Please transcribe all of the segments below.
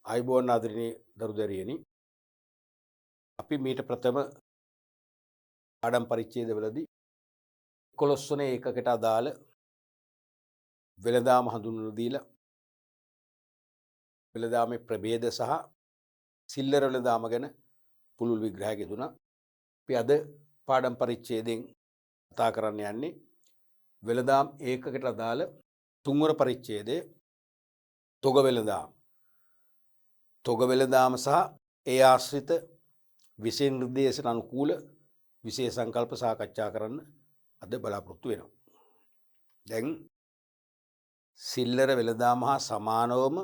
ආයුබෝවන් ආදරණීය දරු දැරියනි අපි මීට ප්‍රථම පාඩම් පරිච්ඡේදවලදී 11 වන ඒකකට අදාළ වෙළඳාම හඳුන්වලා දීලා වෙළඳාමේ ප්‍රභේද සහ සිල්ලර වෙළඳාම ගැන පුළුල් විග්‍රහයක් යෙදුණා. අපි අද පාඩම් පරිච්ඡේදයෙන් කතා කරන්න යන්නේ වෙළඳාම් ඒකකට අදාළ තුන්වන පරිච්ඡේදයේ තොග වෙළඳාම. තොග වෙළඳාම සහ ඒ ආශ්‍රිත විෂය නිර්දේශන අනුකූල විශේෂ සංකල්ප සාකච්ඡා කරන්න අද බලාපොරොත්තු වෙනවා. දැන් සිල්ලර වෙළඳාම හා සමානවම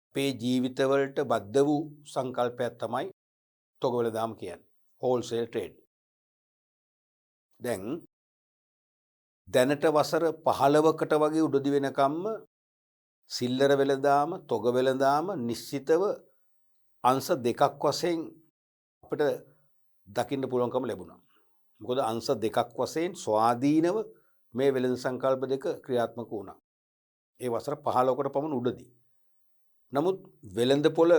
අපේ ජීවිතවලට බද්ධ වූ සංකල්පයක් තමයි තොග වෙළඳාම කියන්නේ. Wholesale trade. දැන් දැනට වසර 15කට වගේ උඩදි වෙනකම්ම සිල්ලර වෙළඳාම, තොග වෙළඳාම නිශ්චිතව අංශ දෙකක් වශයෙන් අපිට දකින්න පුළුවන්කම ලැබුණා. මොකද අංශ දෙකක් වශයෙන් ස්වාධීනව මේ වෙළඳ සංකල්ප දෙක ක්‍රියාත්මක වුණා. ඒ වසර 15කට පමණ උඩදී. නමුත් වෙළඳපොළ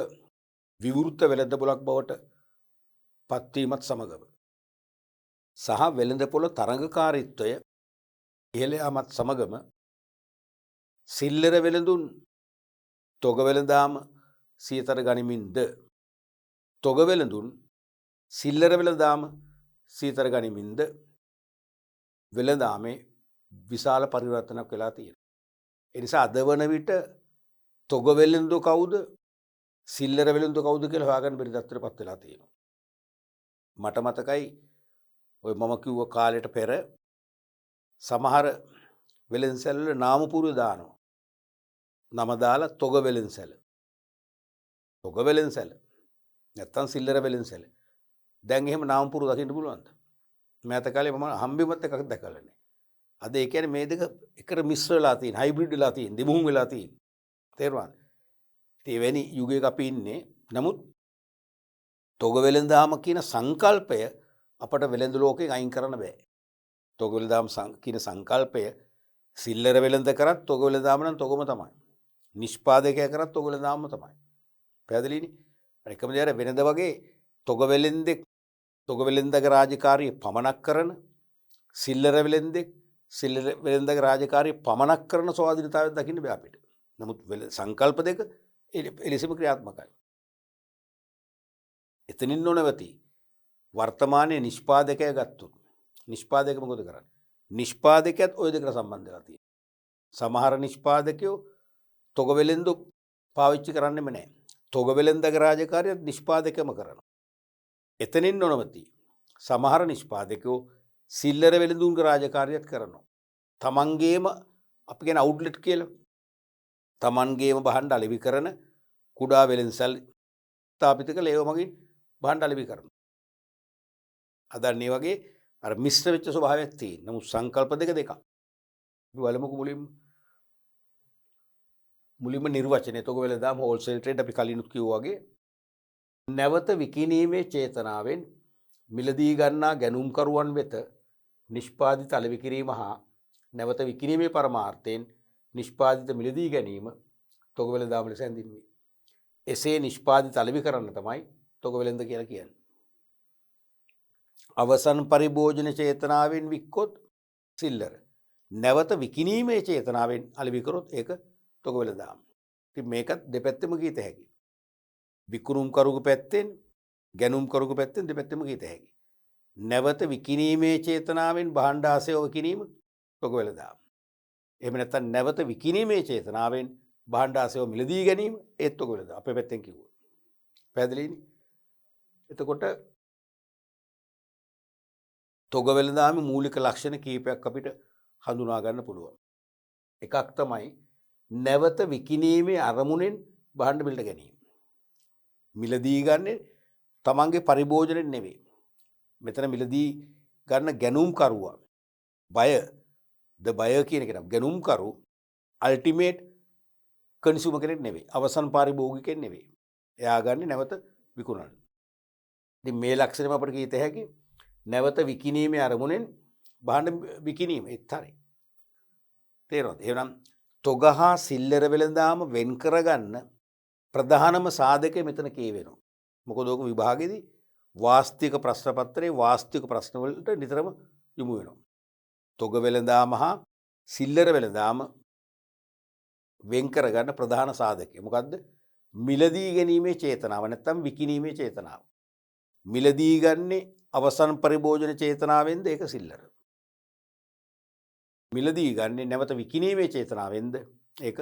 විවෘත වෙළඳපොළක් බවට පත්වීමත් සමගම සහ වෙළඳපොළ තරඟකාරීත්වය ඉහළ යාමත් සමගම සිල්ලර වෙළඳුන් තොග වෙළඳාම සියතර ගනිමින්ද තොග වෙළඳුන් සිල්ලර වෙළඳාම සියතර ගනිමින්ද වෙළඳාමේ විශාල පරිවර්තනයක් වෙලා තියෙනවා. ඒ නිසා අද වන විට තොග වෙළඳු කවුද සිල්ලර වෙළඳු කවුද කියලා හොයාගන්න බැරි තත්ත්වයකටපත් වෙලා තියෙනවා. මට මතකයි ඔය මම කිව්ව කාලෙට පෙර සමහර වෙළඳසැල වල නාමපුරු දානවා. නම දාලා තොග වෙළඳසැල. තොග වෙළඳසැල. නැත්තම් සිල්ලර වෙළඳසැල. දැන් එහෙම නාමපුරු දකින්න පුළුවන්ද? මෑත කාලේ මම හම්බෙමත් එකක් දැකලා නැහැ. අද ඒ කියන්නේ මේ දෙක එකට මිශ්‍ර වෙලා තියෙන, හයිබ්‍රිඩ් වෙලා තියෙන, දෙමුහුම් වෙලා තියෙන. තේරුණාද? ඉතින් එවැනි යුගයක අපි ඉන්නේ. නමුත් තොග වෙළඳාම කියන සංකල්පය අපට වෙළඳ ලෝකයෙන් අයින් කරන්න බෑ. තොග වෙළඳාම කියන සංකල්පය සිල්ලර වෙළඳ කරත් තොග වෙළඳාම නම් තොගම තමයි. නිෂ්පාදකයා කරත් තොග වෙළඳාම තමයි. පැහැදිලිනේ? එකම දේ අර වෙනද වගේ තොග වෙළෙන්දෙක් තොග වෙළෙන්දක රාජකාරිය පමනක් කරන සිල්ලර වෙළෙන්දෙක් සිල්ලර වෙළෙන්දක රාජකාරිය පමනක් කරන ස්වාධීනතාවයක් දකින්න බෑ අපිට. නමුත් සංකල්ප දෙක එලෙසම ක්‍රියාත්මකයි. එතනින් නොනවති වර්තමානයේ නිෂ්පාදකයා ගත්තොත් නිෂ්පාදක මොකද කරන්නේ? නිෂ්පාදකයාත් ওই දෙකට සම්බන්ධ වෙලා තියෙනවා. සමහර නිෂ්පාදකයෝ තොග වෙළෙන්දු පාවිච්චි කරන්නෙම නැහැ. තොග වෙළෙන්දක රාජකාරියත් නිෂ්පාදකයම කරනවා. එතනින් නොනවති සමහර නිෂ්පාදකයෝ සිල්ලර වෙළඳුන්ගේ රාජකාරියත් කරනවා. තමන්ගේම අපි කියන අවුට්ලට් කියලා තමන්ගේම භාණ්ඩ අලෙවි කරන කුඩා වෙළඳසල් ස්ථාපිත කළ ඒව මගින් භාණ්ඩ අලෙවි කරනවා. අද මේ වගේ අර මිශ්‍ර වෙච්ච ස්වභාවයක් තියෙන. නමුත් සංකල්ප දෙක දෙකක්. අපි බලමුකෝ මුලින්ම නිර්වචනය තොග වෙළඳාම හෝල්සේල් ට්‍රේඩ් අපි කලිනුත් කිව්වා වගේ නැවත විකිණීමේ චේතනාවෙන් මිලදී ගන්නා ගැනුම්කරුවන් වෙත නිෂ්පාදිත අලෙවි කිරීම හා නැවත විකිණීමේ පරමාර්ථයෙන් නිෂ්පාදිත මිලදී ගැනීම තොග වෙළඳාම ලෙස හැඳින්වේ. එසේ නිෂ්පාදිත අලෙවි කරන්න තමයි තොග වෙළඳ කියලා කියන්නේ. අවසන් පරිභෝජන චේතනාවෙන් වික්කොත් සිල්ලර. නැවත විකිණීමේ චේතනාවෙන් අලෙවි කරොත් ඒක තොග වෙළඳාම. ඉතින් මේකත් දෙපැත්තෙම කීත හැකියි. විකුණුම් කරුගේ පැත්තෙන් ගැනුම් කරුගේ පැත්තෙන් දෙපැත්තෙම කීත හැකියි. නැවත විකිණීමේ චේතනාවෙන් භාණ්ඩ ආසේව විකිණීම තොග වෙළඳාම. එහෙම නැත්නම් නැවත විකිණීමේ චේතනාවෙන් භාණ්ඩ ආසේව මිලදී ගැනීම ඒත් තොග වෙළඳාම. අපේ පැත්තෙන් කිව්වොත්. පැහැදිලිනේ? එතකොට තොග වෙළඳාමේ මූලික ලක්ෂණ කීපයක් අපිට හඳුනා ගන්න පුළුවන්. එකක් තමයි නැවත විකිණීමේ අරමුණෙන් භාණ්ඩ මිලට ගැනීම. මිලදී ගන්නේ තමන්ගේ පරිභෝජනෙන් නෙවෙයි. මෙතන මිලදී ගන්න ගැනුම්කරුවා බය කියන කෙනා ගැනුම්කරු අල්ටිමේට් කන්සියුමර් කෙනෙක් නෙවෙයි. අවසන් පාරිභෝගිකයෙක් නෙවෙයි. එයා ගන්නේ නැවත විකුණන්න. ඉතින් මේ ලක්ෂණයම අපිට කීත හැකි නැවත විකිණීමේ අරමුණෙන් භාණ්ඩ විකිණීම ඒත් හරි. තේරෙනවද? එහෙනම් තොග හා සිල්ලර වෙළඳාම වෙන් කරගන්න ප්‍රධානම සාධකය මෙතන කියවෙනවා. මොකද ඕක විභාගෙදී වාස්තික ප්‍රශ්න පත්‍රයේ වාස්තික ප්‍රශ්න වලට නිතරම යොමු වෙනවා. තොග වෙළඳාම හා සිල්ලර වෙළඳාම වෙන් කරගන්න ප්‍රධාන සාධකය මොකද්ද? මිලදී ගැනීමේ චේතනාව නැත්නම් විකිණීමේ චේතනාව. මිලදී ගන්නේ අවසන් පරිභෝජන චේතනාවෙන්ද ඒක සිල්ලර. මිලදී ගන්නේ නැවත විකිණීමේ චේතනාවෙන්ද ඒක.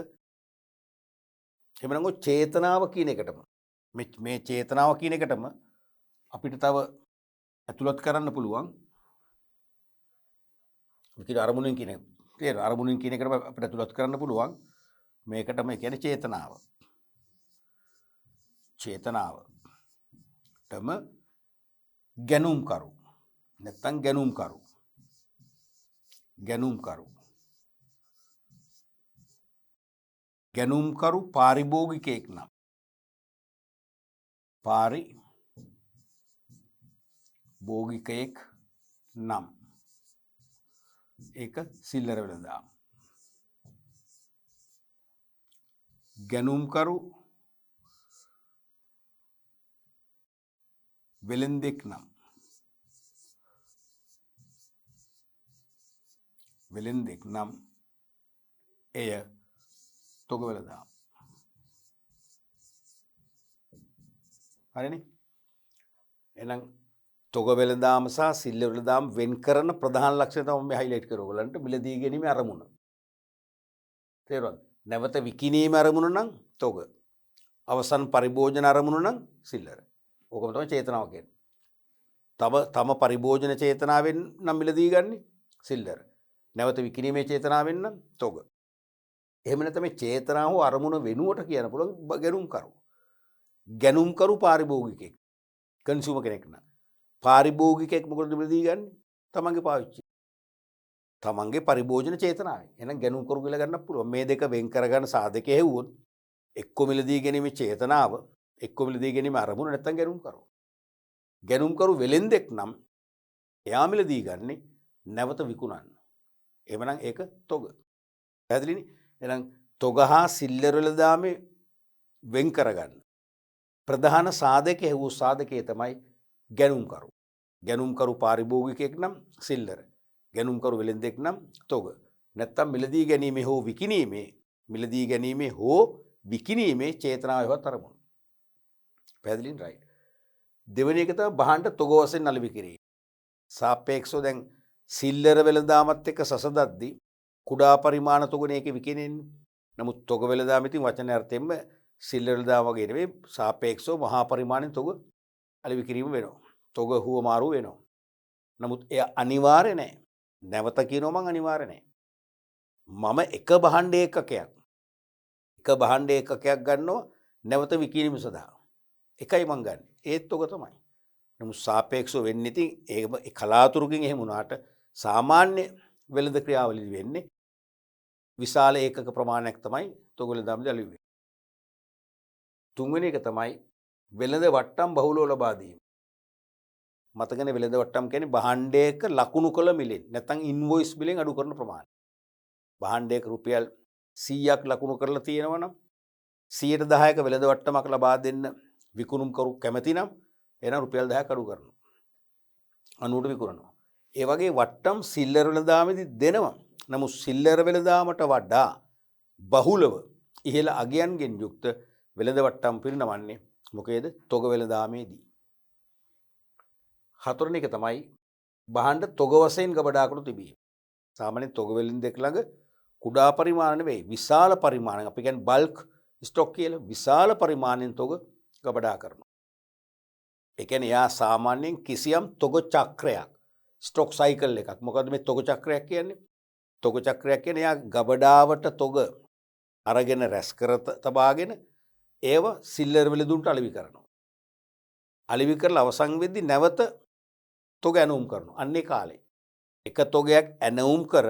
එහෙමනම් චේතනාව කියන එකටම මේ චේතනාව කියන එකටම අපිට තව ඇතුළත් කරන්න පුළුවන්. විකිර අරමුණෙන් කියන එක. තේරෙනවද? අරමුණෙන් කියන එකට අපිට ඇතුළත් කරන්න පුළුවන්. මේකටම කියන්නේ චේතනාව. චේතනාවටම ගැනුම්කරු නැත්නම් ගැනුම්කරු පාරිභෝගිකයෙක් නම් ඒක සිල්ලර වෙළඳාම. ගැනුම්කරු වෙළෙන්දෙක් නම් එය තොග වෙළඳාම. හරිනේ? එහෙනම් තොග වෙළඳාම සහ සිල්ලර වෙළඳාම වෙන් කරන ප්‍රධාන ලක්ෂණ තමයි මේ හයිලයිට් කරේ ඔයගලන්ට. මිලදී ගැනීම අරමුණ. තේරුණාද? නැවත විකිණීම අරමුණ නම් තොග. අවසන් පරිභෝජන අරමුණ නම් සිල්ලර. ඕකම තමයි චේතනාව කියන්නේ. තම පරිභෝජන චේතනාවෙන් නම් මිලදී ගන්නේ සිල්ලර. නැවත විකිණීමේ චේතනාවෙන් නම් තොග. එහෙම නැත්නම් මේ චේතනාව අරමුණ වෙනුවට කියන්න පුළුවන් ගැනුම්කරු. ගැනුම්කරු පාරිභෝගිකයෙක්. කන්සියුමර් කෙනෙක් නම්. පාරිභෝගිකයෙක් මොකටද මිලදී ගන්නේ? තමන්ගේ පාවිච්චි. තමන්ගේ පරිභෝජන චේතනාවෙන්. එහෙනම් ගැනුම්කරු කියලා ගන්නත් පුළුවන්. මේ දෙක වෙන් කරගන්න සාධකයේ හෙව්වොත් එක්ක මිලදී ගැනීමේ චේතනාව, එක්ක මිලදී ගැනීම අරමුණ නැත්නම් ගැනුම්කරු. ගැනුම්කරු වෙලෙන්දෙක් නම් එයා මිලදී ගන්නේ නැවත විකුණන්න. එහෙමනම් ඒක තොග. පැහැදිලිනේ? එහෙනම් තොග හා සිල්ලර වෙළඳාමේ වෙන් කරගන්න ප්‍රධාන සාධකයේ වූ සාධකයේ තමයි ගැනුම්කරු. ගැනුම්කරු පාරිභෝගිකයෙක් නම් සිල්ලර. ගැනුම්කරු වෙළෙන්දෙක් නම් තොග. නැත්තම් මිලදී ගැනීමේ හෝ විකිණීමේ චේතනාවවත් අරමුණු. පැහැදිලිද? රයිට්. දෙවෙනි එක තමයි බහඬ තොග වශයෙන් අලෙවි කිරීම. සාපේක්ෂව දැන් සිල්ලර වෙළඳාමත් එක්ක සසදද්දී කුඩා පරිමාණ තොගනේ ඒකේ විකිණෙන්නේ. නමුත් තොග වෙළඳාම ඉතින් වචන අර්ථයෙන්ම සිල්ලර වෙළඳාම වගේ නෙවෙයි සාපේක්ෂව මහා පරිමාණයෙන් තොග අලෙවි කිරීම වෙනවා. තොග හුවමාරු වෙනවා. නමුත් එය අනිවාර්ය නැහැ. නැවත කියනවා මං අනිවාර්ය නැහැ. මම එක බහඬ ඒකකයක් ගන්නවා නැවත විකිණීම සඳහා. එකයි මං ගන්න. ඒත් තොග තමයි. නමුත් සාපේක්ෂව වෙන්නේ ඉතින් ඒ කලාතුරකින් එහෙම වුණාට සාමාන්‍ය වෙළඳ ක්‍රියාවලිය වෙන්නේ විශාල ඒකක ප්‍රමාණයක් තමයි තොග වෙළඳාමදී අලෙවි වෙන්නේ. තුන්වෙනි එක තමයි වෙළඳ වට්ටම් බහුලව ලබා දීම. මතකනේ වෙළඳ වට්ටම් කියන්නේ භාණ්ඩයක ලකුණු කළ මිලෙන් නැත්නම් ඉන්වොයිස් බිලෙන් අඩු කරන ප්‍රමාණය. භාණ්ඩයක රුපියල් 100ක් ලකුණු කරලා තියෙනවා නම් 110ක වෙළඳ වට්ටමක් ලබා දෙන්න විකුණුම් කරු කැමති නම් එහෙනම් රුපියල් 10ක් අඩු කරනවා. 90ට විකුණනවා. ඒ වගේ වට්ටම් සිල්ලර වෙළඳාමේදී දෙනවා. නමුත් සිල්ලර වෙළඳාමට වඩා බහුලව ඉහළ අගයන්ගෙන් යුක්ත වෙළඳ වට්ටම් පිරිනමන්නේ මොකේද? තොග වෙළඳාමේදී. හතරවෙනි එක තමයි බහඬ තොග වශයෙන් ගබඩා කර තිබීම. සාමාන්‍යයෙන් තොග වෙළෙන්දෙක් ළඟ කුඩා පරිමාණ නෙවෙයි විශාල පරිමාණයක් අපි කියන්නේ බල්ක් ස්ටොක් කියලා විශාල පරිමාණයෙන් තොග ගබඩා කරනවා. ඒ කියන්නේ යා සාමාන්‍යයෙන් කිසියම් තොග චක්‍රයක් ස්ටොක් සයිකල් එකක්. මොකද්ද මේ තොග චක්‍රයක් කියන්නේ? තොග චක්‍රයක් කියන්නේ යා ගබඩාවට තොග අරගෙන රැස් කර තබාගෙන ඒව සිල්ලර වෙළඳුන්ට අලෙවි කරනවා. අලෙවි කරලා අවසන් වෙද්දී නැවත තොග ඇනවුම් කරනවා. අන්නේ කාලේ. එක තොගයක් ඇනවුම් කර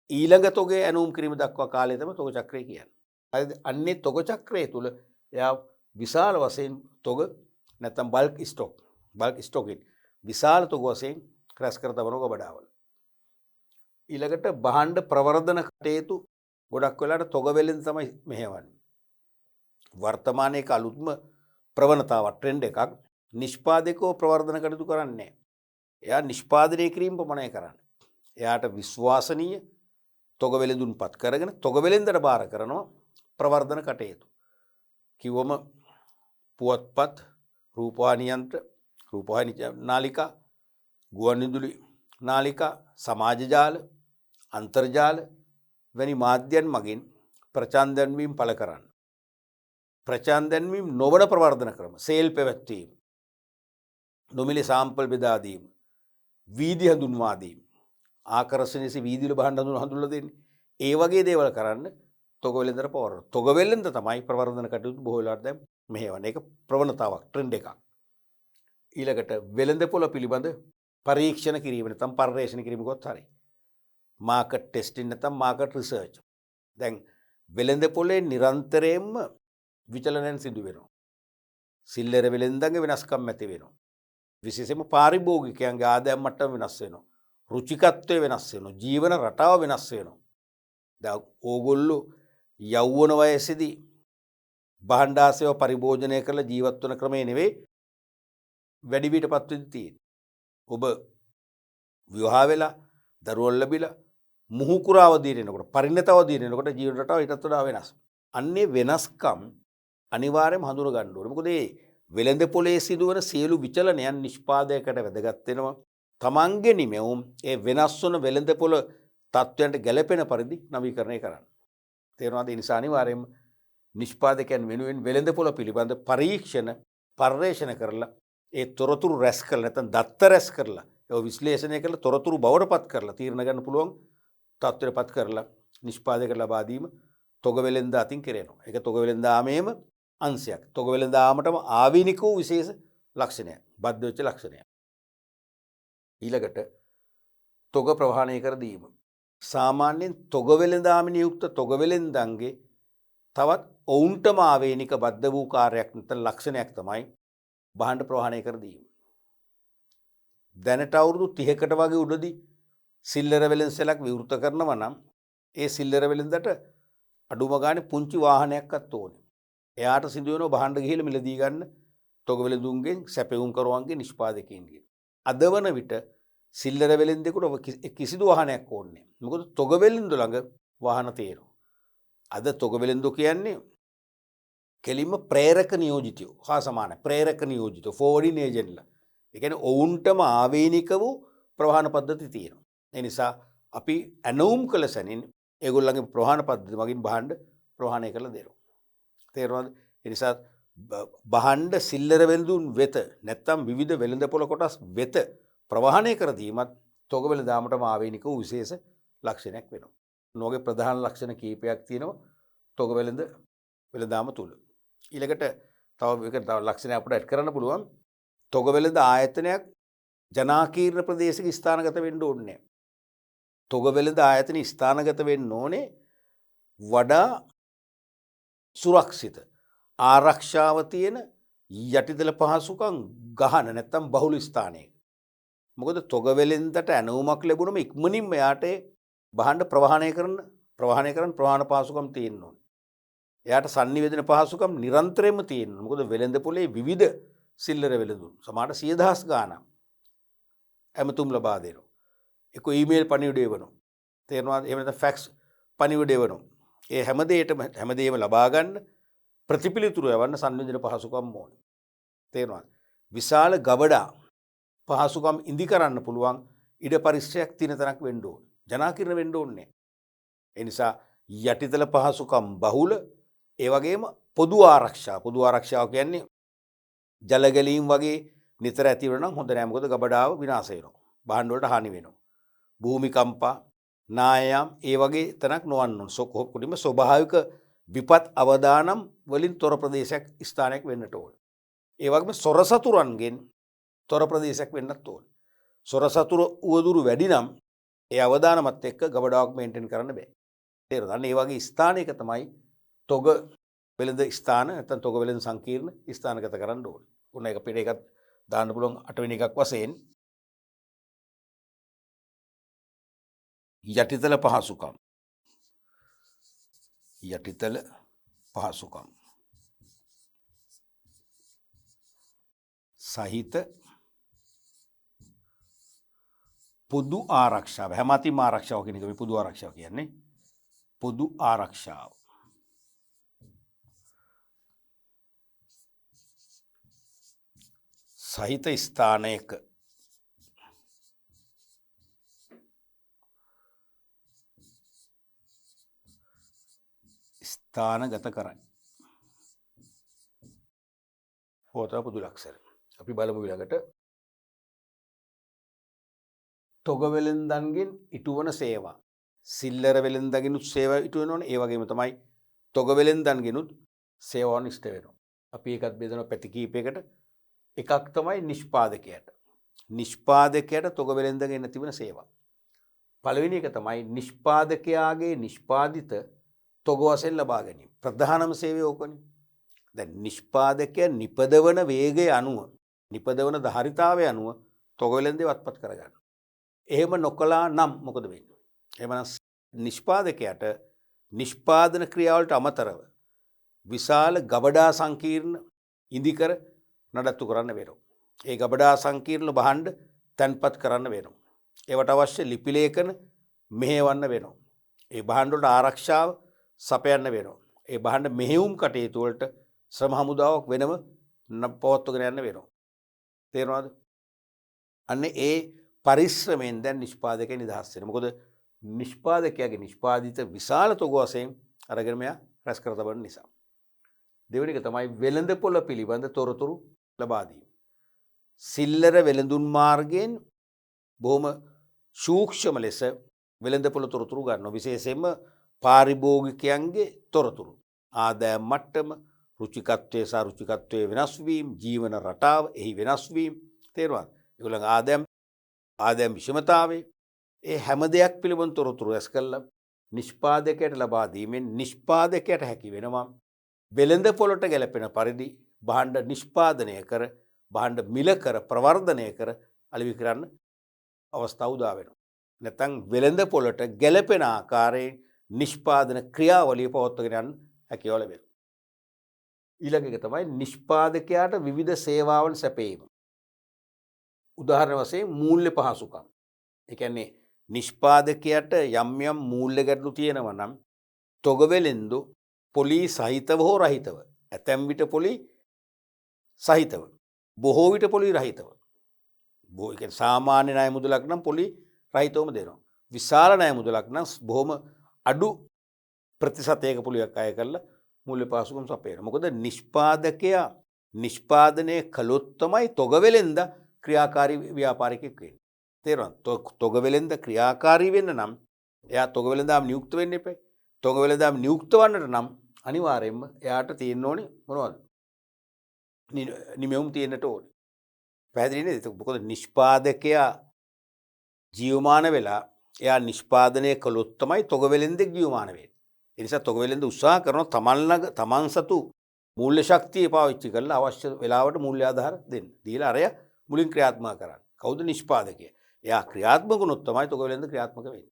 ඊළඟ තොගේ ඇනවුම් කිරීම දක්වා කාලය තමයි තොග චක්‍රය කියන්නේ. හරිද? අන්නේ තොග චක්‍රය තුල එයා විශාල වශයෙන් තොග නැත්නම් බල්ක් ස්ටොක් විශාල තොග වශයෙන් රැස් කර තබන ගබඩාවල. ඊළඟට භාණ්ඩ ප්‍රවර්ධන කටයුතු ගොඩක් වෙලාට තොග වෙලෙන් තමයි මෙහෙවන්නේ. වර්තමානයේ අලුත්ම ප්‍රවණතාවක් ට්‍රෙන්ඩ් එකක්. නිෂ්පාදකව ප්‍රවර්ධන කටයුතු කරන්නේ. එයා නිෂ්පාදනය කිරීම පමණයි කරන්නේ. එයාට විශ්වාසනීය තොග වෙළඳුන්පත් කරගෙන තොග වෙළෙන්දට බාර කරනවා ප්‍රවර්ධන කටයුතු. කිව්වම පුවත්පත්, රූපවාහිනි යන්ත්‍ර, රූපවාහිනි නාලිකා, ගුවන්විදුලි නාලිකා, සමාජ ජාල, අන්තර්ජාල වැනි මාධ්‍යයන් මගින් ප්‍රචාර දැන්වීම් පළ කරන්න. ප්‍රචාර දැන්වීම් නොවන ප්‍රවර්ධන ක්‍රම, සේල් පැවැත්වීම, නොමිලේ සාම්පල් බෙදා දීම, වීදි හඳුන්වා දීම, ආකර්ෂණීය වීදිවල බහන්න හඳුන්වලා දෙන්නේ. ඒ වගේ දේවල් කරන්න තොග වෙළෙන්දට පවරන. තොග වෙළෙන්ද තමයි ප්‍රවර්ධන කටයුතු බොහෝ වෙලාවට දැන් මෙහෙවන්නේ. ඒක ප්‍රවණතාවක්, ට්‍රෙන්ඩ් එකක්. ඊළඟට වෙළඳ පොළ පිළිබඳ පරීක්ෂණ කිරීම නැත්නම් පර්යේෂණ කිරීම කොත් හරි. මාකට් ටෙස්ටිං නැත්නම් මාකට් රිසර්ච්. දැන් වෙළඳ පොළේ නිරන්තරයෙන්ම විචලනයන් සිදු වෙනවා. සිල්ලර වෙළෙන්දන්ගේ වෙනස්කම් ඇති වෙනවා. විශේෂයෙන්ම පාරිභෝගිකයන්ගේ ආදායම් මට්ටම වෙනස් වෙනවා. රුචිකත්වය වෙනස් වෙනවා. ජීවන රටාව වෙනස් වෙනවා. දැන් ඕගොල්ලෝ යෞවන වයසේදී භාණ්ඩාසේව පරිභෝජනය කරලා ජීවත් වන ක්‍රමේ නෙවෙයි වැඩි වියටපත් වෙද්දී තියෙන්නේ. ඔබ විවාහ වෙලා දරුවෝ ලැබිලා මුහුකුරා අවදීන එනකොට පරිණත අවදීන එනකොට ජීවන රටාව ඊටත් වඩා වෙනස්. අන්නේ වෙනස්කම් අනිවාර්යයෙන්ම හඳුන ගන්න ඕනේ. මොකද මේ වෙළඳ පොලේ සිදුවන සියලු විචලනයන් නිෂ්පාදයකට වැදගත් වෙනවා. තමන්ගේ නිමෙවුම් ඒ වෙනස් වන වෙළඳ පොළ තත්ත්වයන්ට ගැලපෙන පරිදි නවීකරණය කරන්න. තේරෙනවද? ඒ නිසා අනිවාර්යයෙන්ම නිෂ්පාදකයන් වෙනුවෙන් වෙළඳ පොළ පිළිබඳ පරීක්ෂණ පර්යේෂණ කරලා ඒ තොරතුරු රැස් කරලා නැත්නම් දත්ත රැස් කරලා ඒක විශ්ලේෂණය කරලා තොරතුරු බවට පත් කරලා තීරණ ගන්න පුළුවන් තත්ත්වයට පත් කරලා නිෂ්පාදකයට ලබා දීම තොග වෙළෙන්ද අතින් කෙරෙනවා. ඒක තොග වෙළෙන්දාමේම අංශයක්. තොග වෙළෙන්දාමටම ආවේනික වූ විශේෂ ලක්ෂණයක්. බද්ධ වෙච්ච ලක්ෂණයක්. ඊළඟට තොග ප්‍රවාහණය කර දීම. සාමාන්‍යයෙන් තොග වෙළෙන්දාමේ නියුක්ත තොග වෙළෙන්දන්ගේ තවත් ඔවුන්ටම ආවේනික බද්ධ වූ කාර්යයක් නැත්නම් ලක්ෂණයක් තමයි භාණ්ඩ ප්‍රවාහණය කර දීම. දැනට අවුරුදු 30කට වගේ උඩදී සිල්ලර වෙළෙන්සලක් විවෘත කරනවා නම් ඒ සිල්ලර වෙළෙන්දට අඩුම ගානේ පුංචි වාහනයක්වත් ඕනේ. එයාට සිදු වෙනවා භාණ්ඩ ගිහිල්ලා මිලදී ගන්න තොග වෙළඳුන්ගෙන් සැපයුම් කරවන්ගේ නිෂ්පාදකයින්ගෙන්. අද වන විට සිල්ලර වෙළෙන්දෙකුට කිසිදු වාහනයක් ඕනේ නැහැ. මොකද තොග වෙළෙන්දු ළඟ වාහන තියෙනවා. අද තොග වෙළෙන්දු කියන්නේ කෙලින්ම ප්‍රේරක නියෝජිතයෝ හා සමානයි. ප්‍රේරක නියෝජිතයෝ ෆෝර්වර්ඩින් ඒජන්ට්ලා. ඒ කියන්නේ ඔවුන්ටම ආවේනික වූ ප්‍රවාහන පද්ධති තියෙනවා. ඒ නිසා අපි ඇනවුම් කළ සැනින් ඒගොල්ලන්ගේ ප්‍රවාහන පද්ධති මගින් භාණ්ඩ ප්‍රවාහණය කරලා දෙනවා. තේරුණාද? ඒ නිසා භාණ්ඩ සිල්ලර වෙළඳුන් වෙත නැත්නම් විවිධ වෙළඳ පොළ කොටස් වෙත ප්‍රවාහණය කර දීමත් තොග වෙළඳාමටම ආවේනික වූ විශේෂ ලක්ෂණයක් වෙනවා. නොගේ ප්‍රධාන ලක්ෂණ කීපයක් තියෙනවා තොග වෙළඳාම තුල. ඊළඟට තව ලක්ෂණයක් අපිට ඇඩ් කරන්න පුළුවන්. තොග වෙළඳ ආයතනයක් ජනාකීර්ණ ප්‍රදේශයක ස්ථානගත වෙන්න ඕනේ. තොග වෙළඳ ආයතන ස්ථානගත වෙන්න ඕනේ වඩා සුරක්ෂිත ආරක්ෂාව තියෙන යටිතල පහසුකම් ගහන නැත්තම් බහුල ස්ථානයක. මොකද තොග වෙළෙන්දට ඇනවුමක් ලැබුණම ඉක්මනින්ම යාට භාණ්ඩ ප්‍රවාහණය කරන ප්‍රවාහන පහසුකම් තියෙන්න ඕනේ. එයාට sannivedana පහසුකම් නිරන්තරයෙන්ම තියෙනවා. මොකද වෙළඳ පොලේ විවිධ සිල්ලර වෙළඳුන් සමහරට 100,000 ගාණක් ඇමතුම් ලබා දෙනවා. ඒක ඊමේල් පණිවිඩය වෙනවා. තේරෙනවද? එහෙම නැත්නම් ෆැක්ස් පණිවිඩය වෙනවා. ඒ හැමදේම ලබා ගන්න ප්‍රතිපිලිතුරු යවන්න sannivedana පහසුකම් ඕනේ. තේරෙනවද? විශාල ගබඩා පහසුකම් ඉදි කරන්න පුළුවන් ඉඩ පරිශ්‍රයක් තියෙන තරක් වෙන්න ඕනේ. ජනාකීර්ණ වෙන්න ඕනේ. ඒ නිසා යටිතල පහසුකම් බහුල ඒ වගේම පොදු ආරක්ෂාව කියන්නේ ජලගැලීම් වගේ නිතර ඇති වෙනවා නම් හොඳ නෑ. මොකද ගබඩාව විනාශ වෙනවා. භාණ්ඩ වලට හානි වෙනවා. භූමිකම්පා නායම් ඒ වගේ තැනක් නොවන්න ඕන. කොටිම ස්වභාවික විපත් අවදානම් වලින් තොර ප්‍රදේශයක් ස්ථානයක් වෙන්නට ඕන. ඒ වගේම සොර සතුරන්ගෙන් තොර ප්‍රදේශයක් වෙන්නත් ඕන. සොර සතුරු උවදුරු වැඩි නම් ඒ අවදානමත් එක්ක ගබඩාවක් මේන්ටේන් කරන්න බෑ. තේරුණාද? අන්න ඒ වගේ ස්ථානයක තමයි තොග වෙළඳ ස්ථාන නැත්නම් තොග වෙළඳ සංකීර්ණ ස්ථානගත කරන්න ඕනේ. උන එක පිට එකක් දාන්න පුළුවන් 8 වෙනි එකක් වශයෙන් යටිතල පහසුකම් සහිත පොදු ආරක්ෂාව. හැමතිම ආරක්ෂාව කියන එක මේ පොදු ආරක්ෂාව කියන්නේ. පොදු ආරක්ෂාව. සහිත ස්ථානයක ස්ථානගත කරයි. හෝතර පොදු ලක්ෂණ. අපි බලමු ඊළඟට තොග වෙළෙන්දන්ගෙන් ඉටුවන සේවා. සිල්ලර වෙළෙන්දගෙනුත් සේවා ඉටු වෙනවනේ. ඒ වගේම තමයි තොග වෙළෙන්දන්ගෙනුත් සේවාවන් ඉෂ්ට වෙනවා. අපි ඒකත් බෙදනවා පැති කිහිපයකට. එකක් තමයි නිෂ්පාදකයට. නිෂ්පාදකයට තොග වෙළෙන්දගෙන තිබෙන සේවා. පළවෙනි එක තමයි නිෂ්පාදකයාගේ නිෂ්පාදිත තොග වශයෙන් ලබා ගැනීම. ප්‍රධානම සේවය ඕකනේ. දැන් නිෂ්පාදකයා නිපදවන වේගය අනුව නිපදවන ධාරිතාවය අනුව තොග වෙළෙන්දේ වත්පත් කරගන්න. එහෙම නොකළා නම් මොකද වෙන්නේ? එහෙමනම් නිෂ්පාදකයාට නිෂ්පාදන ක්‍රියාවලට අමතරව විශාල ගබඩා සංකීර්ණ ඉදිකර නඩත්තු කරන්න වෙනවා. ඒ ගබඩා සංකීර්ණ භාණ්ඩ තැන්පත් කරන්න වෙනවා. ඒවට අවශ්‍ය ලිපි ලේඛන මෙහෙවන්න වෙනවා. ඒ භාණ්ඩ වලට ආරක්ෂාව සපයන්න වෙනවා. ඒ භාණ්ඩ මෙහෙයුම් කටයුතු වලට ශ්‍රම හමුදාවක් වෙනම පවත්වගෙන යන්න වෙනවා. තේරෙනවද? අන්න ඒ පරිශ්‍රමයෙන් දැන් නිෂ්පාදකයා නිදහස් වෙනවා. මොකද නිෂ්පාදකයාගේ නිෂ්පාදිත විශාල තොග වශයෙන් අරගෙන මෙයා රැස් කර තබන නිසා. දෙවෙනි එක තමයි වෙළඳපොළ පිළිබඳ තොරතුරු ලබා දීම. සිල්ලර වෙළඳුන් මාර්ගයෙන් බොහොම සූක්ෂම ලෙස වෙළඳපොළ තොරතුරු ගන්නවා. විශේෂයෙන්ම පාරිභෝගිකයන්ගේ තොරතුරු. ආදායම් මට්ටම, රුචිකත්වය සහ රුචිකත්වයේ වෙනස් වීම, ජීවන රටාව එහි වෙනස් වීම. තේරුණාද? ඒගොල්ලන්ගේ ආදායම් විෂමතාවය, ඒ හැම දෙයක් පිළිබඳ තොරතුරු රැස් කළා නිෂ්පාදකයට ලබා දීමෙන් නිෂ්පාදකයට හැකි වෙනවා වෙළඳපොළට ගැලපෙන පරිදි භාණ්ඩ නිෂ්පාදනය කර, භාණ්ඩ මිල කර, ප්‍රවර්ධනය කර අලෙවි කරන්න අවස්ථාව උදා වෙනවා. නැත්නම් වෙළඳපොළට ගැලපෙන ආකාරයෙන් නිෂ්පාදන ක්‍රියාවලිය පවත්වාගෙන යන්න හැකියාව ලැබෙනවා. ඊළඟ එක තමයි නිෂ්පාදකයාට විවිධ සේවාවන් සැපයීම. උදාහරණ වශයෙන් මූල්‍ය පහසුකම්. ඒ කියන්නේ නිෂ්පාදකයාට යම් යම් මූල්‍ය ගැටලු තියෙනවා නම් තොග වෙළෙන්දු පොලි සහිතව හෝ රහිතව, ඇතැම් විට පොලි සහිතව, බොහෝ විට පොලි රහිතව. බොහෝ කියන්නේ සාමාන්‍ය ණය මුදලක් නම් පොලි රහිතවම දෙනවා. විශාල ණය මුදලක් නම් බොහොම අඩු ප්‍රතිශතයක පොලියක් අය කරලා මූල්‍ය පහසුකම් සපයනවා. මොකද නිෂ්පාදකයා නිෂ්පාදනය කළොත් තමයි තොග වෙළෙන්ද ක්‍රියාකාරී ව්‍යාපාරිකයෙක් වෙන්නේ. තේරුණාද? තොග වෙළෙන්ද ක්‍රියාකාරී වෙන්න නම් එයා තොග වෙළෙන්දාම නියුක්ත වෙන්න එපා. තොග වෙළෙන්දාම නියුක්ත වන්නට නම් අනිවාර්යයෙන්ම එයාට තියෙන්න ඕනේ මොනවද? නිමෙවුම් තියෙන්නට ඕනේ. පැහැදිලි නේද? මොකද නිෂ්පාදකයා ජීවමාන වෙලා එයා නිෂ්පාදනය කළොත් තමයි තොග වෙළෙන්දෙක් ජීවමාන වෙන්නේ. ඒ නිසා තොග වෙළෙන්ද උත්සාහ කරනවා තමන් සතු මූල්‍ය ශක්තිය පාවිච්චි කරලා අවශ්‍ය වෙලාවට මූල්‍ය ආධාර දෙන්න. දීලා අරය මුලින් ක්‍රියාත්මක කරන්න. කවුද නිෂ්පාදකයා? එයා ක්‍රියාත්මක වුණොත් තමයි තොග වෙළෙන්ද ක්‍රියාත්මක වෙන්නේ.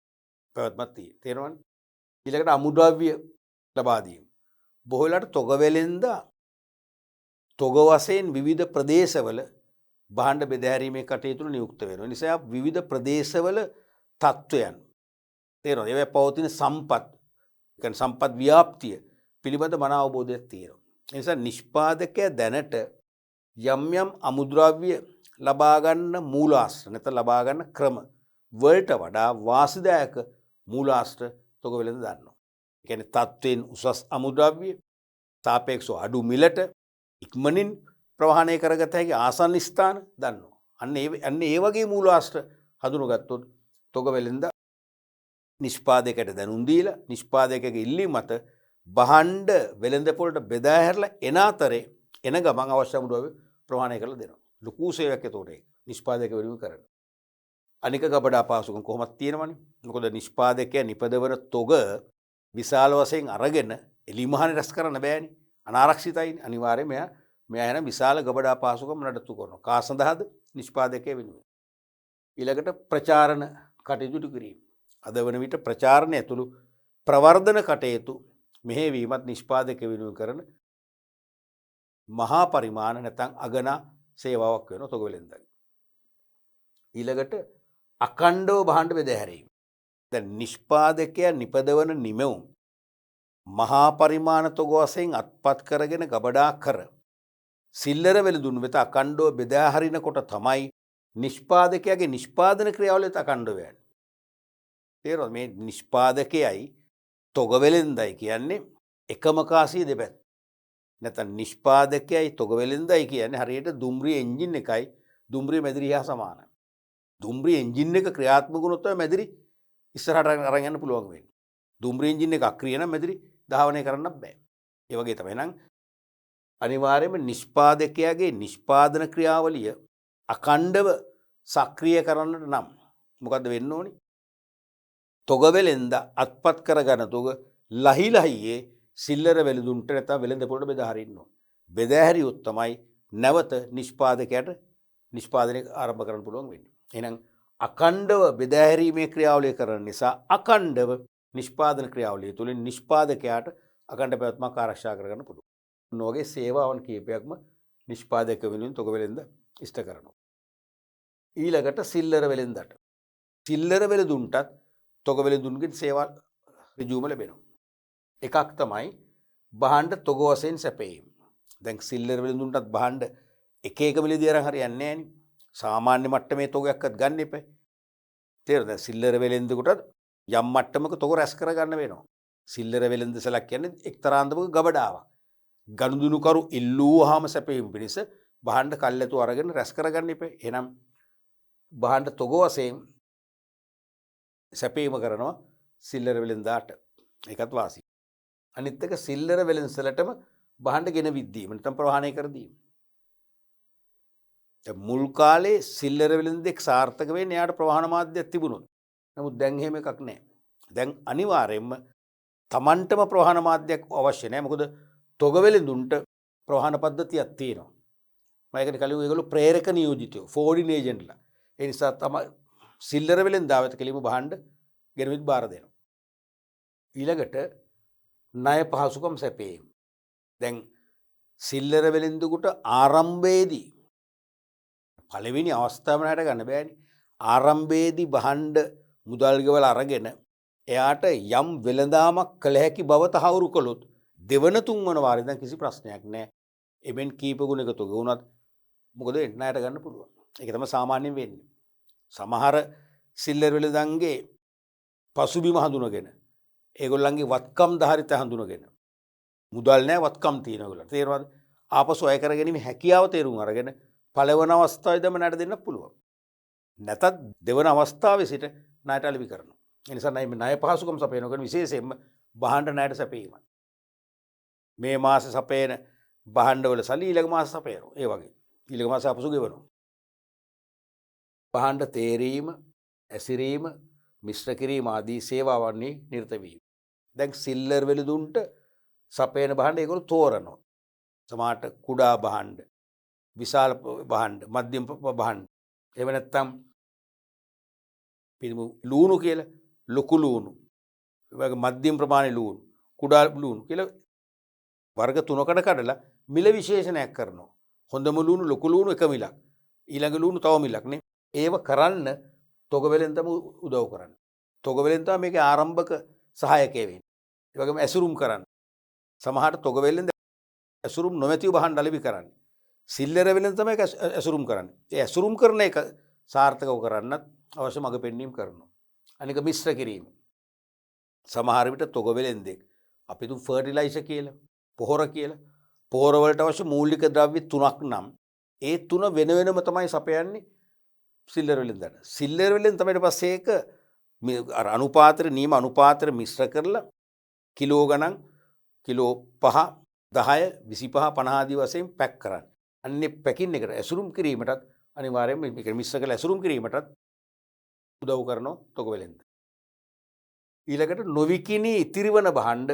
පැවැත්මක් තියෙන්නේ. තේරෙනවද? ඊළඟට අමුද්‍රව්‍ය ලබා දීම. බොහෝ වෙලාවට තොග වෙළෙන්ද තොග වශයෙන් විවිධ ප්‍රදේශවල භාණ්ඩ බෙදාහැරීමේ කටයුතු නියුක්ත වෙනවා. ඒ නිසා විවිධ ප්‍රදේශවල තත්වයන් තේරෙනවද? ඒවා පවතින සම්පත්, කියන්නේ සම්පත් ව්‍යාප්තිය පිළිබඳ මන අවබෝධයක් තියෙනවා. ඒ නිසා නිෂ්පාදකයා දැනට යම් යම් අමුද්‍රව්‍ය ලබා ගන්න මූලාශ්‍ර නැත්නම් ලබා ගන්න ක්‍රම වලට වඩා වාසිදායක මූලාශ්‍ර තොග වෙළෙන්ද දන්නවා. ඒ කියන්නේ තත්වයෙන් උසස් අමුද්‍රව්‍ය සාපේක්ෂව අඩු මිලට ඉක්මනින් ප්‍රවාහනය කරගත හැකි ආසන්න ස්ථාන දන්නවා. අන්න ඒ වගේ මූලාශ්‍ර හඳුනගත්තොත් තොග වෙළෙන්ද නිෂ්පාදකයට දැනුම් දීලා නිෂ්පාදකයාගේ ඉල්ලීම මත භාණ්ඩ වෙළඳපොළට බෙදා හැරලා එන අතරේ එන ගමන් අවශ්‍ය අමුද්‍රව්‍ය ප්‍රවාහනය කරලා දෙනවා. ලොකු සේවයක් ඒතකොට ඒක නිෂ්පාදක වෙනුවෙන් කරනවා. අනික ගබඩා පහසුකම් කොහොමද තියෙනවනේ. මොකද නිෂ්පාදකයා නිපදවන තොග විශාල වශයෙන් අරගෙන එලිමහනේ රැස් කරන්න බෑනේ. අනාරක්ෂිතයිනේ. අනිවාර්යයෙන් මෙයා එන විශාල ගබඩා පහසුකම් නඩත්තු කරනවා. කා සඳහාද? නිෂ්පාදකයා වෙනුවෙන්. ඊළඟට ප්‍රචාරණ කටයුතු කිරීම. අද වන විට ප්‍රචාරණය ඇතුළු ප්‍රවර්ධන කටයුතු මෙහෙවීමත් නිෂ්පාදක වෙනුවෙන් කරන මහා පරිමාණ නැත්නම් අගනා සේවාවක් වෙනවා තොග වෙලෙන්දගේ. ඊළඟට අකණ්ඩව භාණ්ඩ බෙදා හැරීම. දැන් නිෂ්පාදකයා නිපදවන නිමවුම් මහා පරිමාණ තොග වශයෙන් අත්පත් කරගෙන ගබඩා කර සිල්ලර වෙළඳුන් වෙත අකණ්ඩව බෙදා හරිනකොට තමයි නිෂ්පාදකයාගේ නිෂ්පාදන ක්‍රියාවලිය අකණ්ඩව යන්නේ. තේරෙනවද? මේ නිෂ්පාදකයයි තොග වෙළෙන්දයි කියන්නේ එකම කාසිය දෙපැත්ත. නැත්නම් නිෂ්පාදකයයි තොග වෙළෙන්දයි කියන්නේ හරියට දුම්රිය එන්ජින් එකයි දුම්රිය මැදිරි හා සමානයි. දුම්රිය එන්ජින් එක ක්‍රියාත්මක වුණොත් තමයි මැදිරි ඉස්සරහට අරන් යන්න පුළුවන් වෙන්නේ. දුම්රිය එන්ජින් එක අක්‍රිය නම් මැදිරි ධාවනය කරන්න බෑ. ඒ වගේ තමයි. එහෙනම් අනිවාර්යයෙන්ම නිෂ්පාදකයාගේ නිෂ්පාදන ක්‍රියාවලිය අකණ්ඩව සක්‍රිය කරන්නට නම් මොකද්ද වෙන්න ඕනි? තොග වෙළෙන්ද අත්පත් කරගන්න තොග ලහිලහියේ සිල්ලර වෙළඳුන්ට නැත්නම් වෙළඳ පොළට බෙදා හරින්න ඕන. බෙදා හැරියොත් තමයි නැවත නිෂ්පාදකයාට නිෂ්පාදනය ආරම්භ කරන්න පුළුවන් වෙන්නේ. එහෙනම් අකණ්ඩව බෙදා හැරීමේ ක්‍රියාවලිය කරන නිසා අකණ්ඩව නිෂ්පාදන ක්‍රියාවලිය තුළින් නිෂ්පාදකයාට අකණ්ඩ පැවැත්මක් ආරක්ෂා කරගන්න පුළුවන්. නොගේ සේවාවන් කීපයක්ම නිෂ්පාදක වෙනුවෙන් තොග වෙළෙන්ද ඉෂ්ට කරනවා. ඊළඟට සිල්ලර වෙළෙන්දට. සිල්ලර වෙළඳුන්ටත් තොග වෙළඳුන්ගෙන් සේවා ඍජුවම ලැබෙනවා. එකක් තමයි භාණ්ඩ තොග වශයෙන් සැපයීම. දැන් සිල්ලර වෙළඳුන්ටත් භාණ්ඩ එක එක මිලදී අරන් හරියන්නේ නැහැනේ. සාමාන්‍ය මට්ටමේ තොගයක්වත් ගන්න එපා. තේරෙනවද? සිල්ලර වෙළෙන්දෙකුට යම් මට්ටමක තොග රැස් කරගන්න වෙනවා. සිල්ලර වෙළෙන්දසලක් කියන්නේ එක්තරා අන්දමක ගබඩාවක්. ගනුදෙනුකරු ඉල්ලුවාම සැපයීම පිණිස භාණ්ඩ කල්ැතු අරගෙන රැස් කරගන්න එපා. එහෙනම් භාණ්ඩ තොග වශයෙන් සැපීම කරනවා සිල්ලර වෙළෙන්දාට. ඒකත් වාසි. අනිත් එක සිල්ලර වෙළෙන්සලටම භාණ්ඩ ගෙන විද්දීම නැත්නම් ප්‍රවාහනය කර දීම. මුල් කාලේ සිල්ලර වෙළෙන්දෙක් සාර්ථක වෙන්නේ එයාට ප්‍රවාහන මාධ්‍යයක් තිබුණොත්. නමුත් දැන් එහෙම එකක් නැහැ. දැන් අනිවාර්යයෙන්ම Tamanටම ප්‍රවාහන මාධ්‍යයක් අවශ්‍ය නැහැ. මොකද තොග වෙළෙන්දුන්ට ප්‍රවාහන පද්ධතියක් තියෙනවා. මම ඒකට කලින් ඒගොල්ලෝ ප්‍රේරක නියෝජිතයෝ ෆෝඩින් ඒජන්ට්ලා. ඒ නිසා තමයි සිල්ලර වෙළෙන්දාවට කෙලිම භාණ්ඩ ගෙනවිත් බාර දෙනවා. ඊළඟට ණය පහසුකම් සැපයීම. දැන් සිල්ලර වෙළෙන්දුකට ආරම්භයේදී පළවෙනි අවස්ථාව නට ගන්න බෑනේ. ආරම්භයේදී භාණ්ඩ මුදල් ගෙවලා අරගෙන එයාට යම් වෙළඳාමක් කළ හැකි බව තහවුරු කළොත් දෙවන තුන්වන වාරේ දැන් කිසි ප්‍රශ්නයක් නැහැ. එබෙන් කීප ගුණයක තොග වුණත් මොකද වෙන්නේ? ණයට ගන්න පුළුවන්. ඒක තමයි සාමාන්‍යයෙන් වෙන්නේ. සමහර සිල්ලර වෙළඳන්ගේ පසුබිම හඳුනගෙන ඒගොල්ලන්ගේ වත්කම් ධාරිත හඳුනගෙන මුදල් නැහැ වත්කම් තියෙන ඒගොල්ලන්ට. තේරෙනවද? ආපසු අය කරගැනීමේ හැකියාව තේරුම් අරගෙන පළවන අවස්ථාවේදීම ණයට දෙන්න පුළුවන්. නැතත් දෙවන අවස්ථාවේ සිට ණයට අලෙවි කරනවා. ඒ නිසා ණය පහසුකම් සපයනකොට විශේෂයෙන්ම භාණ්ඩ ණයට සැපීම. මේ මාසේ සපයන භාණ්ඩවල සල්ලි ඊළඟ මාසේ සපයනවා. ඒ වගේ. ඊළඟ මාසේ අපසු ගෙවනවා. භාණ්ඩ තේරීම, ඇසිරීම, මිශ්‍ර කිරීම ආදී සේවාවන්හි නිරත වීම. දැන් සිල්ලර් වෙළඳුන්ට සපයන භාණ්ඩ ඒගොල්ලෝ තෝරනවා. සමහරට කුඩා භාණ්ඩ, විශාල භාණ්ඩ, මධ්‍යම භාණ්ඩ. එහෙම නැත්නම් පිළිමු ලූණු කියලා ලොකු ලූණු, ඒ වගේ මධ්‍යම ප්‍රමාණයේ ලූණු, කුඩා ලූණු කියලා වර්ග තුනකට කඩලා මිල විශේෂණයක් කරනවා. හොඳම ලූණු ලොකු ලූණු එක මිලක්. ඊළඟ ලූණු තව මිලක් නේ. ඒව කරන්න තොග වෙළෙන්දම උදව් කරන්නේ. තොග වෙළෙන්ද තමයි මේකේ ආරම්භක සහායකය වෙන්නේ. ඒ වගේම ඇසුරුම් කරන්න. සමහරට තොග වෙළෙන්ද ඇසුරුම් නොමැතිව බහන් අලෙවි කරන්නේ. සිල්ලර වෙළෙන්ද තමයි ඇසුරුම් කරන්නේ. ඒ ඇසුරුම් කරන එක සාර්ථකව කරන්නත් අවශ්‍ය මඟ පෙන්වීම කරනවා. අනික මිශ්‍ර කිරීම. සමහර විට තොග වෙළෙන්දෙක් අපි තුන් ෆර්ටිලයිසර් කියලා, පොහොර කියලා. පොහොර වලට අවශ්‍ය මූලික ද්‍රව්‍ය 3ක් නම් ඒ 3 වෙන වෙනම තමයි සපයන්නේ සිල්ලර වෙළෙන්දට. සිල්ලර වෙළෙන්ද තමයි ඊට පස්සේ ඒක අර අනුපාතර නියම අනුපාතර මිශ්‍ර කරලා කිලෝ ගණන් කිලෝ 5 10 25 50 ආදී වශයෙන් පැක් කරන්නේ. අන්නේ පැකින් එකට ඇසුරුම් කිරීමටත් අනිවාර්යයෙන්ම මේක මිශ්‍ර කරලා ඇසුරුම් කිරීමටත් උදව් කරනවා තොග වෙළෙන්ද. ඊළඟට නොවිකිනි ඉතිරිවන භාණ්ඩ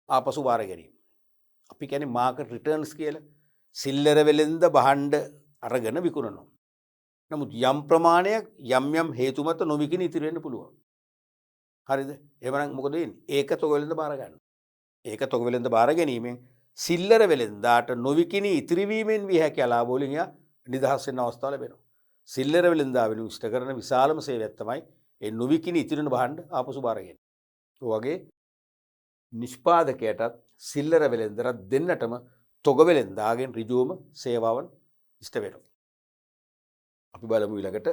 ආපසු බාර ගැනීම. අපි කියන්නේ මාකට් රිටර්න්ස් කියලා. සිල්ලර වෙළෙන්ද භාණ්ඩ අරගෙන විකුණනවා. නමුත් යම් ප්‍රමාණයක් යම් යම් හේතු මත නොවිකිනි ඉතිරි වෙන්න පුළුවන්. හරිද? එහෙනම් මොකද වෙන්නේ? ඒක තොග වෙළෙන්ද බාර ගන්න. ඒක තොග වෙළෙන්ද බාර ගැනීමෙන් සිල්ලර වෙළෙන්දාට නොවිකිනි ඉතිරි වීමෙන් විය හැකි ලාභ වලින් යා නිදහස් වෙන අවස්ථාව ලැබෙනවා. සිල්ලර වෙළඳා වෙනුවෙන් ඉෂ්ට කරන විශාලම සේවයක් තමයි ඒ නොවිකිණි ඉතිරෙන භාණ්ඩ ආපසු බාරගෙන. ඒ වගේ නිෂ්පාදකයටත් සිල්ලර වෙළෙන්දරත් දෙන්නටම තොග වෙළෙන්දාගෙන් ඍජුවම සේවාවන් ඉෂ්ට වෙනවා. අපි බලමු ඊළඟට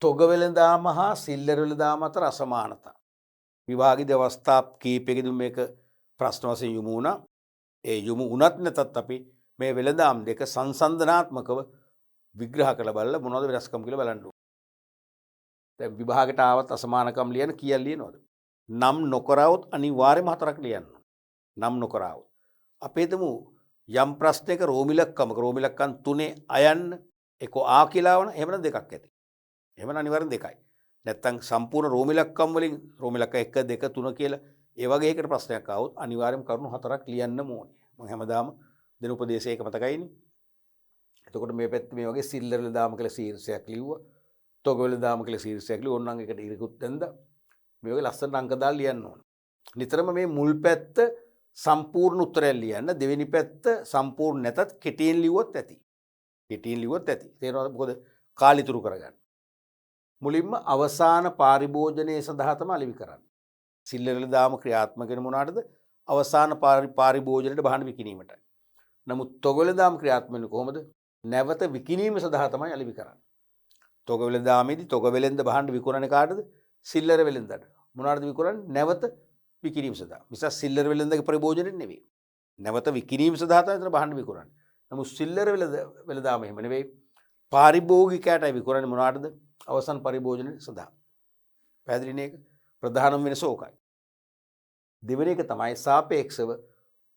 තොග වෙළඳාම හා සිල්ලර වෙළඳාම අතර අසමානතා. විභාගීය අවස්ථා කීපයකදී මේක ප්‍රශ්න වශයෙන් යොමු වුණා. ඒ යොමු වුණත් නැතත් අපි මේ වෙළඳාම් දෙක සංසන්දනාත්මකව විග්‍රහ කරලා බලලා මොනවද වෙනස්කම් කියලා බලන්න ඕනේ. දැන් විභාගයට ආවත් අසමානකම් ලියන කීයක් ලියනවද? නම් නොකරවොත් අනිවාර්යයෙන්ම 4ක් ලියන්න. නම් නොකරවොත්. අපි හිතමු යම් ප්‍රශ්නයක රෝමි ඉලක්කම් 3 අයන්න එක ආ කියලා වුණා. එහෙමනම් දෙකක් ඇති. එහෙමනම් අනිවාර්යෙන් දෙකයි. නැත්තම් සම්පූර්ණ රෝමි ඉලක්කම් වලින් රෝමි ඉලක්ක 1 2 3 කියලා ඒ වගේ එකකට ප්‍රශ්නයක් ආවොත් අනිවාර්යයෙන්ම කරුණු 4ක් ලියන්න ඕනේ. මම හැමදාම දෙන උපදේශය එක මතකයිනේ. එතකොට මේ පැත්තේ මේ වගේ සිල්ලර වෙළඳාම කියලා ශීර්ෂයක් ලිව්වා. තොග වෙළඳාම කියලා ශීර්ෂයක් ලිව්වා. ඕනනම් එකට ඉරකුත් දැන්දා. මේ වගේ ලස්සන අංක දාලා ලියන්න ඕනේ. නිතරම මේ මුල් පැත්ත සම්පූර්ණ උත්තරයක් ලියන්න, දෙවෙනි පැත්ත සම්පූර්ණ නැතත් කෙටියෙන් ලිව්වොත් ඇති. කෙටියෙන් ලිව්වොත් ඇති. තේරෙනවද? මොකද කාලිතුරු කරගන්න. මුලින්ම අවසාන පාරිභෝජනයේ සඳහා තමයි අලෙවි කරන්නේ. සිල්ලර වෙළඳාම ක්‍රියාත්මක වෙන මොනවාටද? අවසාන පාරිභෝජනයේ භාණ්ඩ විකිණීමටයි. නමුත් තොග වෙළඳාම ක්‍රියාත්මක වෙන්නේ කොහොමද? නැවත විකිණීම සඳහා තමයි අලෙවි කරන්නේ. තොග වෙළඳාමේදී තොග වෙළඳ භාණ්ඩ විකුණන්නේ කාටද? සිල්ලර වෙළඳට. මොනවාටද විකුණන්නේ? නැවත විකිණීම සඳහා. මිස සිල්ලර වෙළඳගේ ප්‍රභෝජනෙ නෙවෙයි. නැවත විකිණීම සඳහා තමයි එතන භාණ්ඩ විකුණන්නේ. නමුත් සිල්ලර වෙළඳාම එහෙම නෙවෙයි. පාරිභෝගිකයටයි විකුණන්නේ මොනවාටද? අවසන් පරිභෝජනය සඳහා. පැහැදිලි නේද? ප්‍රධානම වෙනස ඕකයි. දෙවෙනි එක තමයි සාපේක්ෂව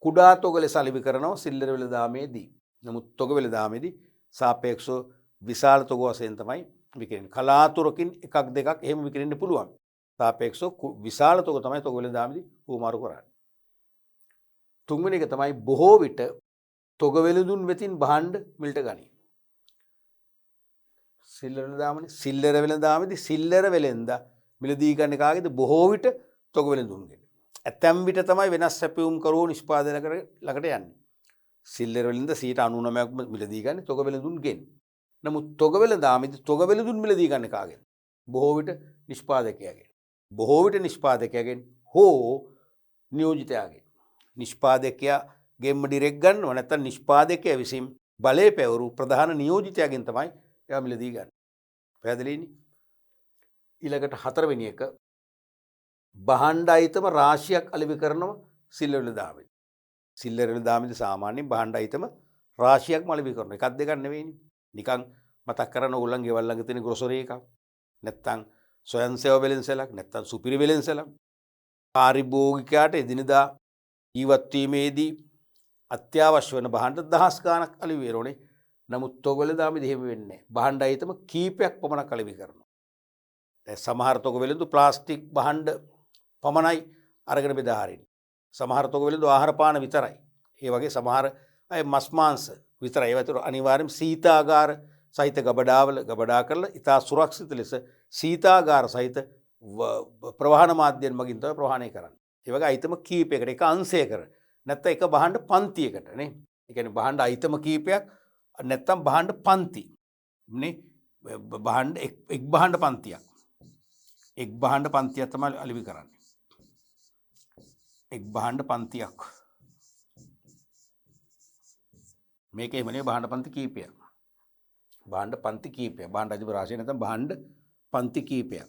කුඩා තොග ලෙස අලෙවි කරනවා සිල්ලර වෙළඳාමේදී. නමුත් තොග වෙළඳාමේදී සාපේක්ෂව විශාල තොග වශයෙන් තමයි විකිණෙන්නේ. කලාතුරකින් එකක් දෙකක් එහෙම විකිණෙන්න පුළුවන්. සාපේක්ෂව විශාල තොග තමයි තොග වෙළඳාමේදී උමාරු කරන්නේ. තුන්වෙනි එක තමයි බොහෝ විට තොග වෙළඳුන් වෙතින් භාණ්ඩ මිලට ගනී. සිල්ලර වෙළඳාමේදී සිල්ලර වෙළඳ මිලදී ගන්න කාගේද? බොහෝ විට තොග වෙළඳුන්ගෙන්. ඇතැම් විට තමයි වෙනස් සැපයුම් කරෝ නිෂ්පාදනය ළඟට යන්නේ. සිල්ලර වෙළඳ 99%ක්ම මිලදී ගන්න තොග වෙළඳුන්ගෙන්. නමුත් තොග වෙළඳාමේදී තොග වෙළඳුන් මිලදී ගන්න කාගෙන්? බොහෝ විට නිෂ්පාදකයාගෙන්. බොහෝ විට නිෂ්පාදකයාගෙන් හෝ නියෝජිතයාගෙන්. නිෂ්පාදකයාගෙන්ම ඩිරෙක්ට් ගන්නව නැත්නම් නිෂ්පාදකයා විසින් බලය පැවරු ප්‍රධාන නියෝජිතයාගෙන් තමයි එයා මිලදී ගන්න. පැහැදිලිනේ? ඊළඟට හතරවෙනි එක භාණ්ඩ අයිතම රාශියක් අලෙවි කරනවා සිල්ලර වෙළඳාමේදී. සිල්ලර වෙළඳාමේදී සාමාන්‍යයෙන් භාණ්ඩ අයිතම රාශියක්ම අලෙවි කරනවා. එකක් දෙකක් නෙවෙයිනේ. නිකන් මතක් කරන ඕගොල්ලන් ගෙවල් ළඟ තියෙන ග්‍රොසරි එකක්. නැත්තම් සොයන් සේවා වෙළෙන්සලක්, නැත්තම් සුපිරි වෙළෙන්සලක්. පාරිභෝගිකයාට එදිනදා ජීවත් වීමේදී අත්‍යවශ්‍ය වෙන භාණ්ඩ දහස් ගණක් අලෙවි වෙනෝනේ. නමුත් තොග වෙළඳාමේදී එහෙම වෙන්නේ නැහැ. භාණ්ඩ අයිතම කීපයක් පමණක් අලෙවි කරනවා. දැන් සමහර තොග වෙළඳු ප්ලාස්ටික් භාණ්ඩ පමණයි අරගෙන බෙදා හරින්නේ. සමහර තොග වෙළඳු ආහාර පාන විතරයි. ඒ වගේ සමහර අය මස් මාංශ විතරයි. ඒවට අනිවාර්යයෙන්ම සීතාගාර සහිත ගබඩා කරලා ඉතා සුරක්ෂිත ලෙස සීතාගාර සහිත ප්‍රවාහන මාධ්‍යයෙන් මගින් තමයි ප්‍රවාහනය කරන්නේ. ඒ වගේ අයිතම කීපයකට එක අංශයකට නැත්නම් එක භාණ්ඩ පන්තියකට නේ. ඒ කියන්නේ භාණ්ඩ අයිතම කීපයක් නැත්නම් භාණ්ඩ පන්ති නේ. භාණ්ඩ එක් භාණ්ඩ පන්තියක්. එක් භාණ්ඩ පන්තියක් තමයි අලෙවි කරන්නේ. එක් භාණ්ඩ පන්තියක්. මේක එහෙම නෙවෙයි භාණ්ඩ පන්ති කීපයක්. භාණ්ඩ පන්ති කීපයක්. භාණ්ඩ අධිප රාශිය නැත්නම් භාණ්ඩ පන්ති කීපයක්.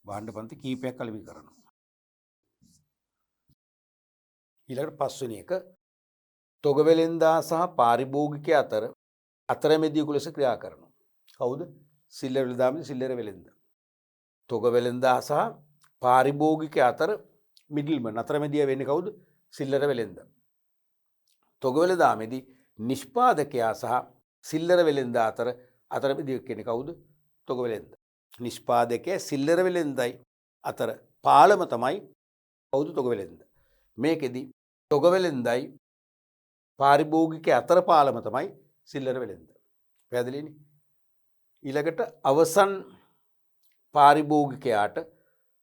භාණ්ඩ පන්ති කීපයක් අලෙවි කරනවා. ඊළඟට පස්වෙනි එක තොග වෙළෙන්දා සහ පාරිභෝගිකයා අතරමැදියෙකු ලෙස ක්‍රියා කරනවා. කවුද? සිල්ලර වෙළඳාමේදී සිල්ලර වෙළෙන්ද. තොග වෙළෙන්දා සහ පාරිභෝගිකයා අතර මිඩල්මන් අතරමැදියා වෙන්නේ කවුද? සිල්ලර වෙළෙන්ද. තොග වෙළඳාමේදී නිෂ්පාදකයා සහ සිල්ලර වෙළෙන්දා අතරමැදියෙක් වෙන්නේ කවුද? තොග වෙළෙන්ද. නිෂ්පාදකයා සිල්ලර වෙළෙන්දයි අතර පාලම තමයි කවුද? තොග වෙළෙන්ද. මේකෙදි තොග වෙළෙන්දයි පාරිභෝගිකයා අතර පාලම තමයි සිල්ලර වෙළෙන්ද. පැහැදිලිනේ? ඊළඟට අවසන් පාරිභෝගිකයාට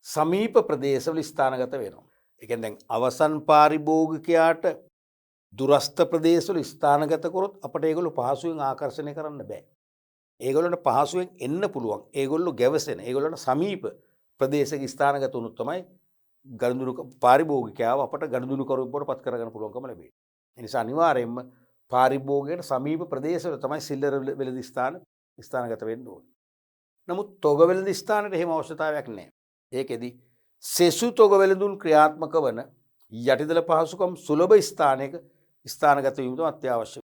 සමීප ප්‍රදේශවල ස්ථානගත වෙනවා. ඒ කියන්නේ දැන් අවසන් පාරිභෝගිකයාට දුරස්ථ ප්‍රදේශවල ස්ථානගත කරොත් අපිට ඒගොල්ලෝ පහසුවෙන් ආකර්ෂණය කරන්න බෑ. ඒගොල්ලන්ට පහසුවෙන් එන්න පුළුවන්. ඒගොල්ලෝ ගැවසෙන, ඒගොල්ලන්ට සමීප ප්‍රදේශයක ස්ථානගත වුණොත් තමයි ගනුදෙනු පාරිභෝගිකයාව අපට ගනුදෙනුකරුවෙක් බවට පත් කරගන්න පුළුවන්කම ලැබෙන්නේ. ඒ නිසා අනිවාර්යයෙන්ම පාරිභෝගිකයට සමීප ප්‍රදේශවල තමයි සිල්ලර වෙළඳ ස්ථානගත වෙන්න ඕනේ. නමුත් තොග වෙළඳ ස්ථානයට එහෙම අවශ්‍යතාවයක් නැහැ. ඒකෙදි සෙසු තොග වෙළඳුන් ක්‍රියාත්මක වන යටිදල පහසුකම් සුලභ ස්ථානයක ස්ථානගත වීම තමයි අත්‍යවශ්‍යයි.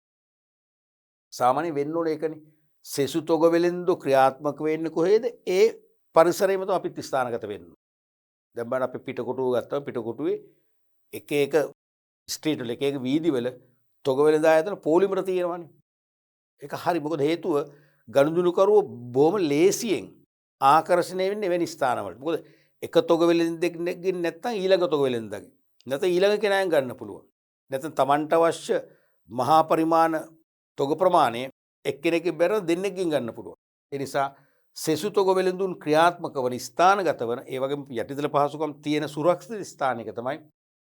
සාමාන්‍යයෙන් වෙන්න ඕනේ ඒකනේ. සෙසු තොග වෙළඳු ක්‍රියාත්මක වෙන්නේ කොහේද? ඒ පරිසරයේම තමයි අපිත් ස්ථානගත වෙන්න. දැන් බලන්න අපි පිටකොටුව ගත්තා. පිටකොටුවේ එක එක ස්ට්‍රීට් වල එක එක වීදිවල තොග වෙළඳ ආයතන පොලිමර තියෙනවානේ. ඒක හරි. මොකද හේතුව ගනුදෙනුකරුවෝ බොහොම ලේසියෙන් ආකර්ෂණය වෙන්නේ එවැනි ස්ථානවලට. මොකද එක තොග වෙළඳෙක්ගෙන් නැත්නම් ඊළඟ තොග වෙළඳගෙන්. නැත්නම් ඊළඟ කෙනාගෙන් ගන්න පුළුවන්. නැත්නම් Tamanට අවශ්‍ය මහා පරිමාණ තොග ප්‍රමාණය එක්කෙනෙක්ගෙන් බැර දෙන්නෙක්ගෙන් ගන්න පුළුවන්. ඒ නිසා සෙසු තොග වෙළඳුන් ක්‍රියාත්මක වන ස්ථානගත වන ඒ වගේම යටිදල පහසුකම් තියෙන සුරක්ෂිත ස්ථානයක තමයි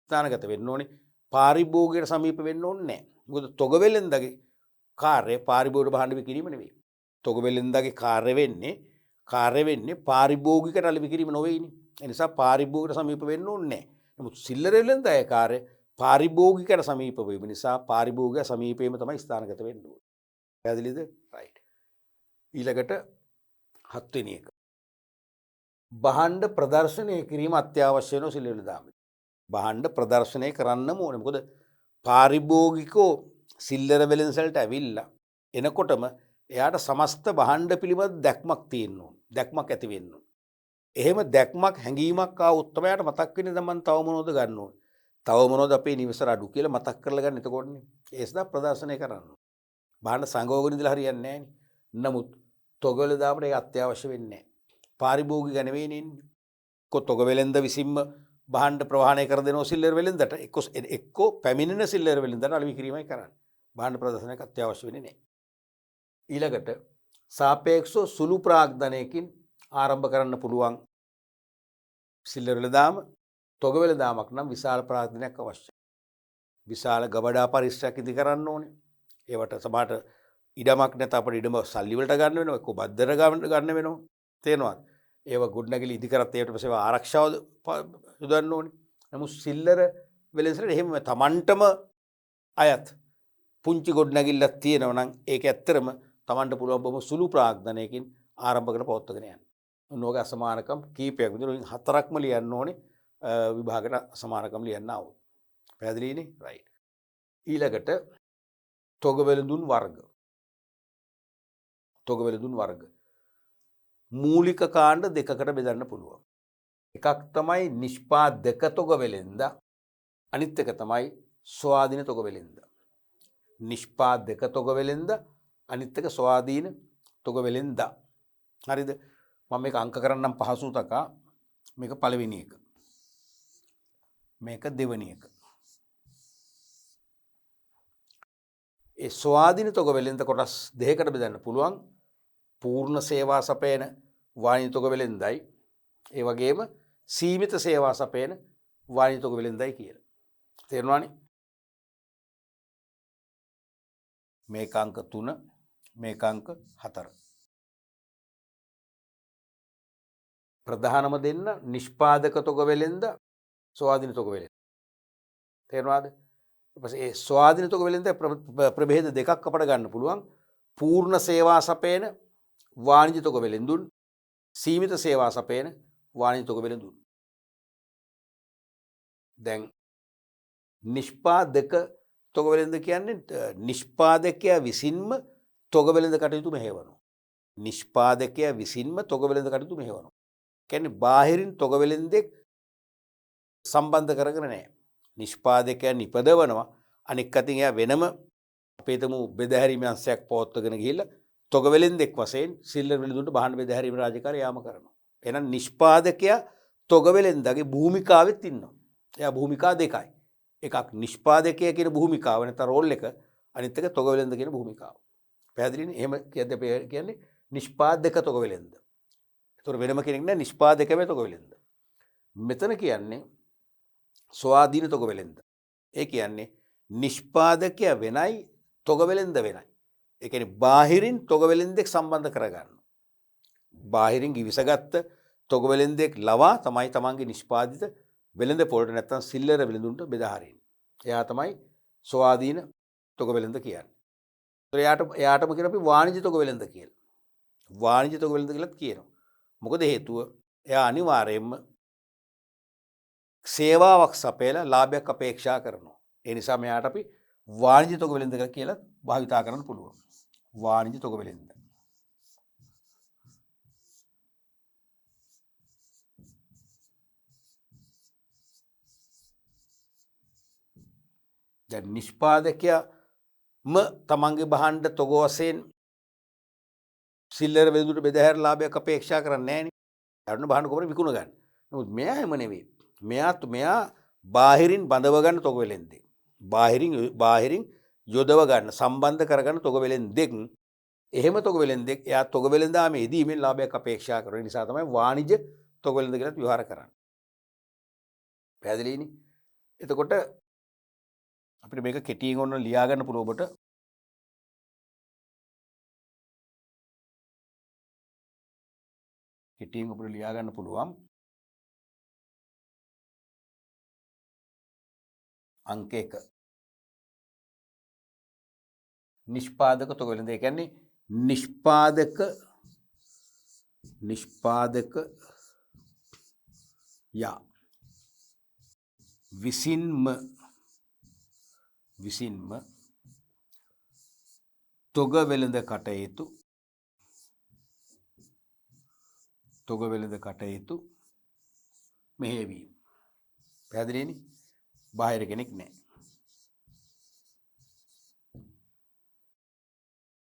ස්ථානගත වෙන්න ඕනේ. පාරිභෝගිකයට සමීප වෙන්න ඕනේ නැහැ. මොකද තොග වෙළඳගේ කාර්යය පාරිභෝගික භාණ්ඩ විකිරීම නෙවෙයි. තොග වෙළඳගේ කාර්ය වෙන්නේ පාරිභෝගිකට අලෙවි කිරීම නොවේනේ. ඒ නිසා පාරිභෝගිකට සමීප වෙන්න ඕනේ නැහැ. නමුත් සිල්ලර වෙළඳගේ කාර්ය පාරිභෝගිකට සමීප වීම නිසා පාරිභෝගික සමීපයේම තමයි ස්ථානගත වෙන්න ඕනේ. පැහැදිලිද? රයිට්. ඊළඟට 7 වෙනි එක. භාණ්ඩ ප්‍රදර්ශනය කිරීම අත්‍යවශ්‍ය වෙනවා සිල්ලර වෙළඳාමේ. භාණ්ඩ ප්‍රදර්ශනය කරන්නම ඕනේ. මොකද පාරිභෝගිකෝ සිල්ලර වෙළඳසැලට ඇවිල්ලා එනකොටම එයාට සමස්ත භාණ්ඩ පිළිබඳ දැක්මක් තියෙන්න ඕනේ. දැක්මක් ඇති වෙන්න ඕනේ. එහෙම දැක්මක් හැඟීමක් ආවොත් තමයි එයාට මතක් වෙන්නේ දැන් මම තව මොනවද ගන්න ඕනේ. තව මොනවද අපේ නිවසට අඩු කියලා මතක් කරලා ගන්න එතකොටනේ. ඒ නිසා ප්‍රදර්ශනය කරන්න. භාණ්ඩ සංගෝගන ඉඳලා හරියන්නේ නැහැ. නමුත් තොග වෙළඳාමට ඒක අත්‍යවශ්‍ය වෙන්නේ නැහැ. පාරිභෝගික නෙවෙයිනේ ඉන්නේ. තොග වෙළඳ විසින්ම භාණ්ඩ ප්‍රවාහනය කර දෙනවා සිල්ලර වෙළඳට. එක්කෝ පැමිණෙන සිල්ලර වෙළඳට අලෙවි කිරීමයි කරන්නේ. භාණ්ඩ ප්‍රදර්ශනයක් අත්‍යවශ්‍ය වෙන්නේ නැහැ. ඊළඟට සාපේක්ෂව සුළු ප්‍රාග්ධනයකින් ආරම්භ කරන්න පුළුවන් සිල්ලර වෙළඳාම. තොග වෙළඳාමක් නම් විශාල ප්‍රාග්ධනයක් අවශ්‍යයි. විශාල ගබඩා පරිශ්‍රයක් ඉදි කරන්න ඕනේ. ඒවට සමහරට ඉඩමක් නැත අපිට ඉඩම සල්ලි වලට ගන්න වෙනවා. එක්ක බද්දර ගන්න වෙනවා. තේරෙනවද? ඒව ගොඩනැගිලි ඉදි කරත් ඒකට පස්සේ ආරක්ෂාව යොදන්න ඕනේ. නමුත් සිල්ලර වෙළඳසැලේ එහෙම තමන්ටම අයත් පුංචි ගොඩනැගිල්ලක් තියෙනවා නම් ඒක ඇත්තරම තමන්ට පුළුවන් බොහොම සුළු ප්‍රාග්ධනයකින් ආරම්භ කරලා පවත්වාගෙන යන්න. ඔන්නෝගේ අසමානකම් කීපයක් විදිහට 4ක්ම ලියන්න ඕනේ විභාගයට අසමානකම් ලියන්න આવොත්. පැහැදිලිනේ? රයිට්. ඊළඟට තොග වෙළඳුන් වර්ග. තොග වෙළඳුන් වර්ග. මූලික කාණ්ඩ දෙකකට බෙදන්න පුළුවන්. එකක් තමයි නිෂ්පාදක තොග වෙළඳ, අනිත් එක තමයි ස්වාධීන තොග වෙළඳ. නිෂ්පාදක තොග වෙළඳ, අනිත් එක ස්වාධීන තොග වෙළඳ. හරිද? මම මේක අංක කරන්නම් පහසු තකා. මේක පළවෙනි එක. මේක දෙවෙනි එක. ඒ ස්වාධීන තොග වෙළඳ කොටස් දෙකකට බෙදන්න පුළුවන්. පූර්ණ සේවා සපයන වාණිජ තොග වෙළඳයි, ඒ වගේම සීමිත සේවා සපයන වාණිජ තොග වෙළඳයි කියලා. තේරුණානේ? මේක අංක 3, මේක අංක 4. ප්‍රධානම දෙන්න නිෂ්පාදක තොග වෙළඳ, ස්වාධීන තොග වෙළඳ. තේරුණාද? ඊපස්සේ ඒ ස්වාධීන තොග වෙළඳ ප්‍රභේද දෙකක් අපට ගන්න පුළුවන්. පූර්ණ සේවා සපයන වාණිජ තොග වෙළඳුන්, සීමිත සේවා සපයන වාණිජ තොග වෙළඳුන්. දැන් නිෂ්පාදක තොග වෙළඳ කියන්නේ නිෂ්පාදකයා විසින්ම තොග වෙළඳ කටයුතු මෙහෙවනවා. නිෂ්පාදකයා විසින්ම තොග වෙළඳ කටයුතු මෙහෙවනවා. කියන්නේ බාහිරින් තොග වෙළඳෙක් සම්බන්ධ කරගෙන නැහැ. නිෂ්පාදකයා නිපදවනවා. අනික් අතින් එයා වෙනම අපේ තමු බෙදාහැරීමේ අංශයක් පවත්වගෙන ගිහිල්ලා තොග වෙළෙන්දෙක් වශයෙන් සිල්ලර වෙළඳුන්ට භාණ්ඩ බෙදාහැරීමේ රාජකාරිය යාම කරනවා. එහෙනම් නිෂ්පාදකයා තොග වෙළෙන්දගේ භූමිකාවෙත් ඉන්නවා. එයා භූමිකා දෙකයි. එකක් නිෂ්පාදකයා කියන භූමිකාව නැත්නම් රෝල් එක, අනිත් එක තොග වෙළෙන්ද කියන භූමිකාව. පැහැදිලිනේ? එහෙම කියද්දී අපි කියන්නේ නිෂ්පාදක තොග වෙළෙන්ද. ඒතර වෙනම කෙනෙක් නෑ නිෂ්පාදකයා තොග වෙළෙන්ද. මෙතන කියන්නේ ස්වාධීන තොග වෙළෙන්ද. ඒ කියන්නේ නිෂ්පාදකයා වෙනයි තොග වෙළෙන්ද වෙනයි. ඒ කියන්නේ බාහිරින් තොග වෙළෙන්දෙක් සම්බන්ධ කරගන්න. බාහිරින් ගිවිසගත්ත තොග වෙළෙන්දෙක් ලවා තමයි තමන්ගේ නිෂ්පාදිත වෙළෙඳ පොළට නැත්තම් සිල්ලර වෙළඳුන්ට බෙදා හරින්නේ. එයා තමයි ස්වාධීන තොග වෙළෙන්ද කියන්නේ. එයාටම කියන අපි වාණිජ තොග වෙළෙන්ද කියලා. වාණිජ තොග වෙළෙන්ද කියලාත් කියනවා. මොකද හේතුව එයා අනිවාර්යයෙන්ම සේවාවක් සපයලා ලාභයක් අපේක්ෂා කරනවා. ඒ නිසා මෙයාට අපි වාණිජ තොග වෙළෙන්ද කියලා භාවිතා කරන්න පුළුවන්. වාණිජ තොග වෙළෙන්ද. දැන් නිෂ්පාදකයාම තමන්ගේ භාණ්ඩ තොග වශයෙන් සිල්ලර වෙළඳුන්ට බෙදා හැර ලාභයක් අපේක්ෂා කරන්නේ නැහැ නේ. අරන භාණ්ඩ කොහොමද විකුණ ගන්න. නමුත් මෙයා එහෙම නෙවෙයි. මෙයා බාහිරින් බඳව ගන්න තොග වෙළෙන්දෙක්. බාහිරින් යොදව ගන්න සම්බන්ධ කරගන්න තොග වෙළෙන්දෙක්. එහෙම තොග වෙළෙන්දෙක් එයා තොග වෙළඳාමේ යෙදීමෙන් ලාභයක් අපේක්ෂා කරන නිසා තමයි වාණිජ තොග වෙළෙන්ද කියලා විවහාර කරන්නේ. පැහැදිලිනේ? එතකොට අපිට මේක කෙටියෙන් ඔන්න ලියා ගන්න පුළුවන් ඔබට. කෙටියෙන් ඔබට ලියා ගන්න පුළුවන්. අංක 1 නිෂ්පාදක තොග වෙළෙන්ද. ඒ කියන්නේ නිෂ්පාදක යා විසින්ම තොග වෙළෙඳ කටයුතු මෙහෙයවීම. පැහැදිලිනේ? බාහිර කෙනෙක් නැහැ.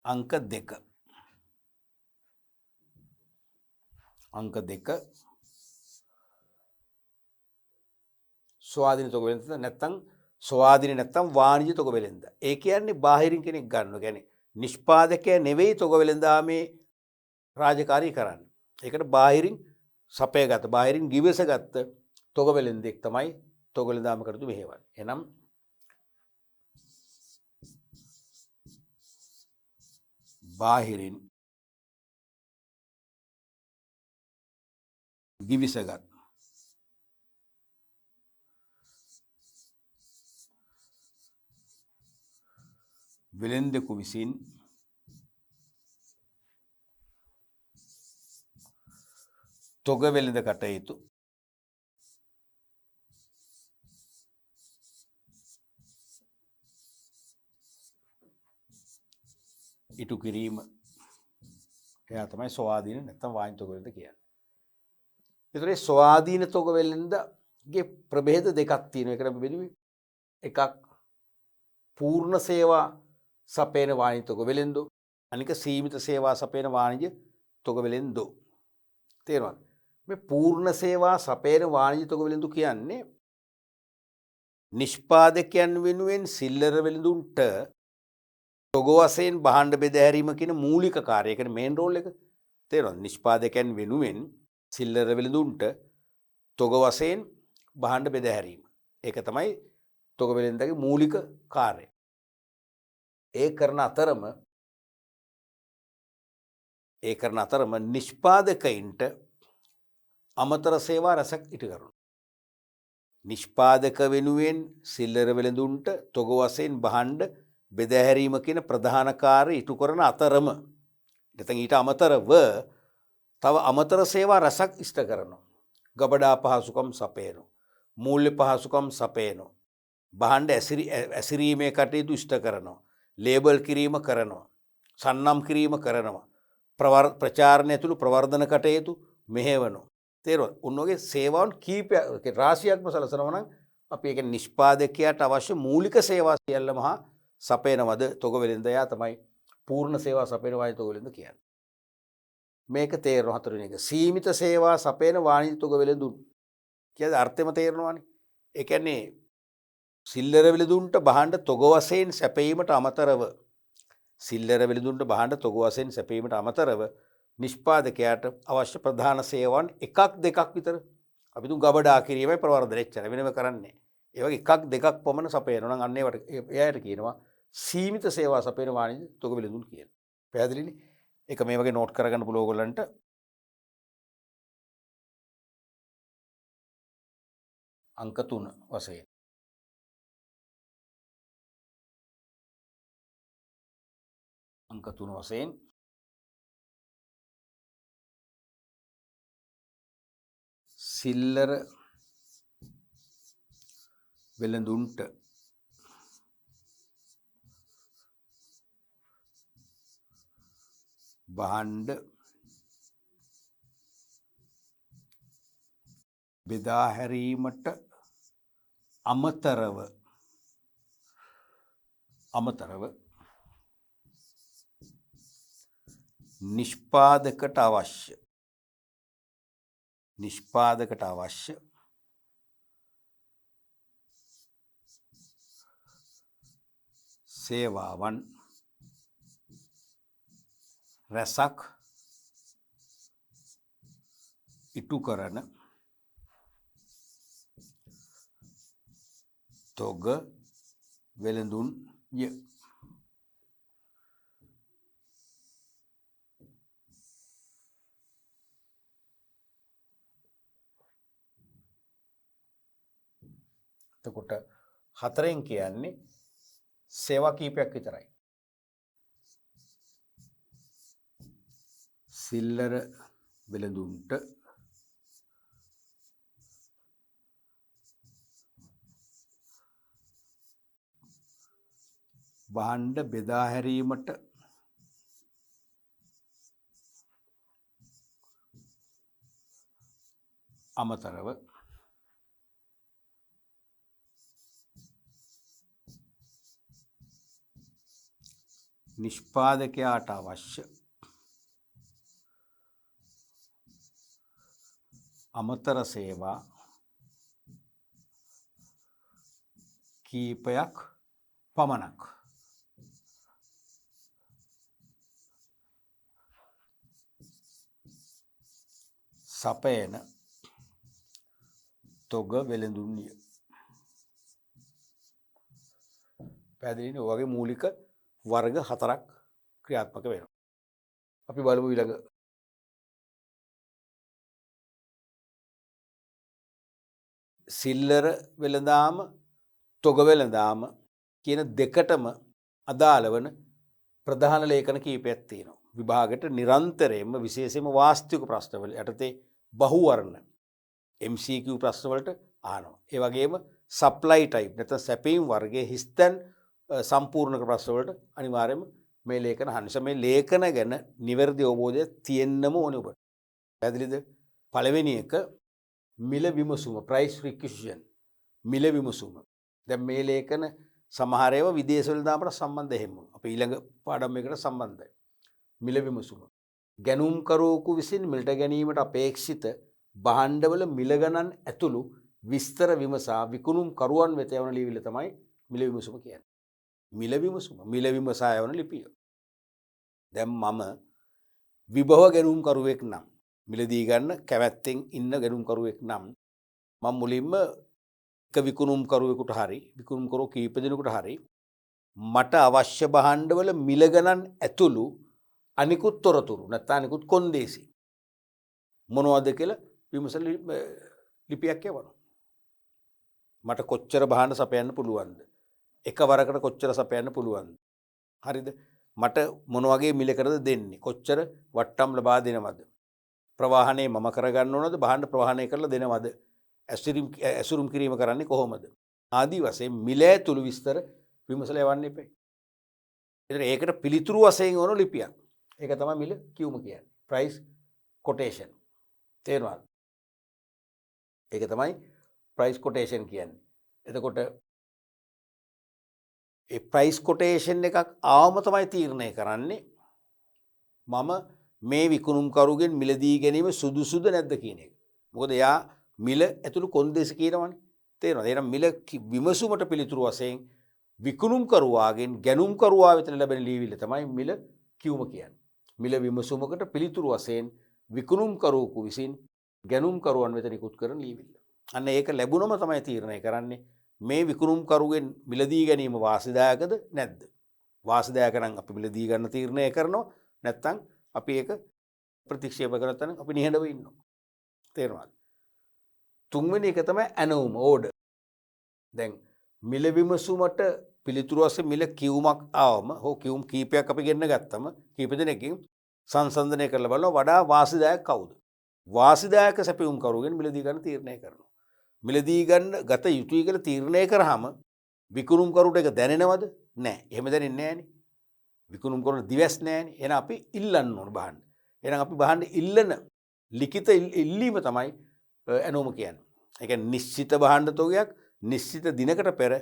අංක 2 ස්වාධීන තොග වෙළෙන්ද නැත්නම් ස්වාධීන නැත්නම් වාණිජ තොග වෙළෙන්ද. ඒ කියන්නේ බාහිරින් කෙනෙක් ගන්නවා. කියන්නේ නිෂ්පාදකයා නෙවෙයි තොග වෙළෙන්දාමේ රාජකාරී කරන්නේ. ඒකට බාහිරින් සපයගත බාහිරින් ගිවිසගත්ත තොග වෙළෙන්දෙක් තමයි තොග වෙළෙන්දාම කටයුතු මෙහෙවන්නේ. එහෙනම් බාහිරින් ගිවිසගත් වෙළෙන්දෙකු විසින් තොග වෙළෙඳ කටයුතු ඉටු කිරීම. එයා තමයි ස්වාධීන නැත්නම් වාණිජ තොග වෙළෙන්ද කියන්නේ. ඒතරේ ස්වාධීන තොග වෙළෙන්දගේ ප්‍රභේද දෙකක් තියෙනවා. ඒකට අපි බෙදුවේ එකක් පූර්ණ සේවා සපයන වාණිජ තොග වෙළෙන්දෝ, අනික සීමිත සේවා සපයන වාණිජ තොග වෙළෙන්දෝ. තේරුණාද? මේ පූර්ණ සේවා සපයන වාණිජ තොග වෙළෙන්දු කියන්නේ නිෂ්පාදකයන් වෙනුවෙන් සිල්ලර වෙළඳුන්ට තොග වශයෙන් භාණ්ඩ බෙදා හැරීම කියන මූලික කාර්යය. කියන්නේ මේන් රෝල් එක. තේරුණාද? නිෂ්පාදකයන් වෙනුවෙන් සිල්ලර වෙළඳුන්ට තොග වශයෙන් භාණ්ඩ බෙදා හැරීම. ඒක තමයි තොග වෙළෙන්දගේ මූලික කාර්යය. ඒ කරන අතරම නිෂ්පාදකයින්ට අමතර සේවා රැසක් ඉටු කරනවා. නිෂ්පාදක වෙනුවෙන් සිල්ලර වෙළඳුන්ට තොග වශයෙන් භාණ්ඩ බෙදා හැරීම කියන ප්‍රධාන කාර්යය ඉටු කරන අතරම නැත්නම් ඊට අමතරව තව අමතර සේවා රැසක් ඉෂ්ට කරනවා. ගබඩා පහසුකම් සපයනවා. මූල්‍ය පහසුකම් සපයනවා. භාණ්ඩ ඇසිරීමේ කටයුතු ඉෂ්ට කරනවා. ලේබල් කිරීම කරනවා. සන්නම් කිරීම කරනවා. ප්‍රචාරණය ඇතුළු ප්‍රවර්ධන කටයුතු මෙහෙවනවා. තේරුණාද? උන්වගේ සේවාවන් කීපයක් රාශියක්ම සලසනවා නම් අපි ඒක නිෂ්පාදකයාට අවශ්‍ය මූලික සේවා සියල්ලම සපයනවද තොග වෙළෙන්දයා තමයි පූර්ණ සේවා සපයන වාණිජ තොග වෙළෙන්ද කියන්නේ. මේක තේරෙන හතරවෙනි එක. සීමිත සේවා සපයන වාණිජ තොග වෙළඳුන් කියන්නේ අර්ථෙම තේරෙනවානේ. ඒ කියන්නේ සිල්ලර වෙළඳුන්ට භාණ්ඩ තොග වශයෙන් සැපයීමට අමතරව නිෂ්පාදකයාට අවශ්‍ය ප්‍රධාන සේවාවන් එකක් දෙකක් විතර අපි තුන් ගබඩා කිරීමයි ප්‍රවර්ධනය එච්චර වෙනම කරන්නේ. ඒ වගේ එකක් දෙකක් පමණ සපයනවා නම් අන්න ඒවට එයාට කියනවා සීමිත සේවා සපයන වාණිජ තොග වෙළඳුන් කියලා. පැහැදිලිනේ? ඒක මේ වගේ නෝට් කරගන්න පුළුවන් ඕගොල්ලන්ට. අංක 3 වශයෙන්. අංක 3 වශයෙන් සිල්ලර වෙළඳුන්ට භාණ්ඩ බෙදා හැරීමට අමතරව නිෂ්පාදකට අවශ්‍ය සේවාවන් රැසක් ඉටු කරන තොග වෙළඳුන්ය. එතකොට 4න් කියන්නේ සේවා කීපයක් විතරයි. සිල්ලර වෙළඳුන්ට භාණ්ඩ බෙදා හැරීමට අමතරව නිෂ්පාදකයාට අවශ්‍ය අමතර සේවා කීපයක් පමණක් සපයන තොග වෙළඳුන්ය. පැහැදිලිනේ? ඔය වගේ මූලික වර්ග 4ක් ක්‍රියාත්මක වෙනවා. අපි බලමු ඊළඟ සිල්ලර වෙළඳාම තොග වෙළඳාම කියන දෙකටම අදාළ වන ප්‍රධාන ලේඛන කීපයක් තියෙනවා. විභාගයට නිරන්තරයෙන්ම විශේෂයෙන්ම වාස්තුවික ප්‍රශ්නවල යටතේ බහුවර්ණ MCQ ප්‍රශ්නවලට අහනවා. ඒ වගේම සප්ලයි ටයිප් නැත්නම් සැපීම් වර්ගයේ හිස්තැන් සම්පූර්ණ ප්‍රශ්නවලට අනිවාර්යයෙන්ම මේ ලේඛන අහන්න. මේ ලේඛන ගැන නිවැරදි අවබෝධය තියෙන්නම ඕනේ ඔබට. පැහැදිලිද? පළවෙනි එක මිල විමසුම price requisition මිල විමසුම. දැන් මේ ලේඛන සමහර ඒවා විදේශ වෙළඳාමට සම්බන්ධ එහෙම. අපි ඊළඟ පාඩම් එකකට සම්බන්ධයි. මිල විමසුම. ගැනුම්කරුවෙකු විසින් මිලට ගැනීමට අපේක්ෂිත භාණ්ඩවල මිල ගණන් ඇතුළු විස්තර විමසා විකුණුම් කරුවන් වෙත යවන ලියවිල්ල තමයි මිල විමසුම කියන්නේ. මිල විමසුම මිල විමසා යවන ලිපිය. දැන් මම විභව ගැනුම්කරුවෙක් නම් මිලදී ගන්න කැමැත්තෙන් ඉන්න ගැනුම්කරුවෙක් නම් මම මුලින්ම එක විකුණුම්කරුවෙකුට හරි විකුණුම්කරු කීප දෙනෙකුට හරි මට අවශ්‍ය භාණ්ඩවල මිල ගණන් ඇතුළු අනිකුත් තොරතුරු නැත්නම් අනිකුත් කොන්දේසි මොනවද කියලා විමසන ලිපියක් යවනවා. මට කොච්චර භාණ්ඩ සපයන්න පුළුවන්ද? එකවරකට කොච්චර සපයන්න පුළුවන්ද? හරිද? මට මොන වගේ මිලකටද දෙන්නේ? කොච්චර වට්ටම් ලබා දෙනවද? ප්‍රවාහනේ මම කරගන්න ඕනද? භාණ්ඩ ප්‍රවාහනය කරලා දෙනවද? ඇසුරුම් කිරීම කරන්නේ කොහොමද? ආදී වශයෙන් මිල ඇතුළු විස්තර විමසලා යවන්න එපා. ඒකට පිළිතුරු වශයෙන් ඕන ලිපියක්. ඒක තමයි මිල කියුම කියන්නේ. price quotation. තේරුණාද? ඒක තමයි price quotation කියන්නේ. එතකොට ඒ price quotation එකක් ආවම තමයි තීරණය කරන්නේ මම මේ විකුණුම්කරුගෙන් මිලදී ගැනීම සුදුසුද නැද්ද කියන එක. මොකද එයා මිල ඇතුළු කොන්දේසි කියනවනේ. තේරෙනවද? එහෙනම් මිල විමසුමට පිළිතුරු වශයෙන් විකුණුම්කරුවාගෙන් ගැනුම්කරුවා වෙත ලැබෙන ලියවිල්ල තමයි මිල කියුම කියන්නේ. මිල විමසුමකට පිළිතුරු වශයෙන් විකුණුම්කරුවෙකු විසින් ගැනුම්කරුවන් වෙත නිකුත් කරන ලියවිල්ල. අන්න ඒක ලැබුණම තමයි තීරණය කරන්නේ මේ විකුණුම්කරුවෙන් මිලදී ගැනීම වාසිදායකද නැද්ද. වාසිදායක නම් අපි මිලදී ගන්න තීරණය කරනවා නැත්නම් අපි ඒක ප්‍රතික්ෂේප කරතන අපි නිහඬව ඉන්නවා. තේරුණාද? තුන්වෙනි එක තමයි ඇනවුම ඕඩර්. දැන් මිල විමසුමට පිළිතුරු වශයෙන් මිල කියුමක් ආවම හෝ කියුම් කීපයක් අපි ගෙන්න ගත්තම කීප දෙනෙකින් සංසන්දනය කරලා බලනවා වඩා වාසිදායක කවුද? වාසිදායක සැපයුම්කරුවෙන් මිලදී ගන්න තීරණය කරනවා. මිලදී ගන්න ගත යුතුයි කියලා තීරණය කරාම විකුණුම්කරුට ඒක දැනෙනවද? නැහැ. එහෙම දැනෙන්නේ නැහැනේ. විකුණුම්කරුට දිවස් නැහැනේ. එහෙනම් අපි ඉල්ලන්න ඕන බහන්න. එහෙනම් අපි බහන්න ඉල්ලන ලිඛිත ඉල්ලීම තමයි ඇනෝම කියන්නේ. ඒ කියන්නේ නිශ්චිත බහන්න තෝගයක් නිශ්චිත දිනකට පෙර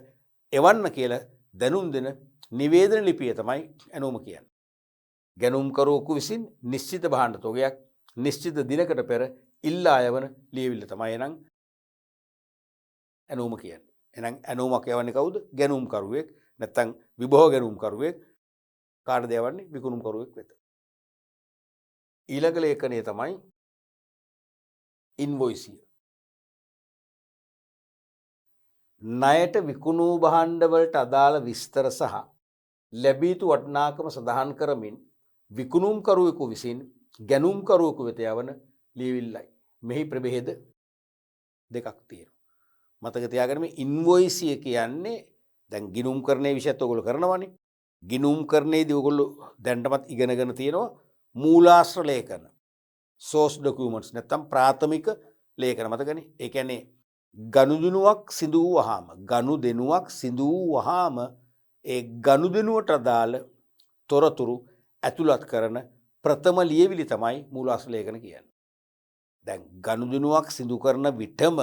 එවන්න කියලා දැනුම් දෙන නිවේදන ලිපිය තමයි ඇනෝම කියන්නේ. ගැනුම්කරුවෙකු විසින් නිශ්චිත බහන්න තෝගයක් නිශ්චිත දිනකට පෙර ඉල්ලා යවන ලියවිල්ල තමයි එහෙනම් ඇනෝම කියන්නේ. එහෙනම් ඇනෝමක් යවන්නේ කවුද? ගැනුම්කරුවෙක් නැත්නම් විභව ගැනුම්කරුවෙක් කාටද යවන්නේ? විකුණුම්කරුවෙක් වෙත. ඊළඟ ලේඛනය තමයි ඉන්වොයිසිය. ණයට විකුණූ භාණ්ඩවලට අදාළ විස්තර සහ ලැබී යුතු වටිනාකම සඳහන් කරමින් විකුණුම්කරුවෙකු විසින් ගැනුම්කරුවෙකු වෙත යවන ලියවිල්ලයි. මෙහි ප්‍රභේද දෙකක් තියෙනවා. මතක තියාගන්න මේ ඉන්වොයිසිය කියන්නේ දැන් ගිණුම්කරණයේ විෂයත් ඔයගොල්ලෝ කරනවානේ. ගිණුම්කරණයේදී ඔයගොල්ලෝ දැනටමත් ඉගෙනගෙන තියෙනවා මූලාශ්‍ර ලේඛන. source documents නැත්නම් ප්‍රාථමික ලේඛන මතකනේ. ඒ කියන්නේ ගනුදෙනුවක් සිදු වුවහම ඒ ගනුදෙනුවට අදාළ තොරතුරු ඇතුළත් කරන ප්‍රථම ලියවිලි තමයි මූලාශ්‍ර ලේඛන කියන්නේ. දැන් ගනුදෙනුවක් සිදු කරන විටම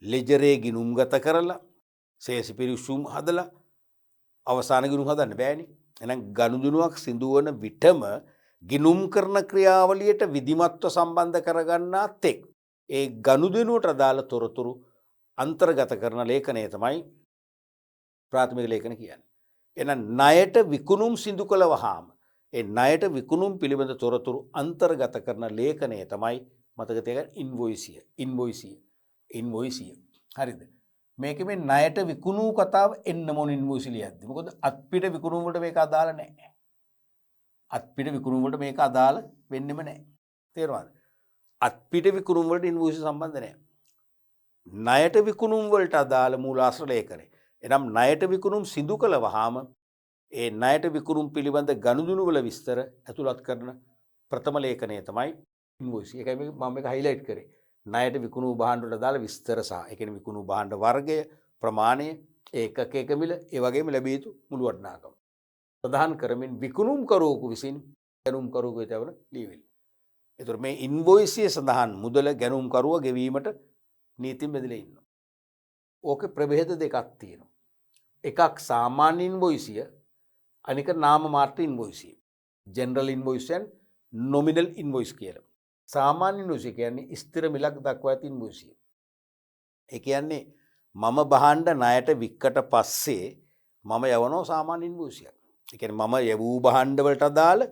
ලෙජරේ ගිණුම්ගත කරලා ශේෂ පිරිසුම් හදලා අවසාන ගිණුම් හදන්න බෑනේ. එහෙනම් ගනුදෙනුවක් සිදු වන විටම ගිණුම් කරන ක්‍රියාවලියට විධිමත්ව සම්බන්ධ කරගන්නා තෙක් ඒ ගනුදෙනුවට අදාළ තොරතුරු අන්තර්ගත කරන ලේඛනය තමයි ප්‍රාථමික ලේඛන කියන්නේ. එහෙනම් ණයට විකුණුම් සිදු කළ වහාම ඒ ණයට විකුණුම් පිළිබඳ තොරතුරු අන්තර්ගත කරන ලේඛනය තමයි මතක තියාගන්න ඉන්වොයිසිය. හරිද? මේකේ මේ ණයට විකුණූ කතාව එන්න මොන ඉන්වොයිසි ලියද්දි. මොකද අත්පිට විකුණුම් වලට මේක අදාළ නැහැ. අත්පිට විකුණුම් වලට මේක අදාළ වෙන්නෙම නැහැ. තේරුණාද? අත්පිට විකුණුම් වලට ඉන්වොයිසි සම්බන්ධ නැහැ. ණයට විකුණුම් වලට අදාළ මූලාශ්‍ර ලේඛනය. එනම් ණයට විකුණුම් සිදු කළ වහාම ඒ ණයට විකුණුම් පිළිබඳ ගනුදෙනු වල විස්තර ඇතුළත් කරන ප්‍රථම ලේඛනය තමයි ඉන්වොයිසි. ඒකයි මම මේක හයිලයිට් කරේ. ණයට විකුණු භාණ්ඩ වලට අදාළ විස්තර සහ ඒ කියන්නේ විකුණු භාණ්ඩ වර්ගය, ප්‍රමාණය, ඒකක මිල, ඒ වගේම ලැබිය යුතු මුළු වටිනාකම ප්‍රදාන කරමින් විකුණුම්කරුවෙකු විසින් ගැනුම්කරුවෙකු වෙත යවන ලියවිල්ල. ඒතර මේ ඉන්වොයිසිය සඳහන් මුදල ගැනුම්කරුව ගෙවීමට නීතියෙන් බෙදලා ඉන්නවා. ඕකේ ප්‍රභේද දෙකක් තියෙනවා. එකක් සාමාන්‍ය ඉන්වොයිසිය, අනික නාම මාත්‍ර ඉන්වොයිසිය. General invoice and nominal invoice කියලා. සාමාන්‍ය ඉන්වොයිසිය කියන්නේ ස්ථිර මිලක් දක්වා ඇති ඉන්වොයිසිය. ඒ කියන්නේ මම භාණ්ඩ ණයට වික්කට පස්සේ මම යවනවා සාමාන්‍ය ඉන්වොයිසියක්. ඒ කියන්නේ මම යවූ භාණ්ඩ වලට අදාළ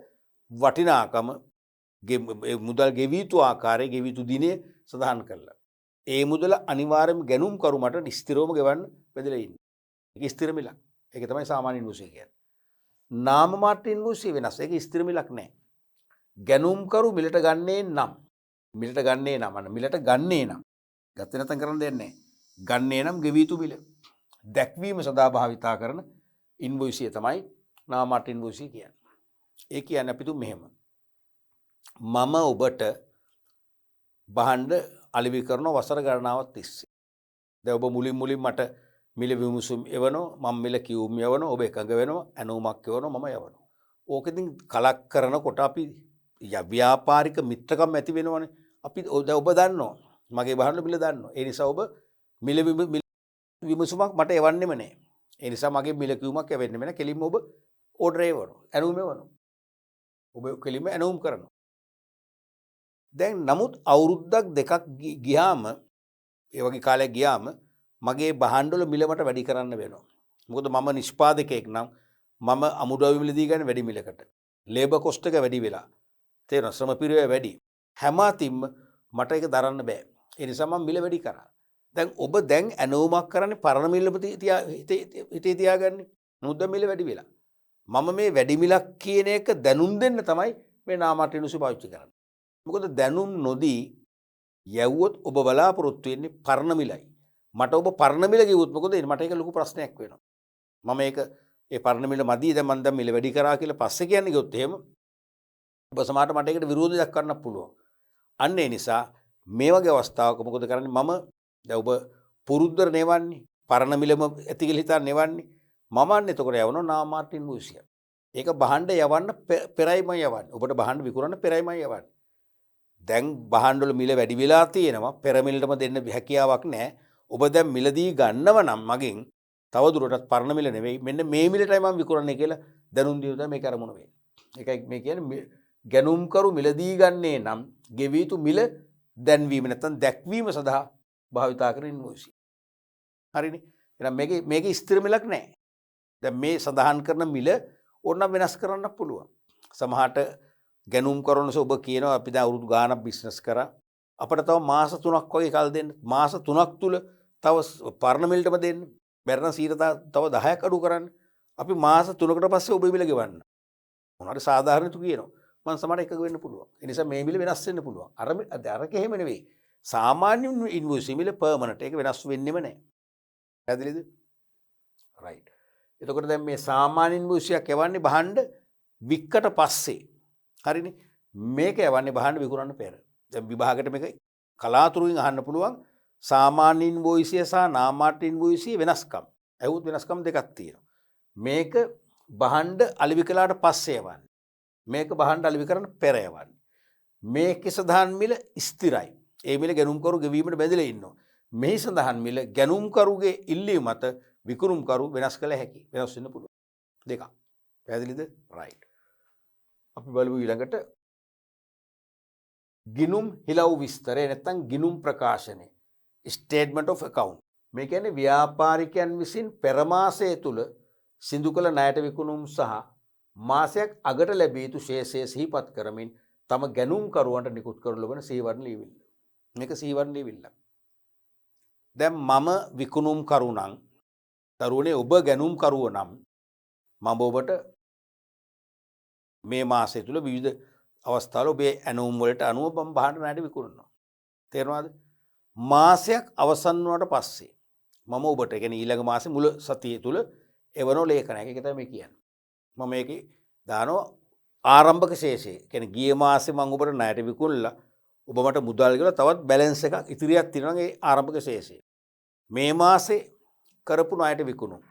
වටිනාකම මුදල් ගෙවිය යුතු ආකාරය ගෙවිය යුතු දිනය සඳහන් කරලා. ඒ මුදල අනිවාර්යයෙන්ම ගැනුම්කරු මට නිස්තිරවම ගෙවන්න බෙදලා ඉන්න. ඒක ස්ථිර මිලක්. ඒක තමයි සාමාන්‍ය ඉන්වොයිසිය කියන්නේ. නාම මාත්‍ර ඉන්වොයිසිය වෙනස්. ඒක ස්ථිර මිලක් නෑ. ගැනුම්කරු මිලට ගන්නේ නම් ගත්තේ නැත්නම් කරන්න දෙන්නේ නැහැ. ගන්නේ නම් ගෙවිය යුතු මිල දැක්වීම සඳහා භාවිතා කරන ඉන්වොයිසිය තමයි නාම මාත්‍ර ඉන්වොයිසිය කියන්නේ. ඒ කියන්නේ අපි තුන් මෙහෙම. මම ඔබට භාණ්ඩ අලෙවි කරන වසර ගණනාවක් තිස්සේ. දැන් ඔබ මුලින් මට මිල විමසුම් එවනවා, මම මිල කියුම් යවනවා, ඔබ එකඟ වෙනවා, ඇනෝමක් එවනවා, මම යවනවා. ඕක ඉතින් කලක් කරනකොට අපි ව්‍යාපාරික මිත්‍රකම් ඇති වෙනවනේ. අපි ඔබ දන්නවා. මගේ භාණ්ඩ මිල දන්නවා. ඒ නිසා ඔබ මිල විමසුමක් මට එවන්නෙම නැහැ. ඒ නිසා මගේ මිල කියුමක් එවෙන්නෙම නැහැ. කෙලින්ම ඔබ ඕඩර් එවනවා. ඇනෝම එවනවා. ඔබ කෙලින්ම ඇනෝම් කරනවා. දැන් නමුත් අවුරුද්දක් දෙකක් ගියාම ඒ වගේ කාලයක් ගියාම මගේ භාණ්ඩවල මිල මට වැඩි කරන්න වෙනවා. මොකද මම නිෂ්පාදකයෙක් නම් මම අමුද්‍රව්‍ය මිල දී ගන්න වැඩි මිලකට. ලේබර් කොස්ට් එක වැඩි වෙලා. තේරෙනවද? ශ්‍රම පිරිවෙය වැඩි. හැම අතින්ම මට ඒක දරන්න බෑ. ඒ නිසා මම මිල වැඩි කරා. දැන් ඔබ දැන් ඇනෝමක් කරන්නේ පරණ මිලම හිතේ තියාගන්නේ. නමුත් දැන් මිල වැඩි වෙලා. මම මේ වැඩි මිලක් කියන එක දැනුම් දෙන්න තමයි මේ නාමත් රිනුසි පාවිච්චි කරන්නේ. මොකද දැනුම් නොදී යවුවොත් ඔබ බලාපොරොත්තු වෙන්නේ පරණ මිලයි. මට ඔබ පරණ මිල කිව්වොත් මොකද වෙන්නේ? මට ඒක ලොකු ප්‍රශ්නයක් වෙනවා. මම ඒක ඒ පරණ මිල මදි දැන් මම දැන් මිල වැඩි කරා කියලා පස්සේ කියන්නේ ගියොත් එහෙම ඔබ සමහරට මට ඒකට විරෝධයක් දක්වන්න පුළුවන්. අන්න ඒ නිසා මේ වගේ අවස්ථාවක මොකද කරන්නේ මම දැන් ඔබ පුරුද්දට නෙවන්නේ පරණ මිලම ඇති කියලා හිතාන නෙවන්නේ මම අන්න එතකොට යවනවා නාමාර්ටින් මුසිය. ඒක බහඬ යවන්න පෙරයිම යවන්නේ. ඔබට බහඬ විකුණන්න පෙරයිම යවන්නේ. දැන් බහඬ වල මිල වැඩි වෙලා තියෙනවා පෙර මිලටම දෙන්න හැකියාවක් නැහැ. ඔබ දැන් මිලදී ගන්නව නම් මගෙන් තව දුරටත් පරණ මිල නෙවෙයි මෙන්න මේ මිලටයි මම විකුණන්නේ කියලා දැනුම් දීලා තමයි මේක අරමුණ වෙන්නේ. ඒකයි මේ කියන්නේ ගැනුම්කරු මිලදී ගන්නේ නම් ගෙවිය යුතු මිල දැන්වීම නැත්නම් දැක්වීම සඳහා භාවිතා කරන ඉන්වොයිස්. හරිනේ. එහෙනම් මේකේ ස්ථිර මිලක් නැහැ. දැන් මේ සඳහන් කරන මිල ඕනනම් වෙනස් කරන්න පුළුවන්. සමහරට ගැනුම් කරනස ඔබ කියනවා අපි දැන් අවුරුදු ගාණක් බිස්නස් කරා. අපිට තව මාස 3ක් වගේ කල් දෙන්න. මාස 3ක් තුල තව පරණ මිලටම දෙන්න. බැරනම් 100 තව 10ක් අඩු කරන්න. අපි මාස 3කට පස්සේ ඔබ මිල ගෙවන්න. මොනවාරි සාධාරණතු කියනවා. මම සමහර එකක වෙන්න පුළුවන්. ඒ නිසා මේ මිල වෙනස් වෙන්න පුළුවන්. අරක එහෙම නෙවෙයි. සාමාන්‍ය ඉන්වොයිස් මිල පර්මනන්ට්. ඒක වෙනස් වෙන්නෙම නැහැ. පැහැදිලිද? රයිට්. එතකොට දැන් මේ සාමාන්‍ය ඉන්වොයිස් එකක් යවන්නේ බහඬ වික්කට පස්සේ. හරිනේ. මේක යවන්නේ බහඬ විකුණන්න පෙර. දැන් විභාගයට මේක කලාතුරකින් අහන්න පුළුවන්. සාමාන්‍ය ඉන්වොයිස් සහ නාමමාත්‍ර ඉන්වොයිස් වෙනස්කම්. ඇහුවොත් වෙනස්කම් දෙකක් තියෙනවා. මේක බහඬ අලෙවි කළාට පස්සේ යවන්නේ. මේක බහඬ අලෙවි කරන්න පෙර යවන්නේ. මේකේ සඳහන් මිල ස්ථිරයි. ඒ මිල ගැනුම්කරු ගෙවීමට බැඳලා ඉන්නවා. මෙහි සඳහන් මිල ගැනුම්කරුගේ ඉල්ලීම මත විකුණුම්කරු වෙනස් කළ හැකි. වෙනස් වෙන්න පුළුවන්. දෙකක්. පැහැදිලිද? රයිට්. අපි බලමු ඊළඟට ගිණුම් හිලව් විස්තරය නැත්නම් ගිණුම් ප්‍රකාශනය. Statement of account. මේ කියන්නේ ව්‍යාපාරිකයන් විසින් පෙර මාසය තුල සිදු කළ ණයට විකුණුම් සහ මාසයක් අගට ලැබිය යුතු ශේෂය සිහිපත් කරමින් තම ගැනුම්කරුවන්ට නිකුත් කරනු ලබන සිහිවටන ලියවිල්ල. මේක සිහිවටන ලියවිල්ල. දැන් මම විකුණුම් කරු නම් දරුවනේ ඔබ ගැනුම්කරුව නම් මම ඔබට මේ මාසය තුල විවිධ අවස්ථාවල ඔබේ ඇනෝම් වලට අනුව මම බහඬ ණයට විකුණනවා. තේරෙනවද? මාසයක් අවසන් වුණාට පස්සේ මම ඔබට කියන්නේ ඊළඟ මාසේ මුල සතිය තුල එවනෝ ලේඛනයක්. ඒක තමයි මේ කියන්නේ. මම මේකේ දානවා ආරම්භක ශේෂය. කියන්නේ ගිය මාසේ මම ඔබට ණයට විකුණලා ඔබ මට මුදල් ගෙවලා තවත් බැලන්ස් එකක් ඉතිරියක් තියෙනවා නම් ඒ ආරම්භක ශේෂය. මේ මාසේ කරපු ණයට විකුණුම්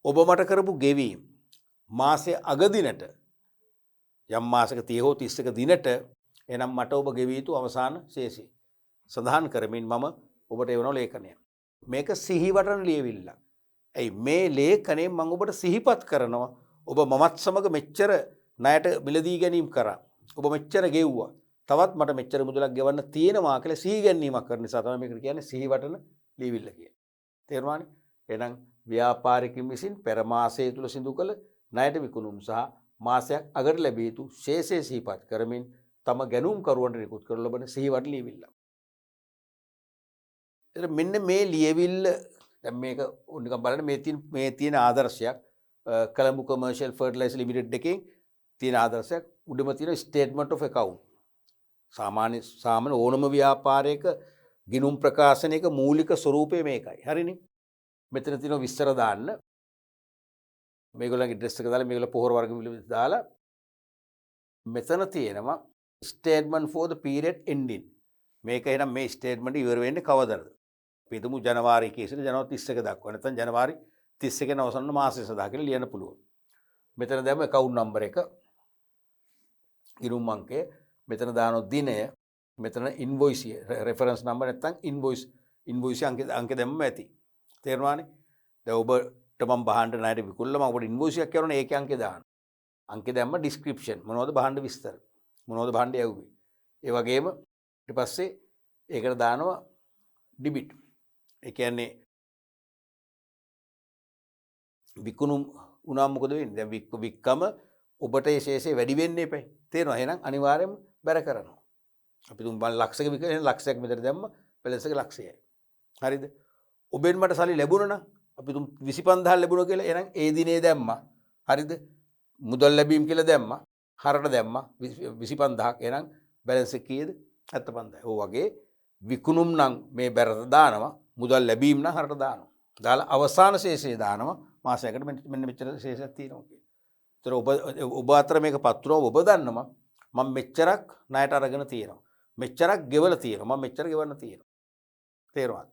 ඔබ මට කරපු ගෙවීම් මාසේ අග දිනට යම් මාසක 30 හෝ 31 දිනට එනම් මට ඔබ ගෙවිය යුතු අවසාන ශේෂය සඳහන් කරමින් මම ඔබට එවන ලේඛනය. මේක සිහිවටන ලියවිල්ල. ඇයි මේ ලේඛනයෙන් මම ඔබට සිහිපත් කරනවා ඔබ මමත් සමග මෙච්චර ණයට මිලදී ගැනීම කරා. ඔබ මෙච්චර ගෙව්වා. තවත් මට මෙච්චර මුදලක් ගෙවන්න තියෙනවා කියලා සිහි ගැනීමක් කරන නිසා තමයි මේකට කියන්නේ සිහිවටන ලියවිල්ල කියන්නේ. තේරුණානේ? එහෙනම් ව්‍යාපාරිකයන් විසින් පෙර මාසය තුල සිදු කළ ණයට විකුණුම් සහ මාසයක් අගට ලැබිය යුතු ශේෂය සිහිපත් කරමින් තම ගැනුම්කරුවන්ට නිකුත් කරනු ලබන සිහිවටන ලියවිල්ල. එතන මෙන්න මේ ලියවිල්ල දැන් මේක නිකන් බලන්න මේ තියෙන ආදර්ශයක් කොළඹ කොමර්ෂල් ෆර්ටිලයිසර් ලිමිටඩ් එකේ තියෙන ආදර්ශයක් උඩම තියෙන ස්ටේට්මන්ට් ඔෆ් account. සාමාන්‍ය ඕනම ව්‍යාපාරයක ගිණුම් ප්‍රකාශනයක මූලික ස්වරූපය මේකයි. හරිනේ? මෙතන තියෙන විස්තර දාන්න. මේගොල්ලන්ගේ ඇඩ්‍රස් එක දාලා මේගොල්ලෝ පොහොර වර්ග දාලා මෙතන තියෙනවා statement for the period ending. මේක එහෙනම් මේ ස්ටේට්මන්ට් ඉවර වෙන්නේ කවදද? අපි හිතමු ජනවාරි කේසෙට ජනවාරි 31 දක්වා නැත්නම් ජනවාරි 31 වෙනි අවසන් මාසය සඳහා කියලා ලියන්න පුළුවන්. මෙතන දැම්ම account number එක ගිණුම් අංකය මෙතන දාන දිනය මෙතන invoice reference number නැත්නම් invoice අංක දැම්මම ඇති. තේරුණානේ? දැන් ඔබට මම බහඬ ණයට විකුණලා මම ඔබට invoice එකක් කරනවා ඒකේ අංකේ දාන්න. අංකේ දැම්ම description මොනවද බහඬ විස්තර. මොනවද බහඬ යවුවේ. ඒ වගේම ඊට පස්සේ ඒකට දානවා debit. ඒ කියන්නේ විකුණුම් උනා මොකද වෙන්නේ? දැන් වික්කම ඔබට ඒ ශේෂය වැඩි වෙන්න එපා. තේරෙනවද? එහෙනම් අනිවාර්යයෙන්ම බැර කරනවා. අපි තුන් ලක්ෂයක විකුණන ලක්ෂයක් මෙතන දැම්ම බැලන්ස් එක ලක්ෂයයි. හරිද? ඔබෙන් මට සල්ලි ලැබුණා නම් අපි තුන් 25000 ලැබුණා කියලා එහෙනම් ඒ දිනේ දැම්මා. හරිද? මුදල් ලැබීම් කියලා දැම්මා. හරට දැම්මා 25000ක්. එහෙනම් බැලන්ස් එක කීයද? 75000යි. ඔය වගේ විකුණුම් නම් මේ බැරට දානවා. මුදල් ලැබීම් නම් හරට දානවා. දාලා අවසාන ශේෂය දානවා. මාසයකට මෙන්න මෙච්චර ශේෂයක් තියෙනවා කියලා. ඒතර ඔබ අතර මේක පත්‍රව ඔබ දන්නවා. මම මෙච්චරක් ණයට අරගෙන තියෙනවා. මෙච්චරක් ගෙවලා තියෙනවා. මම මෙච්චර ගෙවන්න තියෙනවා. තේරුණාද?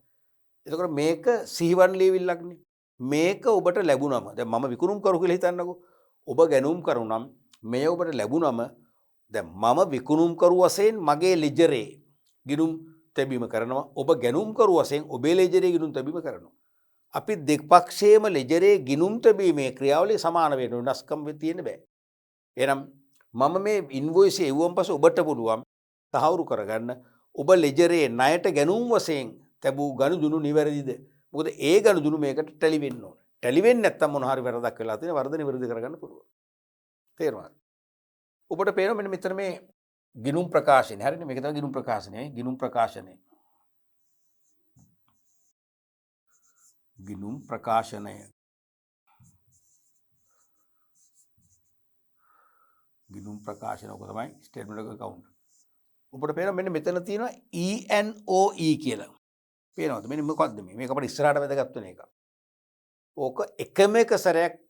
එතකොට මේක සිහිවන් ලියවිල්ලක්නේ. මේක ඔබට ලැබුණම දැන් මම විකුණුම් කරු කියලා හිතන්නකෝ. ඔබ ගැනුම් කරුණම් මේ ඔබට ලැබුණම දැන් මම විකුණුම් කරු වශයෙන් මගේ ලෙජරේ ගිණුම් තැබීම කරනවා. ඔබ ගැනුම් කරු වශයෙන් ඔබේ ලෙජරේ ගිණුම් තැබීම කරනවා. අපි දෙපක්ෂයේම ලෙජරේ ගිණුම් තැබීමේ ක්‍රියාවලිය සමාන වෙන්න වෙනස්කම් තියෙන්න බෑ. එහෙනම් මම මේ ඉන්වොයිස් එවුවම් පස්සේ ඔබට පුළුවන් තහවුරු කරගන්න ඔබ ලෙජරේ ණයට ගැනුම් වශයෙන් තැබූ ගනුදෙනු නිවැරදිද? මොකද ඒ ගනුදෙනු මේකට ටැලි වෙන්න ඕනේ. ටැලි වෙන්නේ නැත්තම් මොන හරි වැරදක් වෙලා තියෙන වරද නිවැරදි කරගන්න පුළුවන්. තේරුණාද? ඔබට පේනවා මෙන්න මෙතන මේ ගිණුම් ප්‍රකාශනය. හරිනේ මේක තමයි ගිණුම් ප්‍රකාශනය. ගිණුම් ප්‍රකාශනය. ගිණුම් ප්‍රකාශනය. ගිණුම් ප්‍රකාශන ඔක තමයි ස්ටේට්මන්ට් ඔෆ් account. ඔබට පේනවා මෙන්න මෙතන තියෙනවා ENOE කියලා. පේනවද? මෙන්න මොකක්ද මේ? මේක අපිට ඉස්සරහට වැදගත් වෙන එක. ඕක එකම එක සැරයක්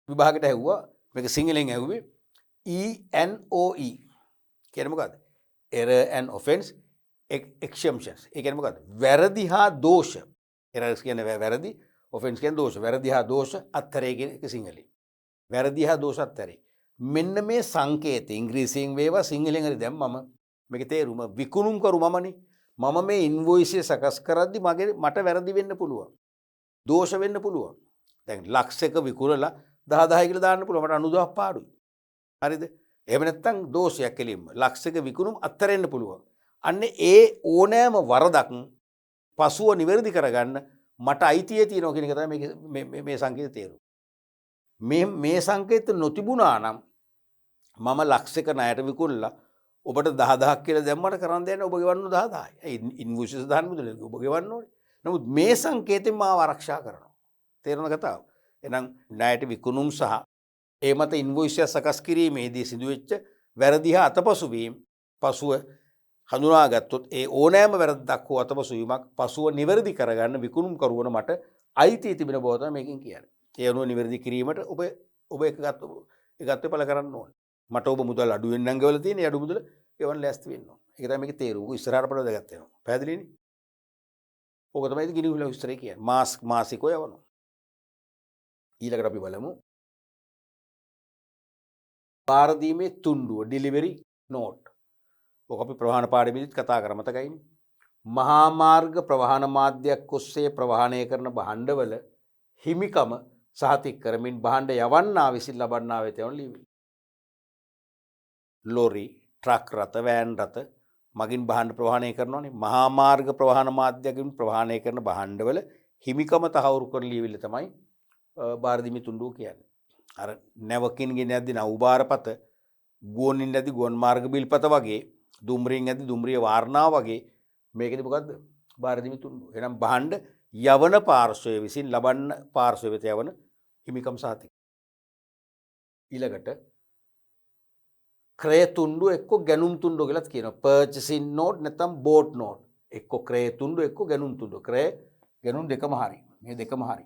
විභාගයට ඇහුවා. මේක සිංහලෙන් ඇහුවේ ENOE. කියන්නේ මොකද්ද? error and offense exemptions. ඒ කියන්නේ මොකද්ද? වැරදි හා දෝෂ. errors කියන්නේ වැරදි, offense කියන්නේ දෝෂ. වැරදි හා දෝෂ අත්තරේ කියන එක සිංහලෙන්. වැරදි හා දෝෂ අත්තරේ. මෙන්න මේ සංකේත ඉංග්‍රීසියෙන් වේවා සිංහලෙන් හරි දැම්මම මේකේ තේරුම විකුණුම් කරු මමනේ. මම මේ ඉන්වොයිස් එක සකස් කරද්දි මට වැරදි වෙන්න පුළුවන්. දෝෂ වෙන්න පුළුවන්. දැන් ලක්ෂයක විකුණලා 10 කියලා දාන්න පුළුවන්. මට 90ක් පාඩුයි. හරිද? එහෙම නැත්නම් දෝෂයක් කෙලින්ම ලක්ෂයක විකුණුම් අත්හැරෙන්න පුළුවන්. අන්න ඒ ඕනෑම වරදක් පසුව නිවැරදි කරගන්න මට අයිතිය තියෙනවා කියන එක තමයි මේ සංකේත තේරුම. මේ සංකේත නොතිබුණා නම් මම ලක්ෂයක ණයට විකුණලා ඔබට 10000ක් කියලා දැම්මට කරන් දෙන්න ඔබ ගෙවන්න 10000යි. ඒ ඉන්වොයිසස් දාන්න මුදල ඔබ ගෙවන්න ඕනේ. නමුත් මේ සංකේතයෙන් මාව ආරක්ෂා කරනවා. තේරුණ කතාව? එහෙනම් ණයට විකුණුම් සහ ඒ මත ඉන්වොයිස් එක සකස් කිරීමේදී සිදුවෙච්ච වැරදි හා අතපසු වීම පසුව හඳුනාගත්තොත් ඒ ඕනෑම වැරද්දක් හෝ අතපසු වීමක් පසුව නිවැරදි කරගන්න විකුණුම් කරුවන මට අයිතිය තිබෙන බව තමයි මේකෙන් කියන්නේ. ඒ අනුව නිවැරදි කිරීමට ඔබ එකත් පළ කරන්න ඕනේ. මට ඔබ මුදල් අඩු වෙන්න නම් ගෙවලා තියෙන අඩු මුදල ගෙවන්න ලෑස්ති වෙන්න ඕනේ. ඒක තමයි මේකේ තේරුම. ඉස්සරහට පඩ වැදගත් වෙනවා. පැහැදිලිනේ? ඕක තමයි ගිණුම් විස්තරය කියන්නේ. මාසිකව යවනවා. ඊළඟට අපි බලමු බාර දීමේ තුණ්ඩුව ඩිලිවරි නෝට්. ඔක අපි ප්‍රවාහන පාඩමේදීත් කතා කරා මතකයිනේ. මහා මාර්ග ප්‍රවාහන මාධ්‍යයක් ඔස්සේ ප්‍රවාහනය කරන භාණ්ඩවල හිමිකම සහතික කරමින් භාණ්ඩ යවන්නා විසින් ලබන්නා වෙත යන ලියවිලි. ලොරි, ට්‍රක් රථ, වෑන් රථ මගින් භාණ්ඩ ප්‍රවාහනය කරනවානේ. මහා මාර්ග ප්‍රවාහන මාධ්‍යකින් ප්‍රවාහනය කරන භාණ්ඩවල හිමිකම තහවුරු කරන ලියවිල්ල තමයි බාර දීමේ තුණ්ඩුව කියන්නේ. අර නැවකින් ගෙන යද්දී නවුබාරපත, ගුවනින් යද්දී ගුවන් මාර්ග බිල්පත වගේ, දුම්රියෙන් යද්දී දුම්රිය වාරණා වගේ මේකෙදි මොකද්ද? බාර දීමේ තුණ්ඩුව. එහෙනම් භාණ්ඩ යවන පාර්ශ්වය විසින් ලබන්න පාර්ශ්වය වෙත යවන හිමිකම් සහතික. ඊළඟට ක්‍රය තුණ්ඩුව එක්ක ගැනුම් තුණ්ඩුව කියලාත් කියනවා. පර්චේසින් නෝට් නැත්නම් බෝට් නෝට්. එක්ක ක්‍රය තුණ්ඩුව එක්ක ගැනුම් තුණ්ඩුව. ක්‍රය ගැනුම් දෙකම හරි. මේ දෙකම හරි.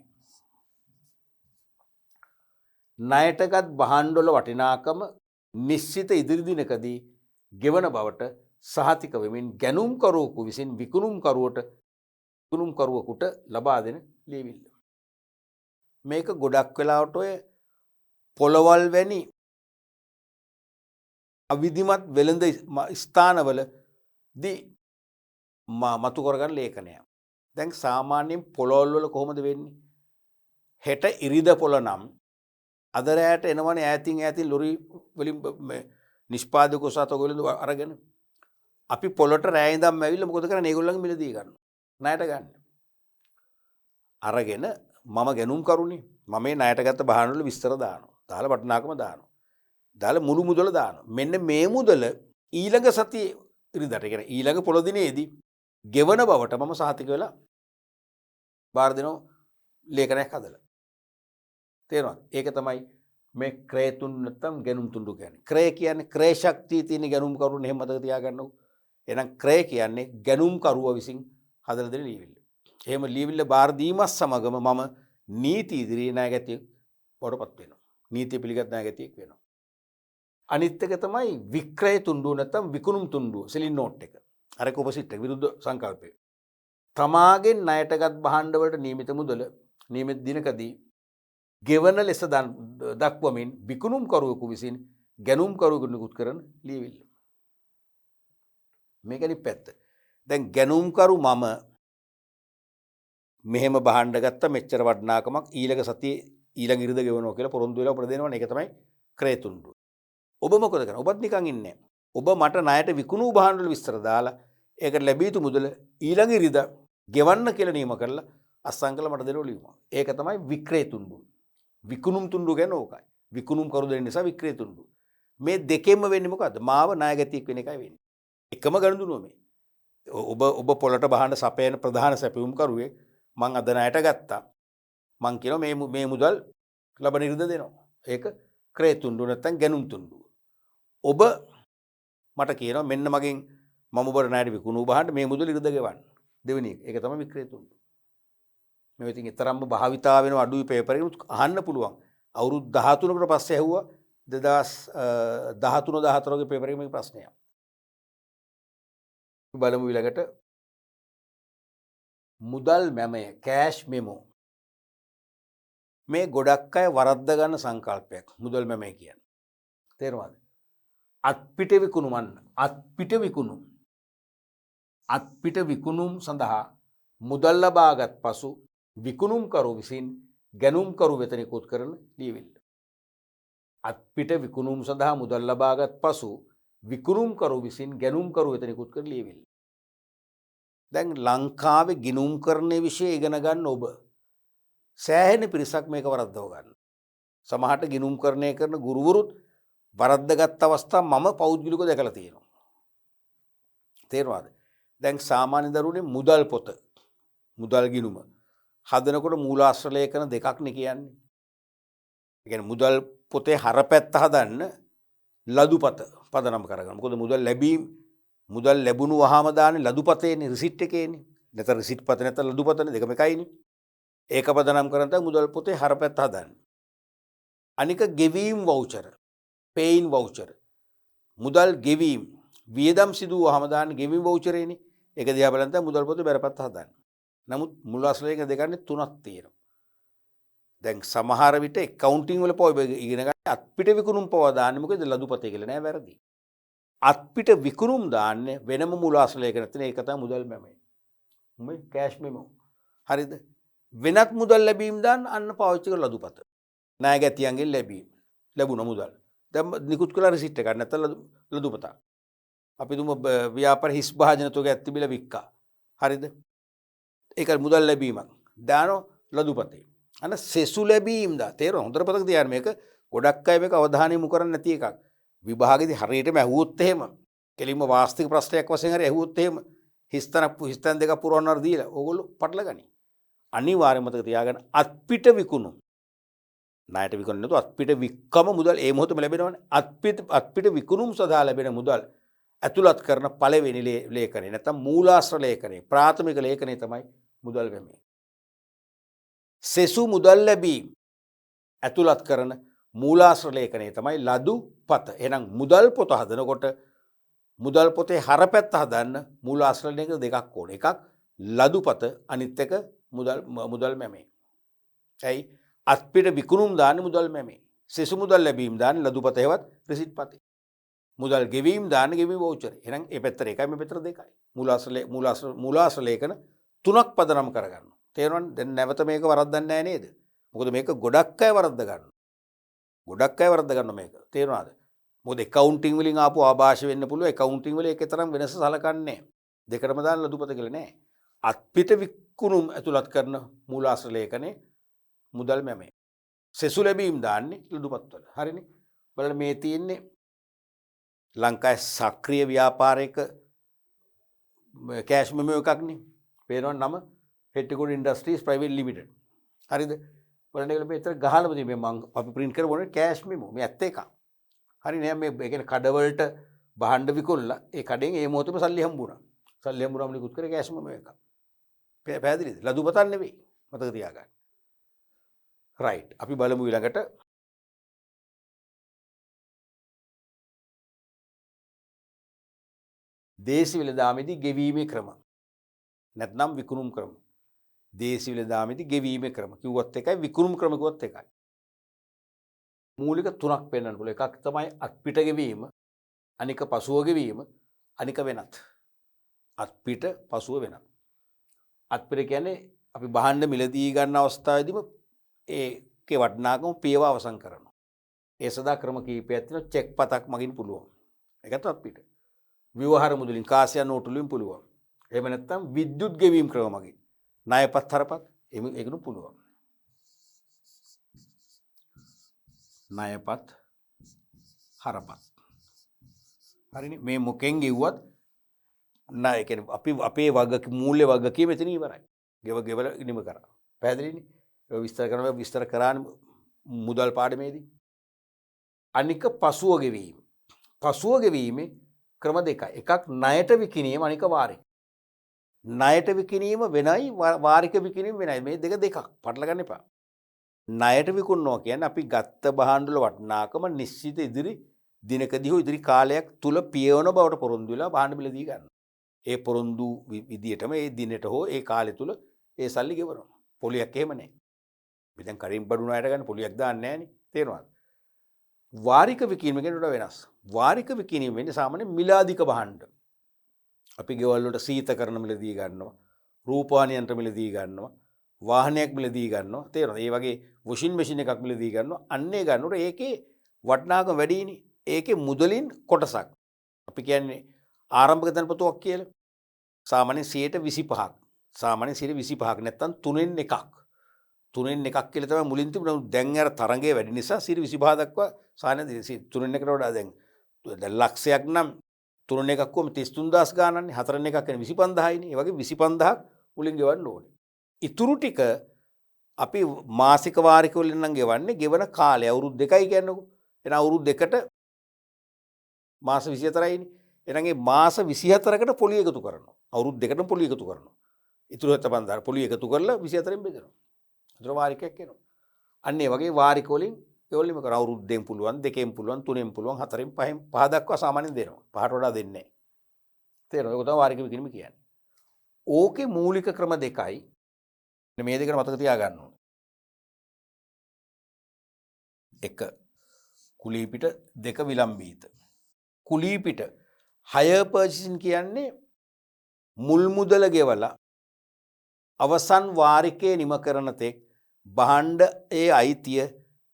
ණයටගත් භාණ්ඩවල වටිනාකම නිශ්චිත ඉදිරි දිනකදී ගෙවන බවට සහතික වෙමින් ගැනුම් කරුවෙකු විසින් විකුණුම් කරුවෙකුට ලබා දෙන ලියවිල්ල. මේක ගොඩක් වෙලාවට ඔය පොළවල් වැනි අවිධිමත් වෙළඳ ස්ථානවලදී මතු කරගන්න ලේඛනයක්. දැන් සාමාන්‍යයෙන් පොළවල් වල කොහොමද වෙන්නේ? හෙට ඉරිද පොළ නම් අද රැයට එනවනේ ඈතින් ලොරි වලින් නිෂ්පාදක සතගොල්ලෝ අරගෙන අපි පොළොට රැය ඉඳන් ඇවිල්ලා මොකද කරන්නේ? ඒගොල්ලන්ගේ මිල දී ගන්න. ණයට ගන්න. අරගෙන මම ගැනුම් කරුනේ. මම මේ ණයට ගත්ත භාණ්ඩ වල විස්තර දානවා. දාලා වටිනාකම දානවා. දාලා මුළු මුදල දානවා. මෙන්න මේ මුදල ඊළඟ සතියේ ඉරිදට කියන ඊළඟ පොළොව දිනේදී ගෙවන බවට මම සහතික වෙලා බාර දෙනවා ලේඛනයක් හදලා. තේරෙනවද? ඒක තමයි මේ ක්‍රය තුන් නැත්නම් ගැනුම් තුඬු කියන්නේ. ක්‍රය කියන්නේ ක්‍රය ශක්තිය තියෙන ගැනුම් කරුණ එහෙම මතක තියාගන්නකො. එහෙනම් ක්‍රය කියන්නේ ගැනුම් කරුව විසින් හදලා දෙන ලියවිල්ල. එහෙම ලියවිල්ල බාර දීමත් සමගම මම නීති ඉදිරියේ ණයගැතිය බවටපත් වෙනවා. නීතිය පිළිගත් ණයගැතියෙක් වෙනවා. අනිත් එක තමයි වික්‍රය තුඬුව නැත්නම් විකුණුම් තුඬුව සෙලින් නෝට් එක. අර එක ඔපොසිට් එක විරුද්ධ සංකල්පය. තමාගෙන් ණයටගත් භාණ්ඩ වලට නියමිත මුදල නියමිත දිනකදී ගෙවන ලෙස දක්වමින් විකුණුම් කරුවෙකු විසින් ගැනුම් කරුවෙකුට නිකුත් කරන ලියවිල්ල. මේක අනිත් පැත්ත. දැන් ගැනුම් කරු මම මෙහෙම භාණ්ඩ ගත්ත මෙච්චර වටිනාකමක් ඊළඟ සතියේ ඊළඟ ඉරිද ගෙවනවා කියලා පොරොන්දු වෙලා අපිට දෙනවනේ. ඒක තමයි ක්‍රය තුඬුව. ඔබ මොකද කරන්නේ? ඔබත් නිකන් ඉන්නේ. ඔබ මට ණයට විකුණු භාණ්ඩ වල විස්තර දාලා ඒකට ලැබී යුතු මුදල ඊළඟ ඉරිද ගෙවන්න කියලා නියම කරලා අස්සම් කළා මට දෙනව ලියුමක්. ඒක තමයි වික්‍රය තුඬුව. විකුණුම් තුඬුව කියන්නේ ඕකයි. විකුණුම් කරු දෙන නිසා වික්‍රය තුඬුව. මේ දෙකෙන්ම වෙන්නේ මොකද්ද? මාව ණයගැතියෙක් වෙන එකයි වෙන්නේ. එකම ගනුදෙනුව මේ. ඔබ පොළට භාණ්ඩ සපයන ප්‍රධාන සැපයුම් කරුවේ මං අද ණයට ගත්තා. මං කියනවා මේ මුදල් ලබන ඉරිද දෙනවා. ඒක ක්‍රය තුඬුව නැත්නම් ගැනුම් තුඬුව. ඔබ මට කියනවා මෙන්න මගෙන් මම ඔබට ණයට විකුණු භාණ්ඩ මේ මුදල ඉරිද ගෙවන්න. දෙවෙනි එක. ඒක තමයි වික්‍රය තුඬුව. මේ ඉතින් ඊතරම්ම භාවිතා වෙන අඩුයි පේපර් එකේ අහන්න පුළුවන්. අවුරුදු 13කට පස්සේ ඇහුවා 2013 14 වගේ පේපර් එකේ මේ ප්‍රශ්නයක්. බලමු ඊළඟට මුදල් මැමය කෑෂ් මෙමෝ. මේ ගොඩක් අය වරද්ද ගන්න සංකල්පයක් මුදල් මැමය කියන්නේ. තේරුණාද? අත්පිට විකුණුමන්න අත්පිට විකුණුම් සඳහා මුදල් ලබාගත් පසු විකුණුම් කරු විසින් ගැනුම් කරු වෙත නිකුත් කරන ලියවිල්ල. අත්පිට විකුණුම් සඳහා මුදල් ලබාගත් පසු විකුණුම් කරු විසින් ගැනුම් කරු වෙත නිකුත් කරන ලියවිල්ල. දැන් ලංකාවේ ගිණුම් කරන්නේ විෂය ඉගෙන ගන්න ඔබ සෑහෙන පිරිසක් මේක වරද්දව ගන්න. සමහරට ගිණුම් කරණය කරන ගුරුවරුත් වරද්දගත් අවස්ථා මම පෞද්ගලිකව දැකලා තියෙනවා. තේරුණාද? දැන් සාමාන්‍ය දරුවනේ මුදල් පොත මුදල් ගිණුම හදනකොට මූලාශ්‍ර ලේඛන දෙකක් නේ කියන්නේ. ඒ කියන්නේ මුදල් පොතේ හරපැත්ත හදන්න ලදුපත පදනම් කරගන්න. මොකද මුදල් ලැබුණු වහම දාන්නේ ලදුපතේනේ රිසිට් එකේනේ. නැත්නම් රිසිට් පත නැත්නම් ලදුපතනේ දෙකම එකයිනේ. ඒක පදනම් කරන් තමයි මුදල් පොතේ හරපැත්ත හදන්නේ. අනික ගෙවීම් වවුචර්, පේයින් වවුචර්. මුදල් ගෙවීම් වියදම් සිදු වහම දාන්නේ ගෙවීම් වවුචරේනේ. ඒක දිහා බලන් තමයි මුදල් පොතේ බැරපැත්ත හදන්නේ. නමුත් මූලාශ්‍ර ලේඛන දෙකන්නේ තුනක් තියෙනවා. දැන් සමහර විට accounting වල පොය ඉගෙන ගන්න අත්පිට විකුණුම් පවා දාන්නේ මොකද ලදුපතේ කියලා නෑ වැරදි. අත්පිට විකුණුම් දාන්නේ වෙනම මූලාශ්‍ර ලේඛන තියෙන ඒක තමයි මුදල් මැමය. මේ කෑෂ් මෙමෝ. හරිද? වෙනත් මුදල් ලැබීම් දාන්න අන්න පාවිච්චි කරන ලදුපත. ණයගැතියන්ගෙන් ලැබුණ මුදල්. දැන් නිකුත් කළ රිසිට් එකක් නැත්නම් ලදුපත. අපි තුමු ව්‍යාපාර හිස් භාජන තෝගයක් තිබිලා වික්කා. හරිද? ඒක මුදල් ලැබීමක්. දානෝ ලදුපතේ. අන්න සෙසු ලැබීම් දා. තේරෙනවද? හොඳට පතක තියාගන්න මේක ගොඩක් අය මේක අවධානය යොමු කරන්නේ නැති එකක්. විභාගෙදී හරියටම ඇහුවොත් එහෙම කෙලින්ම වාස්තික ප්‍රශ්නයක් වශයෙන් හරි ඇහුවොත් එහෙම හිස්තැන් දෙකක් පුරවන්නර දීලා ඕගොල්ලෝ පටලගනි. අනිවාර්යයෙන්ම මතක තියාගන්න අත්පිට විකුණු. ණයට විකුණන්නේ නැතුව අත්පිට වික්කම මුදල් ඒ මොහොතේම ලැබෙනවනේ. අත්පිට විකුණුම් සඳහා ලැබෙන මුදල් ඇතුළත් කරන පළවෙනි ලේඛනය නැත්නම් මූලාශ්‍ර ලේඛනය ප්‍රාථමික ලේඛනය තමයි මුදල් මැමය. සෙසු මුදල් ලැබීම් ඇතුළත් කරන මූලාශ්‍ර ලේඛනය තමයි ලදු පත. එහෙනම් මුදල් පොත හදනකොට මුදල් පොතේ හරපැත්ත හදන්න මූලාශ්‍ර ලේඛන දෙකක් ඕනේ. එකක් ලදු පත අනිත් එක මුදල් මැමේ. ඇයි? අත්පිට විකුණුම් දාන්නේ මුදල් මැමේ. සෙසු මුදල් ලැබීම් දාන්නේ ලදු පත හේවත් රිසිට් පතේ. මුදල් ගෙවීම් දාන්නේ ගෙවීම් වවුචර්. එහෙනම් ඒ පැත්තට එකයි මේ පැත්තට දෙකයි. මූලාශ්‍ර ලේඛන තුනක් පදනම් කරගන්නවා. තේරෙනවද? දැන් නැවත මේක වරද්දන්නේ නැහැ නේද? මොකද මේක ගොඩක් අය වරද්ද ගන්නවා. ගොඩක් අය වරද්ද ගන්නවා මේක. තේරුණාද? මොකද accounting වලින් ආපු ආభాෂ වෙන්න පුළුවන්. accounting වල ඒකේ තරම් වෙනස සලකන්නේ නැහැ. දෙකටම දාන්න ලදුපත කියලා නෑ. අත්පිට විකුණුම් ඇතුළත් කරන මූලාශ්‍ර ලේඛනේ මුදල් මැමේ. සෙසු ලැබීම් දාන්නේ ලදුපත් වල. හරිනේ? බලන්න මේ තියෙන්නේ ලංකාවේ සක්‍රීය ව්‍යාපාරික කෑෂ් මෙමෝ එකක්නේ. පේනවා නම හෙට්ටිකොඩ ඉන්ඩස්ට්‍රීස් ප්‍රයිවේට් ලිමිටඩ්. හරිද? බලන්න ඒක මෙතන ගහලා තියෙන්නේ මම අපි print කරපුවා කෑෂ් මෙමෝ. මේ ඇත්ත එකක්. හරි නෑ මේ ඒ කියන්නේ කඩවලට භාණ්ඩ විකුණලා ඒ කඩෙන් ඒ මොහොතේම සල්ලි හම්බුණා. සල්ලි හම්බුනාම නිකුත් කරේ කෑෂ් මෙමෝ එකක්. පැහැදිලිද? ලදුපතක් නෙවෙයි. මතක තියාගන්න. රයිට්. අපි බලමු ඊළඟට දේශීය වෙළඳාමේදී ගෙවීමේ ක්‍රම. නැත්නම් විකුණුම් ක්‍රම. දේශීය වෙළඳාමේදී ගෙවීමේ ක්‍රම කිව්වත් එකයි විකුණුම් ක්‍රම කිව්වත් එකයි. මූලික තුනක් පෙන්වන්න පුළුවන්. එකක් තමයි අත්පිට ගෙවීම, අනික පසුව ගෙවීම, අනික වෙනත්. අත්පිට පසුව වෙනත්. අත්පිට කියන්නේ අපි භාණ්ඩ මිලදී ගන්න අවස්ථාවේදීම ඒකේ වටිනාකම පියව අවසන් කරනවා. ඒ සදා ක්‍රම කීපයක් තියෙනවා. චෙක් පතක් මගින් පුළුවන්. ඒකත් අත්පිට. විවහාර මුදලින් කාසියා නෝටු වලින් පුළුවන්. එහෙම නැත්නම් විද්‍යුත් ගෙවීම් ක්‍රම මගින්. ණයපත් හරපත් ඒකනු පුළුවන්. ණයපත් හරපත්. හරිනේ මේ මොකෙන් ගෙව්වත් ණය කියන්නේ අපි අපේ වග මූල්‍ය වගකීම එතන ඉවරයි. ගෙවල නිම කරා. පැහැදිලිනේ? ඒක විස්තර කරානේ මුදල් පාඩමේදී. අනික පසුව ගෙවීම. පසුව ගෙවීමේ ක්‍රම දෙකයි. එකක් ණයට විකිණීම අනික වාරික. ණයට විකිණීම වෙනයි වාරික විකිණීම වෙනයි. මේ දෙක පටල ගන්න එපා. ණයට විකුණනවා කියන්නේ අපි ගත්ත භාණ්ඩ වල වටිනාකම නිශ්චිත ඉදිරි දිනකදී හෝ ඉදිරි කාලයක් තුල පියවන බවට පොරොන්දු වෙලා භාණ්ඩ මිලදී ගන්න. ඒ පොරොන්දු විදියටම ඒ දිනට හෝ ඒ කාලය තුල ඒ සල්ලි ගෙවනවා. පොලියක් එහෙම නැහැ. අපි දැන් කරින් බඩු ණයට ගන්න පොලියක් දාන්නේ නැහැ නේ. තේරෙනවද? වාරික විකිණීම කියනට වෙනස්. වාරික විකිණීම වෙන්නේ සාමාන්‍ය මිලාදික භාණ්ඩ. අපි ගෙවල් වලට සීතකරණ මිලදී ගන්නවා. රූපවාහිනී යන්ත්‍ර මිලදී ගන්නවා. වාහනයක් මිලදී ගන්නවා. තේරෙනවද? ඒ වගේ වොෂින් මැෂින් එකක් මිලදී ගන්නවා. අන්නේ ගන්නකොට ඒකේ වටිනාකම වැඩිනේ. ඒකේ මුදලින් කොටසක්. අපි කියන්නේ ආරම්භක ධනපතුවක් කියලා. සාමාන්‍යයෙන් 25%ක්. සාමාන්‍යයෙන් 25%ක් නැත්තම් 3න් එකක්. 3න් එකක් කියලා තමයි මුලින් තිබුණා. දැන් අර තරංගය වැඩි නිසා 25% දක්වා සාමාන්‍ය 3න් එකට වඩා දැන් ලක්ෂයක් නම් 3න් එකක් කොහොම 33000 ගානන්නේ. 4න් එකක් කියන්නේ 25000යිනේ. ඒ වගේ 25000ක් මුලින් ගෙවන්න ඕනේ. ඉතුරු ටික අපි මාසික වාරික වලින් නම් ගෙවන්නේ ගෙවන කාලය අවුරුදු 2යි කියන්නකෝ. එහෙනම් අවුරුදු 2කට මාස 24යිනේ. එහෙනම් ඒ මාස 24කට පොලිය එකතු කරනවා. අවුරුදු 2කටම පොලිය එකතු කරනවා. ඉතුරු 75 පොලිය එකතු කරලා 24න් බෙදනවා. ඒතර වාරිකයක් එනවා. අන්න ඒ වගේ වාරික වලින් ඒවලින්ම කරන අවුරුද්දෙන් පුළුවන්, 2කින් පුළුවන්, 3න් පුළුවන්, 4න් 5න් 5 දක්වා සාමාන්‍යයෙන් දෙනවා. 5ට වඩා දෙන්නේ නැහැ. තේරෙනවද? ඒක තමයි වාරික විකිණීම කියන්නේ. ඕකේ මූලික ක්‍රම දෙකයි. මේ දෙකට මතක තියාගන්න ඕනේ. එක කුලීපිට, දෙක විලම්බීත. කුලීපිට හයර් පර්චේසින් කියන්නේ මුල් මුදල ගෙවලා අවසන් වාරිකයේ නිම කරන තෙක් භාණ්ඩ ඒ අයිතිය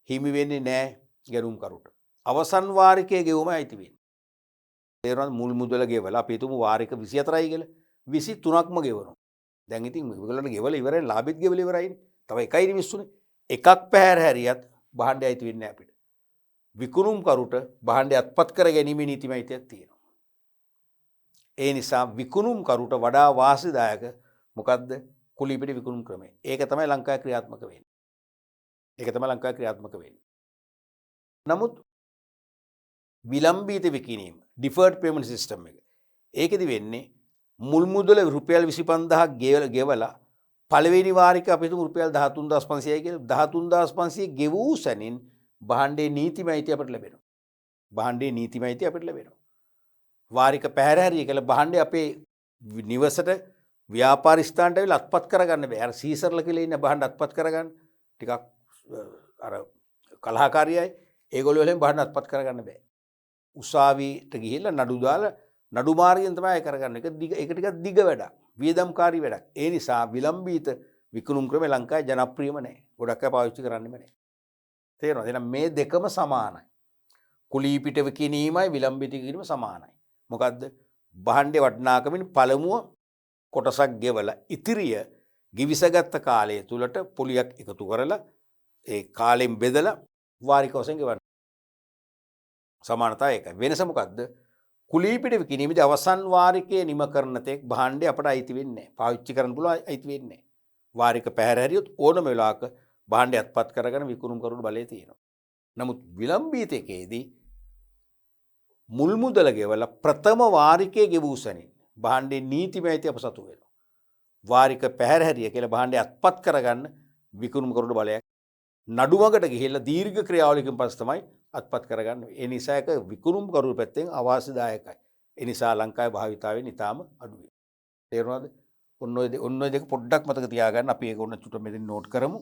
හිමි වෙන්නේ නැහැ ගැනුම්කරුට. අවසන් වාරිකයේ ගෙවුම අයිති වෙන්නේ. තේරුණාද? මුල් මුදල ගෙවලා අපි හිතමු වාරික 24යි කියලා. 23ක්ම ගෙවනවා. දැන් ඉතින් මේගොල්ලන්ට ගෙවලා ඉවරයි, ලාභෙත් ගෙවලා ඉවරයිනේ. තව එකයි මිස්සුනේ. එකක් පැහැර හැරියත් භාණ්ඩය අයිති වෙන්නේ නැහැ අපිට. විකුණුම් කරුට භාණ්ඩය අත්පත් කර ගැනීමේ නීතිමයිතියක් තියෙනවා. ඒ නිසා විකුණුම් කරුට වඩා වාසිදායක මොකද්ද? කුලීපිට විකුණුම් ක්‍රමය. ඒක තමයි ලංකාවේ ක්‍රියාත්මක වෙන්නේ. නමුත් විලම්බීත විකිණීම ඩිෆර්ඩ් පේමන්ට් සිස්ටම් එක. ඒකෙදි වෙන්නේ මුල් මුදල රුපියල් 25000ක් ගෙවලා පළවෙනි වාරික අපි හිතමු රුපියල් 13500යි කියලා 13500 ගෙවූ සැනින් භාණ්ඩේ නීතිමයිතිය අපිට ලැබෙනවා. වාරික පැහැරහැරිය කියලා භාණ්ඩේ අපේ නිවසට ව්‍යාපාර ස්ථානට ඇවිල්ලා අත්පත් කරගන්න බෑ. අර සීසර්ලා කියලා ඉන්න භාණ්ඩ අත්පත් කරගන්න ටිකක් අර කලහකාරියයි. ඒගොල්ලෝ වලින් භාණ්ඩ අත්පත් කරගන්න බෑ. උසාවියට ගිහිල්ලා නඩු දාලා නඩු මාර්ගයෙන් තමයි කරගන්නේ. ඒක ටිකක් දිග වැඩක්. වියදම්කාරී වැඩක්. ඒ නිසා විලම්බීත විකුණුම් ක්‍රමය ලංකාවේ ජනප්‍රියම නැහැ. ගොඩක් අය පාවිච්චි කරන්නේම නැහැ. තේරෙනවද? එහෙනම් මේ දෙකම සමානයි. කුලීපිට විකිණීමයි විලම්බීත විකිණීම සමානයි. මොකද්ද? භාණ්ඩේ වටිනාකමින් පළමුව කොටසක් ගෙවලා ඉතිරිය givisagත්ත කාලය තුලට පොලියක් එකතු කරලා ඒ කාලෙන් බෙදලා වාරික වශයෙන් ගෙවන්න. සමානතාවය ඒකයි. වෙනස මොකද්ද? කුලීපිට විකිණීමේදී අවසන් වාරිකයේ නිම කරන තෙක් භාණ්ඩය අපට අයිති වෙන්නේ නැහැ. පාවිච්චි කරන්න පුළුවන් අයිති වෙන්නේ නැහැ. වාරික පැහැර හැරියොත් ඕනම වෙලාවක භාණ්ඩය අත්පත් කරගෙන විකුණුම් කරුණු බලය තියෙනවා. නමුත් විලම්භීතකයේදී මුල් මුදල ගෙවලා ප්‍රථම වාරිකයේ ගෙවූ සැනින් භාණ්ඩේ නීතිමය අයිතිය අප සතු වෙනවා. වාරික පැහැර හැරිය කියලා භාණ්ඩය අත්පත් කරගන්න විකුණුම් කරුණු බලයක් නඩුවකට ගිහිල්ලා දීර්ඝ ක්‍රියාවලියකින් පස්සේ තමයි අත්පත් කරගන්න. ඒ නිසා ඒක විකුණුම් කරුවෝ පැත්තෙන් අවාසිදායකයි. ඒ නිසා ලංකාවේ භාවිතාවෙන් ඉතාම අඩුයි. තේරුණාද? ඔන්න ඔය දෙක පොඩ්ඩක් මතක තියාගන්න. අපි ඒක ඔන්න චුට්ට මෙතන නෝට් කරමු.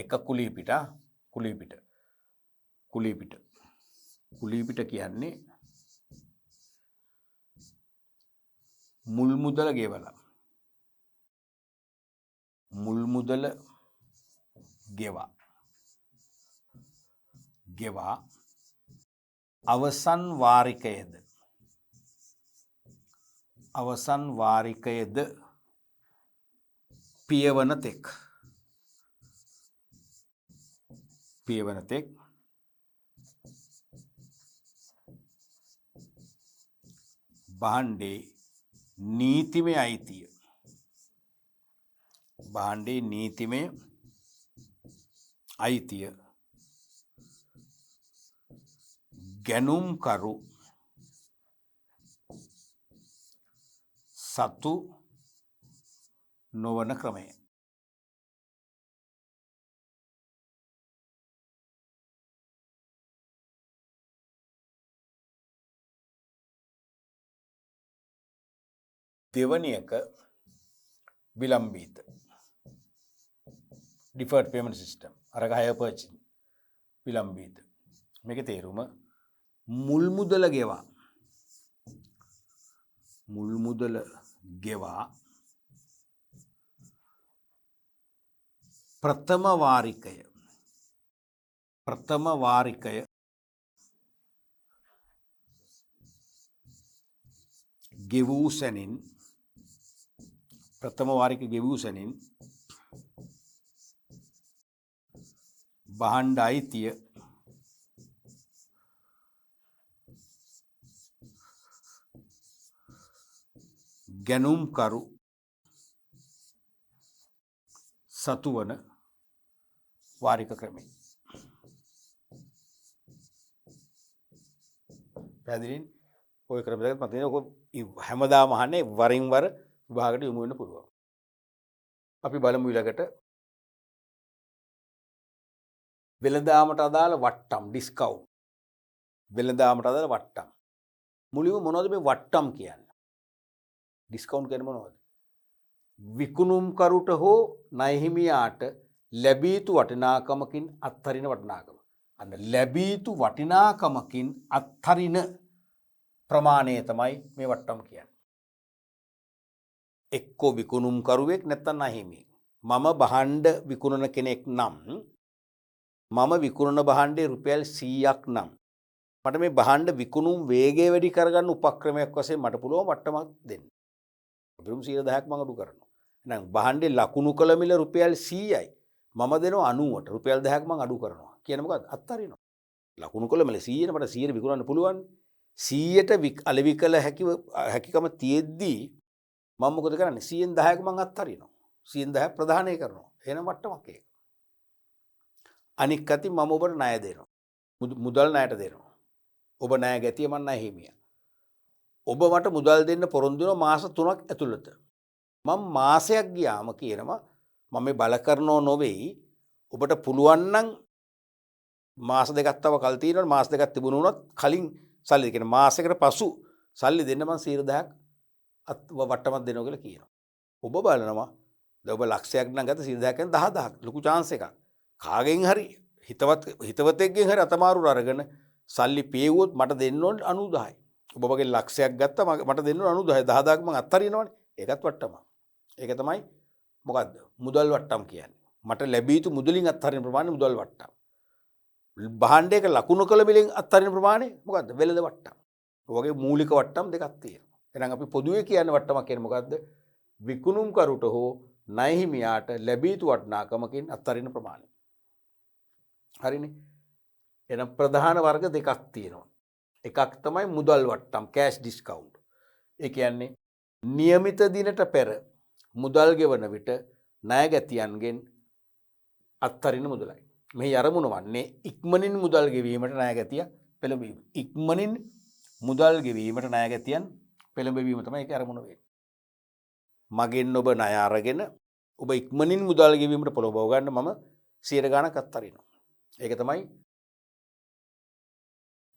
එක කුලීපිට කියන්නේ මුල් මුදල ගෙවා අවසන් වාරිකයද පියවන තෙක් භාණ්ඩේ නීතිමය අයිතිය ගැනුම්කරු සතු නොවන ක්‍රමය. දෙවැනි එක විලම්භීත ඩිෆර්ඩ් පේමන්ට් සිස්ටම්. අරක හයර් පර්චේස් විලම්භීත. මේකේ තේරුම මුල් මුදල ගෙවා ප්‍රථම වාරිකය ගෙවූ සැනින් භාණ්ඩ අයිතිය ගැනුම්කරු සතුවන වාරික ක්‍රමය. පැහැදිලිද? ඔය ක්‍රම දෙකක් මත හැමදාම අහන්නේ වරින් වර විභාගයට යොමු වෙන්න පුළුවන්. අපි බලමු ඊළඟට වෙළඳාමට අදාළ වට්ටම් ඩිස්කවුන්ට්. වෙළඳාමට අදාළ වට්ටම්. මුලින්ම මොනවද මේ වට්ටම් කියන්නේ? ඩිස්කවුන්ට් කියන්නේ මොනවද? විකුණුම්කරුට හෝ ණයහිමියාට ලැබී යුතු වටිනාකමකින් අත්හරින වටිනාකම. අන්න ලැබී යුතු වටිනාකමකින් අත්හරින ප්‍රමාණය තමයි මේ වට්ටම් කියන්නේ. එක්කෝ විකුණුම්කරුවෙක් නැත්නම් ණයහිමියෙක්. මම භාණ්ඩ විකුණන කෙනෙක් නම් මම විකුණන භාණ්ඩේ රුපියල් 100ක් නම් මට මේ භාණ්ඩ විකුණුම් වේගය වැඩි කරගන්න උපක්‍රමයක් වශයෙන් මට පුළුවන් වට්ටමක් දෙන්න. අපිරුම් 110ක් මම අඩු කරනවා. එහෙනම් භාණ්ඩේ ලකුණු කළ මිල රුපියල් 100යි. මම දෙනවා 90ට රුපියල් 10ක් මම අඩු කරනවා. කියන්නේ මොකද්ද? අත්හරිනවා. ලකුණු කළ මිල 100නේ මට 100ට විකුණන්න පුළුවන්. 100ට අලෙවි කළ හැකිකම තියෙද්දී මම මොකද කරන්නේ? 100න් 10ක මම අත්හරිනවා. 100න් 10ක් ප්‍රදානය කරනවා. එහෙනම් වට්ටමක් ඒක. අනික් අතින් මම ඔබට ණය දෙනවා. මුදල් ණයට දෙනවා. ඔබ ණය ගැතිය මම ණය හිමියා. ඔබ මට මුදල් දෙන්න පොරොන්දු වෙනවා මාස 3ක් ඇතුළත. මම මාසයක් ගියාම කියනවා මම මේ බල කරනෝ නොවේයි. ඔබට පුළුවන් නම් මාස දෙකක් තව කල් තියෙනවා. මාස දෙකක් තිබුණු වුණොත් කලින් සල්ලි කියන මාසයකට පසු සල්ලි දෙන්න මම 100,000ක් වට්ටමක් දෙනවා කියලා කියනවා. ඔබ බලනවා දැන් ඔබ ලක්ෂයක් නම් ගත්ත 100,000ක් කියන්නේ 10000ක් ලොකු chance එකක්. කාගෙන් හරි හිතවතෙක්ගෙන් හරි අතමාරුර අරගෙන සල්ලි පේවුවොත් මට දෙන්න ඕනේ 90,000යි. ඔබ වගේ ලක්ෂයක් ගත්තා මට දෙන්න ඕනේ 90,000යි. 10000ක් මම අත්හරිනවනේ. ඒකත් වට්ටමක්. ඒක තමයි මොකද්ද? මුදල් වට්ටම් කියන්නේ. මට ලැබී යුතු මුදලින් අත්හරින ප්‍රමාණය මුදල් වට්ටම්. භාණ්ඩයක ලකුණු කළ මිලෙන් අත්හරින ප්‍රමාණය මොකද්ද? වෙළඳ වට්ටම්. ඔයගේ මූලික වට්ටම් දෙකක් තියෙනවා. එහෙනම් අපි පොදුවේ කියන්නේ වට්ටමක් කියන්නේ මොකද්ද? විකුණුම්කරුට හෝ ණයහිමියාට ලැබී යුතු වටිනාකමකින් අත්හරින ප්‍රමාණය. හරිනේ. එහෙනම් ප්‍රධාන වර්ග දෙකක් තියෙනවා. එකක් තමයි මුදල් වට්ටම් කෑෂ් ඩිස්කවුන්ට්. ඒ කියන්නේ નિયમિત දිනට පෙර මුදල් ගෙවන විට ණයගැතියන්ගෙන් අත්හරින මුදලයි. මෙහි අරමුණ වන්නේ ඉක්මනින් මුදල් ගෙවීමට ණයගැතිය පෙළඹවීම. ඉක්මනින් මුදල් ගෙවීමට ණයගැතියන් පෙළඹවීම තමයි ඒකේ අරමුණ වෙන්නේ. මගෙන් ඔබ ණය අරගෙන ඔබ ඉක්මනින් මුදල් ගෙවීමට පොළඹව ගන්න මම 100 ගණක් අත්හරිනවා. ඒක තමයි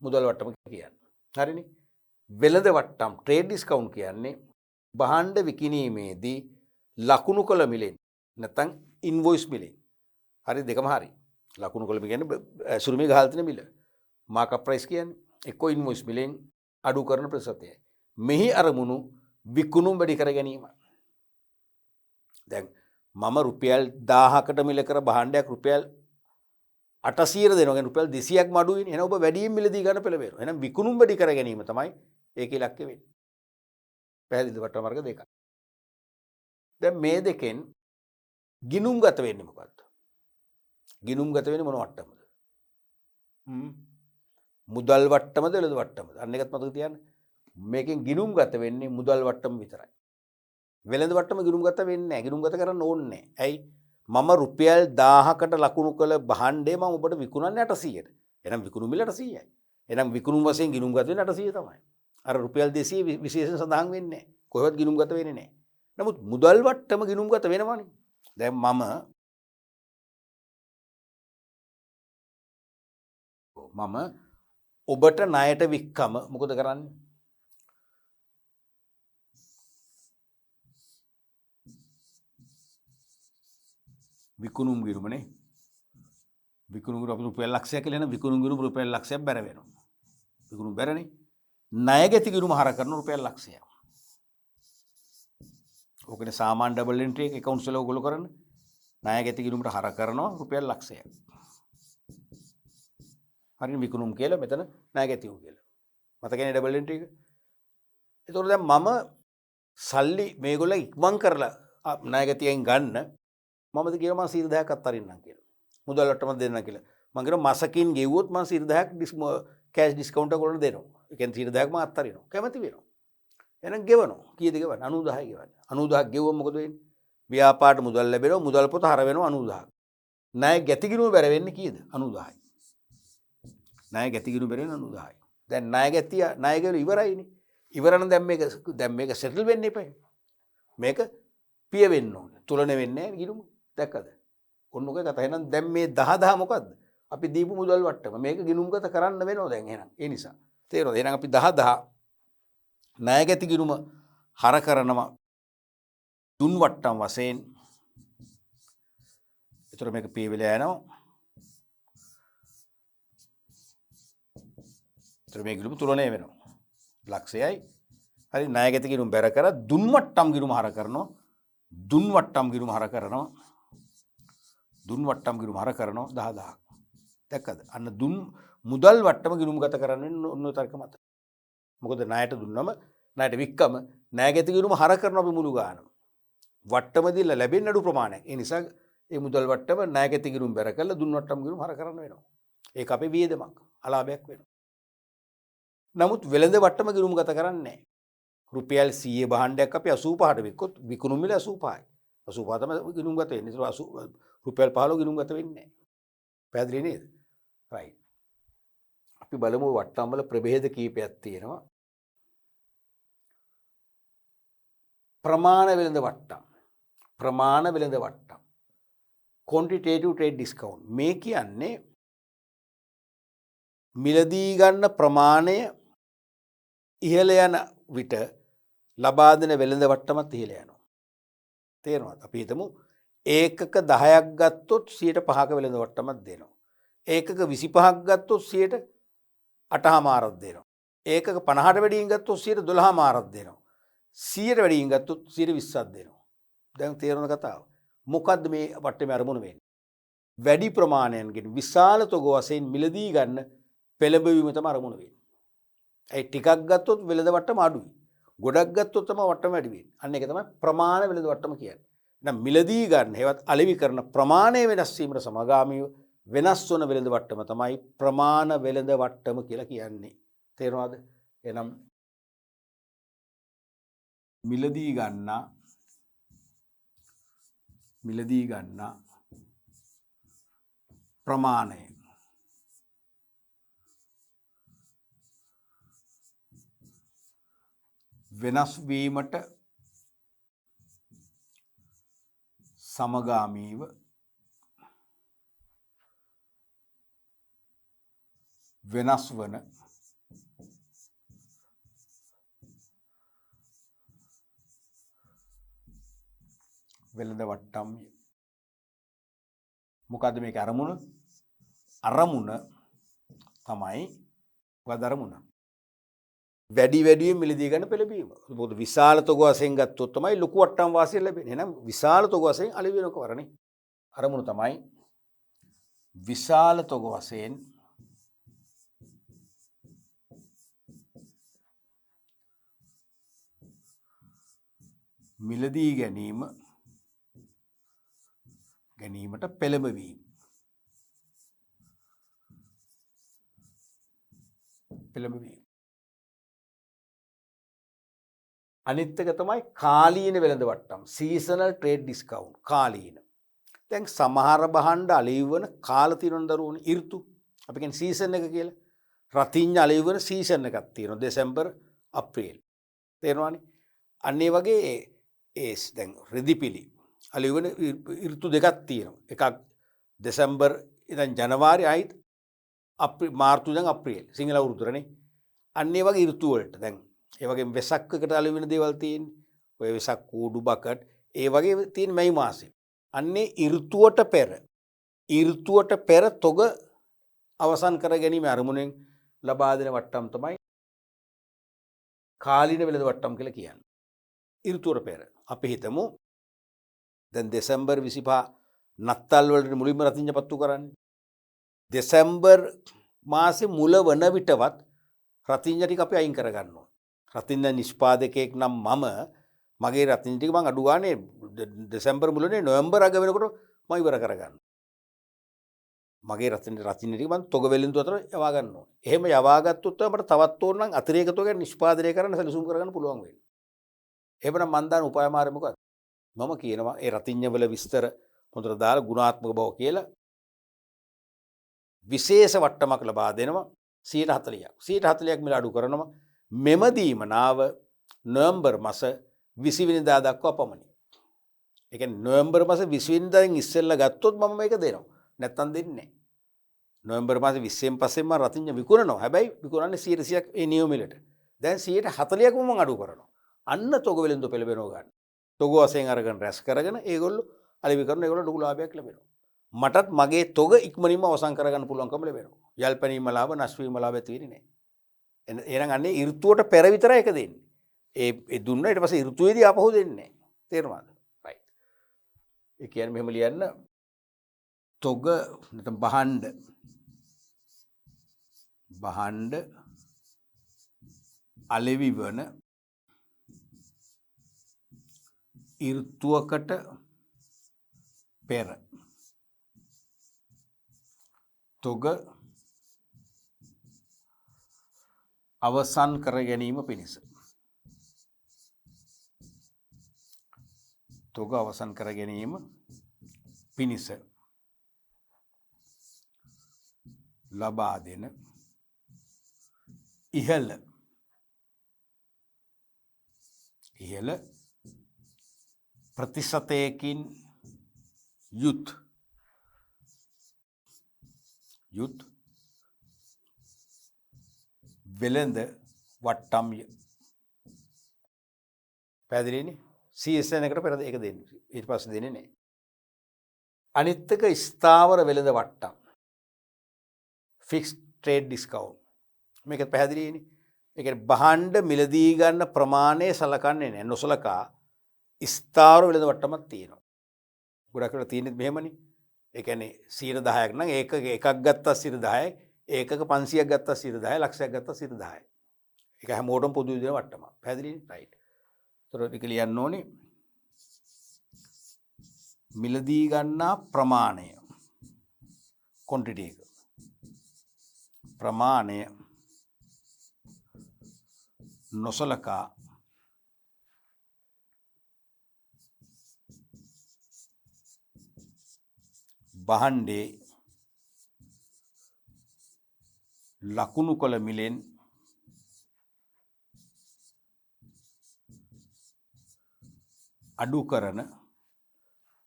මුදල් වට්ටම කියන්නේ. හරිනේ. වෙළඳ වට්ටම් ට්‍රේඩ් ඩිස්කවුන්ට් කියන්නේ භාණ්ඩ විකිණීමේදී ලකුණු කළ මිලෙන් නැත්නම් ඉන්වොයිස් මිලෙන්. හරි දෙකම හරි. ලකුණු කළ මිල කියන්නේ සුරුමේ ගහලා තියෙන මිල. මාකප් ප්‍රයිස් කියන්නේ එක්ක ඉන්වොයිස් මිලෙන් අඩු කරන ප්‍රතිශතයයි. මෙහි අරමුණු විකුණුම් වැඩි කර ගැනීම. දැන් මම රුපියල් 1000කට මිල කර භාණ්ඩයක් රුපියල් 800 දෙනවා. කියන්නේ රුපියල් 200ක් මඩුයිනේ. එහෙනම් ඔබ වැඩියෙන් මිලදී ගන්න පෙළඹෙනවා. එහෙනම් විකුණුම් වැඩි කර ගැනීම තමයි ඒකේ ඉලක්කය වෙන්නේ. පැහැදිලිද? වට්ටම වර්ග දෙකක්. දැන් මේ දෙකෙන් ගිණුම් ගත වෙන්නේ මොකද්ද? ගිණුම් ගත වෙන්නේ මොන වට්ටමද? මුදල් වට්ටමද වෙළඳ වට්ටමද? අන්න එකත් මතක තියාගන්න. මේකෙන් ගිණුම් ගත වෙන්නේ මුදල් වට්ටම විතරයි. වෙළඳ වට්ටම ගිණුම් ගත වෙන්නේ නැහැ. ගිණුම් ගත කරන්න ඕනේ නැහැ. ඇයි? මම රුපියල් 1000කට ලකුණු කළ භාණ්ඩය මම ඔබට විකුණන්නේ 800ට. එහෙනම් විකුණු මිල 800යි. එහෙනම් විකුණුම් වශයෙන් ගිණුම් ගත වෙන්නේ 800 තමයි. අර රුපියල් 200 විශේෂයෙන් සඳහන් වෙන්නේ නැහැ. කොහෙවත් ගිණුම් ගත වෙන්නේ නැහැ. නමුත් මුදල් වට්ටම ගිණුම් ගත වෙනවනේ. දැන් මම ඔබට ණයට වික්කම මොකද කරන්නේ? විකුණුම් ගිණුමනේ. විකුණුම් ගිණුම අපි රුපියල් ලක්ෂයක් කියලා එන විකුණුම් ගිණුම රුපියල් ලක්ෂයක් බැර වෙනවා. විකුණුම් බැරනේ. ණයගැති ගිණුම හර කරන රුපියල් ලක්ෂයක්. ඕකනේ සාමාන්‍ය ඩබල් එන්ට්‍රි එක accounts වල ඔයගොල්ලෝ කරන ණයගැති ගිණුමට හර කරනවා රුපියල් ලක්ෂයක්. හරිනේ විකුණුම් කියලා මෙතන ණයගැතිව කියලා. මතකනේ ඩබල් එන්ට්‍රි එක. ඒතකොට දැන් මම සල්ලි මේගොල්ලෝ ඉක්මන් කරලා ණයගැතියෙන් ගන්න මමද කියනවා මම 100,000ක් අත්තරින්නම් කියලා. මුදල් වට්ටම දෙන්න කියලා. මම කියනවා මාසකින් ගෙවුවොත් මම 100,000ක් කෑෂ් ඩිස්කවුන්ට් එක ඔයගොල්ලෝ දෙනවා. ඒ කියන්නේ 100,000ක් මම අත්තරිනවා. කැමති වෙනවා. එහෙනම් ගෙවනවා. කීයද ගෙවන්නේ? 90,000යි ගෙවන්නේ. 90,000ක් ගෙවුවොත් මොකද වෙන්නේ? ව්‍යාපාරට මුදල් ලැබෙනවා. මුදල් පොත හර වෙනවා 90,000ක්. ණය ගැති ගිණුම බැර වෙන්නේ කීයද? 90,000යි. ණය ගැති ගිණුම බැර වෙන්නේ 90,000යි. දැන් ණය ගෙවල ඉවරයිනේ. ඉවරන දැන් මේක සෙටල් වෙන්න එපා. මේක පිය වෙන්න ඕනේ. තුලන වෙන්නේ නැහැ ගිණුම. දැක්කද? ඔන්න ඔකයි කතා. එහෙනම් දැන් මේ 10 මොකද්ද? අපි දීපු මුදල් වට්ටම. මේක ගිණුම්ගත කරන්න වෙනවා දැන් එහෙනම්. ඒ නිසා. තේරෙනවද? එහෙනම් අපි 10 ණයගැති ගිණුම හර කරනවා දුන් වට්ටම් වශයෙන්. ඒතර මේක පිය වෙලා යනවා. ඒතර මේ ගිණුම තුලණය වෙනවා. ලක්ෂයයි. හරි ණයගැති ගිණුම බැර කර දුන් වට්ටම් ගිණුම හර කරනවා. දුන් වට්ටම් ගිණුම හර කරනවා. දුන් වට්ටම් ගිණුම හර කරනවා 10,000ක්. දැක්කද? අන්න දුන් මුදල් වට්ටම ගිණුම් ගත කරන්නේ ඔන්න තර්ක මත. මොකද ණයට දුන්නම ණයට වික්කම ණයගැති ගිණුම හර කරන අපි මුළු ගානම. වට්ටම දීලා ලැබෙන අඩු ප්‍රමාණයක්. ඒ නිසා මේ මුදල් වට්ටම ණයගැති ගිණුම් බැර කරලා දුන් වට්ටම් ගිණුම හර කරන්න වෙනවා. ඒක අපේ වියදමක්. අලාභයක් වෙනවා. නමුත් වෙළඳ වට්ටම ගිණුම් ගත කරන්නේ නැහැ. රුපියල් 100 භාණ්ඩයක් අපි 85ට වික්කොත් විකුණුම් මිල 85යි. 85 තමයි ගිණුම් ගත වෙන්නේ. ඒක රුපියල් 15 ගිණුම් ගත වෙන්නේ නැහැ. පැහැදිලි නේද? රයිට්. අපි බලමු වට්ටම් වල ප්‍රභේද කීපයක් තියෙනවා. ප්‍රමාණ වෙළඳ වට්ටම්. ප්‍රමාණ වෙළඳ වට්ටම්. quantitative trade discount. මේ කියන්නේ මිලදී ගන්න ප්‍රමාණය ඉහළ යන විට ලබා දෙන වෙළඳ වට්ටමත් ඉහළ යනවා. තේරෙනවද? අපි හිතමු ඒකක 10ක් ගත්තොත් 105ක වෙළඳ වට්ටමක් දෙනවා. ඒකක 25ක් ගත්තොත් 8.5මාරක් දෙනවා. ඒකක 50ට වැඩියෙන් ගත්තොත් 12මාරක් දෙනවා. 100ට වැඩියෙන් ගත්තොත් 20ක් දෙනවා. දැන් තේරෙන කතාව. මොකද්ද මේ වට්ටමේ අරමුණ වෙන්නේ? වැඩි ප්‍රමාණයන්ගෙන් විශාල තොග වශයෙන් මිලදී ගන්න පෙළඹවීම තමයි අරමුණ වෙන්නේ. ඒ ටිකක් ගත්තොත් වෙළඳ වට්ටම අඩුයි. ගොඩක් ගත්තොත් තමයි වට්ටම වැඩි වෙන්නේ. අන්න ඒක තමයි ප්‍රමාණ වෙළඳ වට්ටම කියන්නේ. එහෙනම් මිලදී ගන්න හේවත් අලෙවි කරන ප්‍රමාණය වෙනස් වීමට සමගාමීව වෙනස් වන වෙළඳ වට්ටම තමයි ප්‍රමාණ වෙළඳ වට්ටම කියලා කියන්නේ. තේරෙනවද? එහෙනම් මිලදී ගන්නා ප්‍රමාණය වෙනස් වීමට සමගාමීව වෙනස් වන වෙළඳ වට්ටම්. මොකද්ද මේක අරමුණ? අරමුණ තමයි මොකද අරමුණ? වැඩි වැඩියෙන් මිලදී ගන්න පෙළඹීම. මොකද විශාල තොග වශයෙන් ගත්තොත් තමයි ලොකු වට්ටම් වාසිය ලැබෙන්නේ. එහෙනම් විශාල තොග වශයෙන් අලෙවි වෙනක වරනේ. අරමුණ තමයි විශාල තොග වශයෙන් මිලදී ගැනීමට පෙළඹවීම. අනිත් එක තමයි කාලීන වෙළඳ වට්ටම්. Seasonal trade discount. කාලීන. දැන් සමහර භාණ්ඩ අලෙවි වන කාල තියෙන දරුවනේ ඍතු. අපි කියන්නේ සීසන් එක කියලා. රතිඤ්ඤ අලෙවි වන සීසන් එකක් තියෙනවා. දෙසැම්බර් අප්‍රේල්. තේරෙනවනේ? අන්න ඒ වගේ දැන් රෙදිපිලි අලෙවි වන ඍතු දෙකක් තියෙනවා. එකක් දෙසැම්බර් ඉඳන් ජනවාරි ආයිත් මාර්තු ඉඳන් අප්‍රේල්. සිංහල අවුරුද්දනේ. අන්න ඒ වගේ ඍතු වලට දැන් ඒ වගේ වෙසක් එකට අලෙවි වෙන දේවල් තියෙන්නේ. ඔය වෙසක් කූඩු බකට් ඒ වගේ තියෙන මැයි මාසේ. අන්නේ ඍතුවට පෙර තොග අවසන් කර ගැනීම අරමුණෙන් ලබා දෙන වට්ටම් තමයි කාලීන වෙළඳ වට්ටම් කියලා කියන්නේ. ඍතුවට පෙර. අපි හිතමු දැන් දෙසැම්බර් 25 නත්තල් වලට මුලින්ම රතිඤ්ඤ පත්තු කරන්නේ. දෙසැම්බර් මාසේ මුල වන විටවත් රතිඤ්ඤ ටික අපි අයින් කර ගන්නවා. රතිඤ්ඤ නිෂ්පාදකයෙක් නම් මගේ රතිඤ්ඤ ටික මං අඩු ගානේ දෙසැම්බර් මුලනේ නොවැම්බර් අග වෙනකොට මම ඉවර කරගන්නවා. මගේ රතිඤ්ඤ ටික මං තොග වෙළඳු අතර යවා ගන්නවා. එහෙම යවා ගත්තොත් අපිට තවත් ඕන නම් අතිරේක තොග නිෂ්පාදනය කරන්න සැලසුම් කරගන්න පුළුවන් වෙනවා. එහෙමනම් මන් දාන උපාය මාර්ගය මොකක්ද? මම කියනවා ඒ රතිඤ්ඤ වල විස්තර හොඳට දාලා ගුණාත්මක බව කියලා විශේෂ වට්ටමක් ලබා දෙනවා 140ක්. 140ක් මිල අඩු කරනවා. මෙම දීමනාව නොවැම්බර් මාස 20 වෙනිදා දක්වා පමණි. ඒ කියන්නේ නොවැම්බර් මාස 20 වෙනිදාෙන් ඉස්සෙල්ලා ගත්තොත් මම මේක දෙනවා. නැත්තම් දෙන්නේ නැහැ. නොවැම්බර් මාස 20න් පස්සේ මම රතිඤ්ඤ විකුණනවා. හැබැයි විකුණන්නේ 100ක් ඒ නියම මිලට. දැන් 140ක් මම අඩු කරනවා. අන්න තොග වෙළඳ පෙළඹෙනවා ගන්න. තොග වශයෙන් අරගෙන රැස් කරගෙන ඒගොල්ලෝ අලෙවි කරන ඒගොල්ලෝ ලොකු ලාභයක් ලැබෙනවා. මටත් මගේ තොග ඉක්මනින්ම අවසන් කරගන්න පුළුවන්කම ලැබෙනවා. යල්පැනීම ලාභ නැස්වීම ලාභ ඇති වෙන්නේ නැහැ. එහෙනම් අන්නේ ඍතුවට පෙර විතරයි එක දෙන්නේ. ඒ දුන්නා ඊට පස්සේ ඍතුවේදී ආපහු දෙන්නේ නැහැ. තේරුණාද? රයිට්. ඒ කියන්නේ මෙහෙම ලියන්න තොග නැත්නම් භාණ්ඩ අලෙවි වන ඍතුවකට පෙර තොග අවසන් කර ගැනීම පිණිස ලබා දෙන ඉහළ ප්‍රතිශතයකින් යුත් වෙළඳ වට්ටම්ය. පැහැදිලිනේ? CSN එකට පෙර ඒක දෙන්නේ. ඊට පස්සේ දෙන්නේ නැහැ. අනිත් එක ස්ථාවර වෙළඳ වට්ටම්. Fixed trade discount. මේක පැහැදිලිනේ? ඒ කියන්නේ භාණ්ඩ මිලදී ගන්න ප්‍රමාණය සලකන්නේ නැහැ. නොසලකා ස්ථාවර වෙළඳ වට්ටමක් තියෙනවා. ගොඩක් වෙලා තියෙන්නේ මෙහෙමනේ. ඒ කියන්නේ 10%ක් නම් එකක් ගත්තා 10%යි, ඒකක 500ක් ගත්තා 10%යි, ලක්ෂයක් ගත්තා 10%යි. ඒක හැමෝටම පොදු විදිහට වට්ටමක්. පැහැදිලිනේ? රයිට්. ඒතර ඒක ලියන්න ඕනේ. මිලදී ගන්නා ප්‍රමාණය කොන්ටිටි එක. ප්‍රමාණය නොසලකා භාණ්ඩේ ලකුණු කළ මිලෙන් අඩු කරන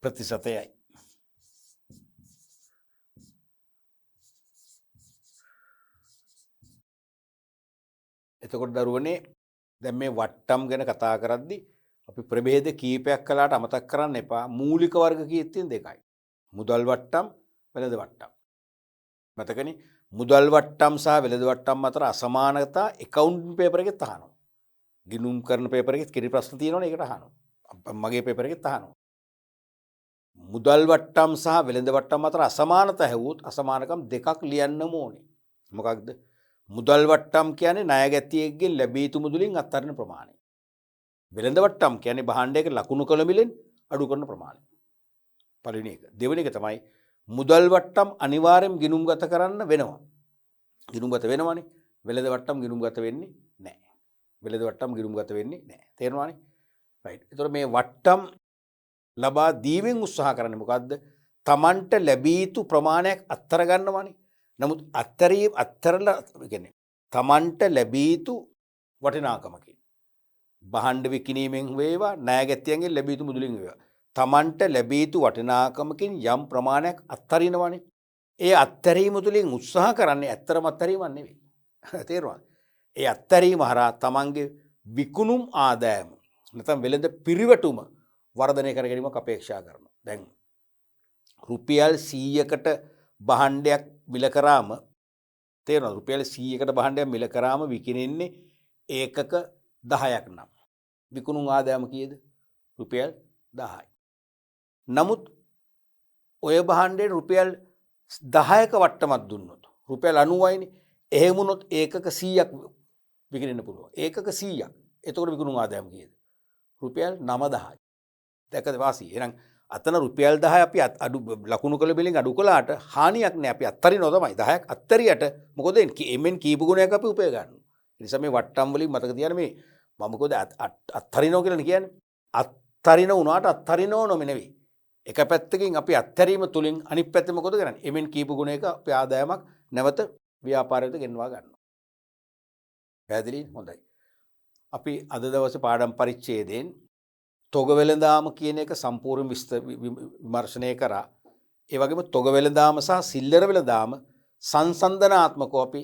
ප්‍රතිශතයයි. එතකොට දරුවනේ දැන් මේ වට්ටම් ගැන කතා කරද්දී අපි ප්‍රභේද කීපයක් කළාට අමතක කරන්න එපා. මූලික වර්ග කීයක් තියෙන දෙකයි. මුදල් වට්ටම්, වෙළඳ වට්ටම්. මතකනේ මුදල් වට්ටම් සහ වෙළඳ වට්ටම් අතර අසමානතා ඇකවුන්ටින් පේපර් එකේ තහනවා. ගිණුම් කරන පේපර් එකේ කිරි ප්‍රශ්න තියෙනවනේ ඒකට අහනවා. මගේ පේපර් එකේ තහනවා. මුදල් වට්ටම් සහ වෙළඳ වට්ටම් අතර අසමානතා හැවුවොත් අසමානකම් දෙකක් ලියන්නම ඕනේ. මොකක්ද? මුදල් වට්ටම් කියන්නේ ණයගැතියෙක්ගෙන් ලැබී යුතු මුදලින් අත්හරින ප්‍රමාණය. වෙළඳ වට්ටම් කියන්නේ භාණ්ඩයක ලකුණු කළ මිලෙන් අඩු කරන ප්‍රමාණය. පළවෙනි එක. දෙවෙනි එක තමයි මුදල් වට්ටම් අනිවාර්යෙන් ගිණුම්ගත කරන්න වෙනවා. ගිණුම්ගත වෙනවනේ. වෙළඳ වට්ටම් ගිණුම්ගත වෙන්නේ නැහැ. වෙළඳ වට්ටම් ගිණුම්ගත වෙන්නේ නැහැ. තේරෙනවනේ? රයිට්. ඒතකොට මේ වට්ටම් ලබා දීමෙන් උත්සාහ කරන්නේ මොකද්ද? Tamanට ලැබී යුතු ප්‍රමාණයක් අත්තර ගන්නවනේ. නමුත් අත්තරලා කියන්නේ Tamanට ලැබී යුතු වටිනාකමකින් භාණ්ඩ විකිණීමෙන් වේවා ණයගැතියන්ගෙන් ලැබී යුතු මුදලින් වේවා Tamanට ලැබී යුතු වටිනාකමකින් යම් ප්‍රමාණයක් අත්තරිනවනේ. ඒ අත්තරීම තුළින් උත්සාහ කරන්නේ ඇත්තරම අත්තරීමක් නෙවෙයි. තේරුණාද? ඒ අත්තරීම හරහා Tamanගේ විකුණුම් ආදායම නැත්නම් වෙළඳ පිරිවැටුම වර්ධනය කර ගැනීමක් අපේක්ෂා කරනවා. දැන් රුපියල් 100කට භාණ්ඩයක් මිල කරාම තේරෙනවද? රුපියල් 100කට භාණ්ඩයක් මිල කරාම විකිණෙන්නේ ඒකක 10ක් නම් විකුණුම් ආදායම කීයද? රුපියල් 10යි. නමුත් ඔය භාණ්ඩේ රුපියල් 10ක වට්ටමක් දුන්නොත් රුපියල් 90යිනේ. එහෙම වුණොත් ඒකක 100ක් විකිණෙන්න පුළුවන්. ඒකක 100ක්. එතකොට විකුණුම් ආදායම කීයද? රුපියල් 9000යි. දැක්කද වාසි? එහෙනම් අතන රුපියල් 10 අපි අඩු ලකුණු කළ බිලින් අඩු කළාට හානියක් නෑ. අපි අත්තරිනවා තමයි. 10ක් අත්තරියට මොකද එමෙන් කීප ගුණයක් අපි උපය ගන්නවා. ඒ නිසා මේ වට්ටම් වලින් මතක තියාගන්න මේ මම මොකද අත්තරිනවා කියලා කියන්නේ. අත්තරින උනාට අත්තරිනව නොම නෙවෙයි. එක පැත්තකින් අපි අත්තරීම තුලින් අනිත් පැත්තේ මොකද කරන්නේ? එමෙන් කීප ගුණයක අපි ආදායමක් නැවත ව්‍යාපාරයට ගෙන්වා ගන්නවා. පැහැදිලි? හොඳයි. අපි අද දවසේ පාඩම් පරිච්ඡේදයෙන් තොග වෙළඳාම කියන එක සම්පූර්ණ විමර්ශනය කරා. ඒ වගේම තොග වෙළඳාම සහ සිල්ලර වෙළඳාම සංසන්දනාත්මකව අපි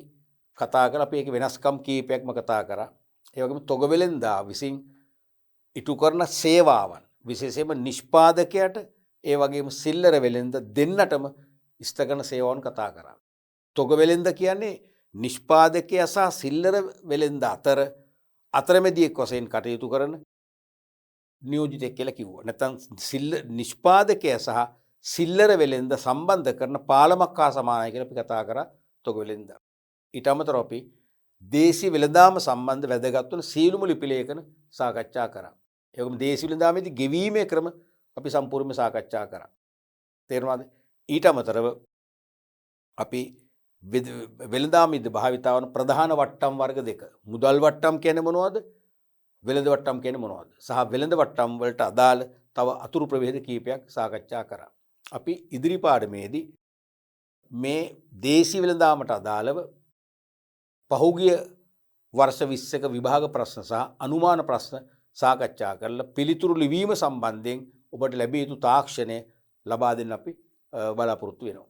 කතා කරලා අපි ඒකේ වෙනස්කම් කීපයක්ම කතා කරා. ඒ වගේම තොග වෙළඳා විසින් ඉටු කරන සේවාවන් විශේෂයෙන්ම නිෂ්පාදකයට ඒ වගේම සිල්ලර වෙළඳ දෙන්නටම ඉෂ්ට කරන සේවාවන් කතා කරා. තොග වෙළඳ කියන්නේ නිෂ්පාදකයා සහ සිල්ලර වෙළඳ අතරමැදියෙක් වශයෙන් කටයුතු කරන නියෝජිතයෙක් කියලා කිව්වා. නැත්නම් නිෂ්පාදකයා සහ සිල්ලර වෙළෙන්ද සම්බන්ධ කරන පාලමක් හා සමානයි කියලා අපි කතා කරා තොග වෙළෙන්ද. ඊට අමතරව අපි දේශීය වෙළඳාම සම්බන්ධ වැදගත් වන සීලුම ලිපි ලේඛන සාකච්ඡා කරා. ඒ වගේම දේශීය වෙළඳාමේදී ගෙවීමේ ක්‍රම අපි සම්පූර්ණයෙන්ම සාකච්ඡා කරා. තේරුණාද? ඊට අමතරව අපි වෙළඳාමේදී භාවිතා වන ප්‍රධාන වට්ටම් වර්ග දෙක. මුදල් වට්ටම් කියන්නේ මොනවද? වෙළඳ වට්ටම් කියන්නේ මොනවද? සහ වෙළඳ වට්ටම් වලට අදාළ තව අතුරු ප්‍රභේද කීපයක් සාකච්ඡා කරා. අපි ඉදිරි පාඩමේදී මේ දේශීය වෙළඳාමට අදාළව පහුගිය වර්ෂ 20ක විභාග ප්‍රශ්න සහ අනුමාන ප්‍රශ්න සාකච්ඡා කරලා පිළිතුරු ලිවීම සම්බන්ධයෙන් ඔබට ලැබිය යුතු තාක්ෂණය ලබා දෙන්න අපි බලාපොරොත්තු වෙනවා.